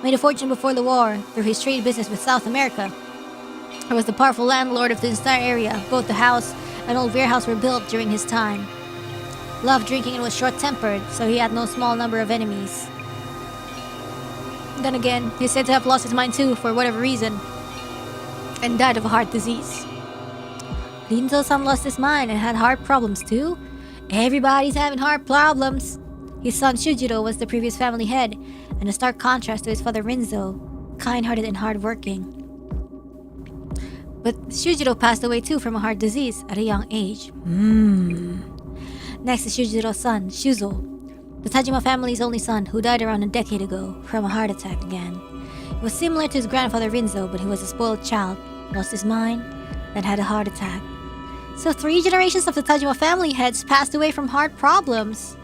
Made a fortune before the war through his trade business with South America. He was the powerful landlord of the entire area. Both the house and old warehouse were built during his time. Loved drinking and was short-tempered, so he had no small number of enemies. Then again, he's said to have lost his mind too, for whatever reason, and died of a heart disease. Rinzo-san lost his mind and had heart problems too. Everybody's having heart problems. His son Shujiro was the previous family head, and a stark contrast to his father Rinzo, kind-hearted and hard-working. But Shujiro passed away too from a heart disease at a young age. Next is Shujiro's son, Shuzo, the Tajima family's only son, who died around a decade ago from a heart attack again. He was similar to his grandfather Rinzo, but he was a spoiled child, lost his mind, then had a heart attack. So 3 generations of the Tajima family heads passed away from heart problems.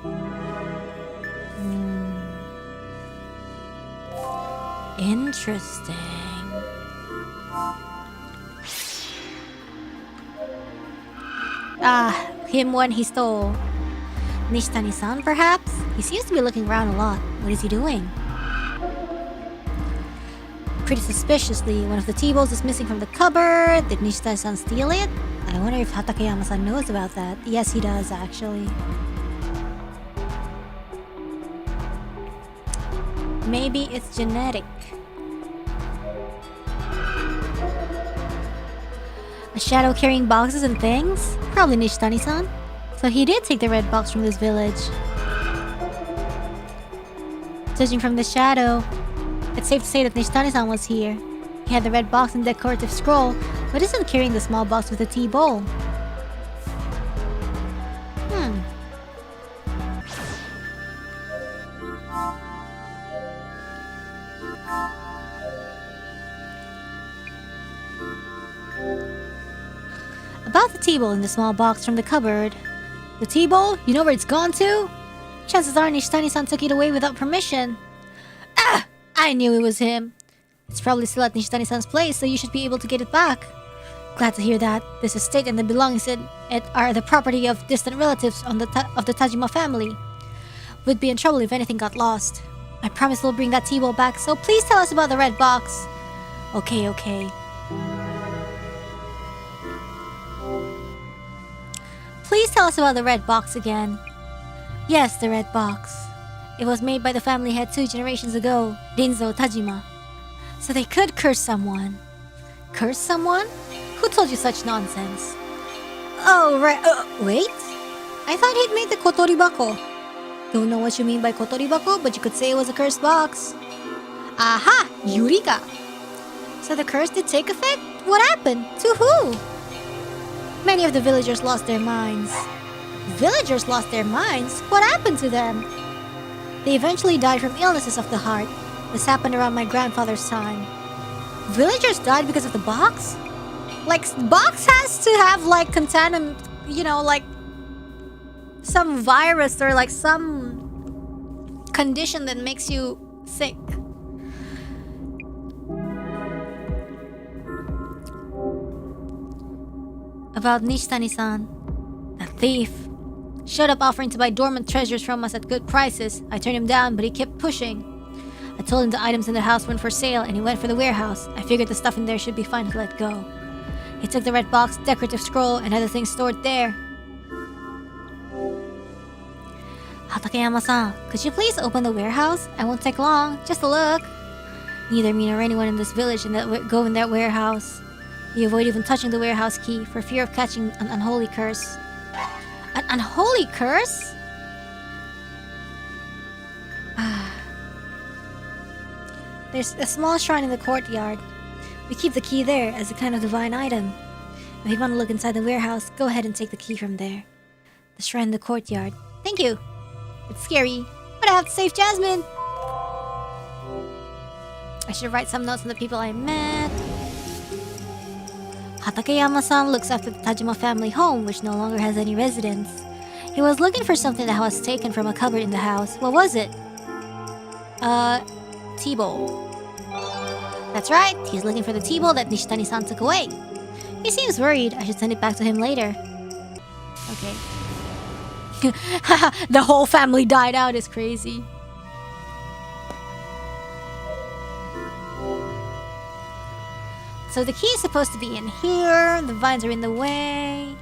Interesting. Him one he stole. Nishitani-san, perhaps? He seems to be looking around a lot. What is he doing? Pretty suspiciously, one of the tea bowls is missing from the cupboard. Did Nishitani-san steal it? I wonder if Hatakeyama-san knows about that. Yes, he does, actually. Maybe it's genetic. A shadow carrying boxes and things? Probably Nishitani-san. So he did take the red box from this village. Judging from the shadow, it's safe to say that Nishitani-san was here. He had the red box and decorative scroll, but isn't carrying the small box with the tea bowl. About the tea bowl in the small box from the cupboard. The tea bowl? You know where it's gone to? Chances are Nishitani-san took it away without permission. Ah! I knew it was him. It's probably still at Nishitani-san's place, so you should be able to get it back. Glad to hear that. This estate and the belongings in it are the property of distant relatives of the Tajima family. We'd be in trouble if anything got lost. I promise we'll bring that tea bowl back, so please tell us about the red box. Okay. Please tell us about the red box again. Yes, the red box. It was made by the family head 2 generations ago, Rinzo Tajima. So they could curse someone. Curse someone? Who told you such nonsense? Oh, right. Wait? I thought he'd made the kotoribako. Don't know what you mean by kotoribako, but you could say it was a cursed box. Aha! Eureka! So the curse did take effect? What happened? To who? Many of the villagers lost their minds. Villagers lost their minds? What happened to them? They eventually died from illnesses of the heart. This happened around my grandfather's time. Villagers died because of the box? Like, box has to have, like, contaminant, you know, like, some virus or, like, some condition that makes you sick. About Nishitani-san, the thief. Showed up offering to buy dormant treasures from us at good prices. I turned him down, but he kept pushing. I told him the items in the house weren't for sale, and he went for the warehouse. I figured the stuff in there should be fine to let go. He took the red box, decorative scroll, and other things stored there. Takeyama-san, could you please open the warehouse? I won't take long, just a look. Neither me nor anyone in this village go in that warehouse. You avoid even touching the warehouse key for fear of catching an unholy curse. An unholy curse? There's a small shrine in the courtyard. We keep the key there as a kind of divine item. If you want to look inside the warehouse, go ahead and take the key from there. The shrine in the courtyard. Thank you. It's scary, but I have to save Jasmine. I should write some notes on the people I met. Takeyama-san looks after the Tajima family home, which no longer has any residents. He was looking for something that was taken from a cupboard in the house. What was it? Tea bowl. That's right, he's looking for the tea bowl that Nishitani-san took away. He seems worried. I should send it back to him later. Okay. The whole family died out is crazy. So the key is supposed to be in here. The vines are in the way.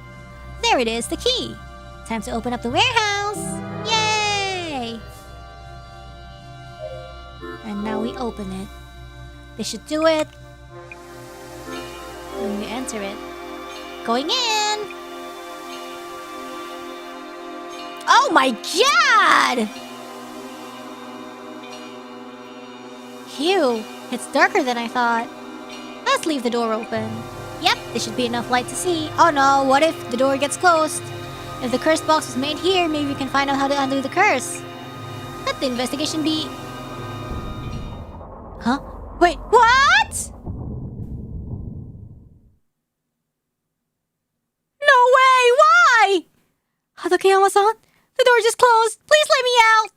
There it is, the key. Time to open up the warehouse. Yay! And now we open it. They should do it. When we enter it. Going in! Oh my god! Phew, it's darker than I thought. Let's leave the door open. Yep, there should be enough light to see. Oh no, what if the door gets closed? If the curse box was made here, maybe we can find out how to undo the curse. Let the investigation be... Huh? Wait, what? No way, why? Takeyama-san, the door just closed. Please let me out.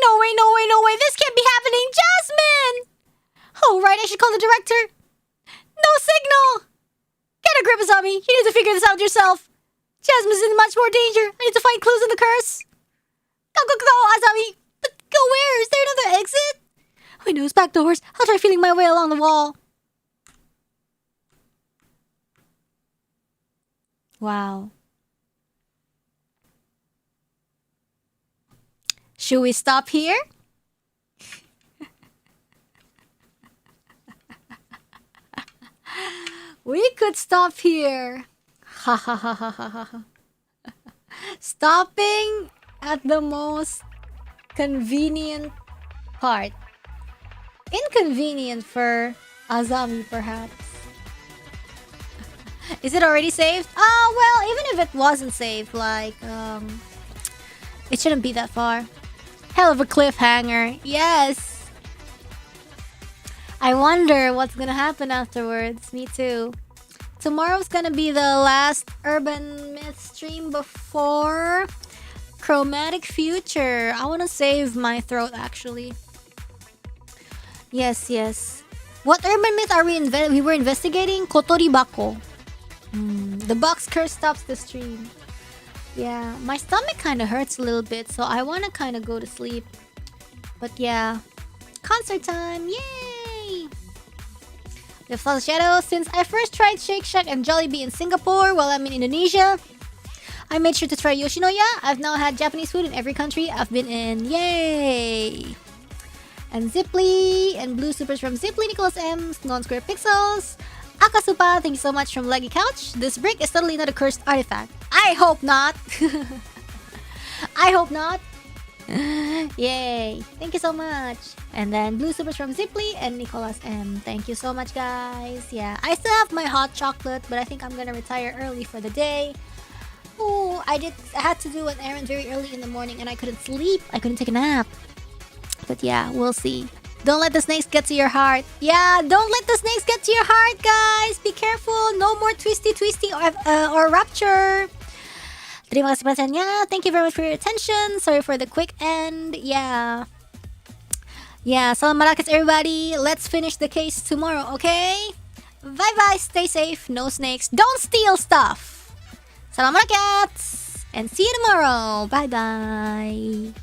No way, no way, no way. This can't be happening. Jasmine! Oh, right, I should call the director. No signal! Get a grip, Azami. You need to figure this out yourself. Jasmine's in much more danger. I need to find clues in the curse. Go, Azami. But go where? Is there another exit? Windows, back doors. I'll try feeling my way along the wall. Wow. Should we stop here? We could stop here. Ha ha ha ha ha ha. Stopping at the most convenient part. Inconvenient for Azami, perhaps. Is it already saved? Well, even if it wasn't saved, like, it shouldn't be that far. Hell of a cliffhanger. Yes! I wonder what's gonna happen afterwards. Me too. Tomorrow's gonna be the last Urban Myth stream before Chromatic Future. I wanna save my throat, actually. Yes, yes. What Urban Myth are we were investigating? Kotori Bako. The box curse stops the stream. Yeah, my stomach kind of hurts a little bit, so I want to kind of go to sleep. But yeah, concert time, yay! The False Shadow, since I first tried Shake Shack and Jollibee in Singapore while I'm in Indonesia, I made sure to try Yoshinoya. I've now had Japanese food in every country I've been in, yay! And Ziply, and Blue Supers from Ziply, Nicholas M, Non-Square Pixels, Akasupa, thank you so much from Leggy Couch. This brick is totally not a cursed artifact. I hope not. I hope not. Yay. Thank you so much. And then Blue Supers from Ziply and Nicholas M. Thank you so much, guys. Yeah, I still have my hot chocolate, but I think I'm gonna retire early for the day. Ooh, I had to do an errand very early in the morning and I couldn't sleep. I couldn't take a nap. But yeah, we'll see. Don't let the snakes get to your heart. Yeah, don't let the snakes get to your heart, guys. Be careful. No more twisty or rapture. Terima kasih perhatiannya. Thank you very much for your attention. Sorry for the quick end. Yeah. Yeah, salam marakas, everybody. Let's finish the case tomorrow, okay? Bye-bye. Stay safe. No snakes. Don't steal stuff. Salam marakats. And see you tomorrow. Bye-bye.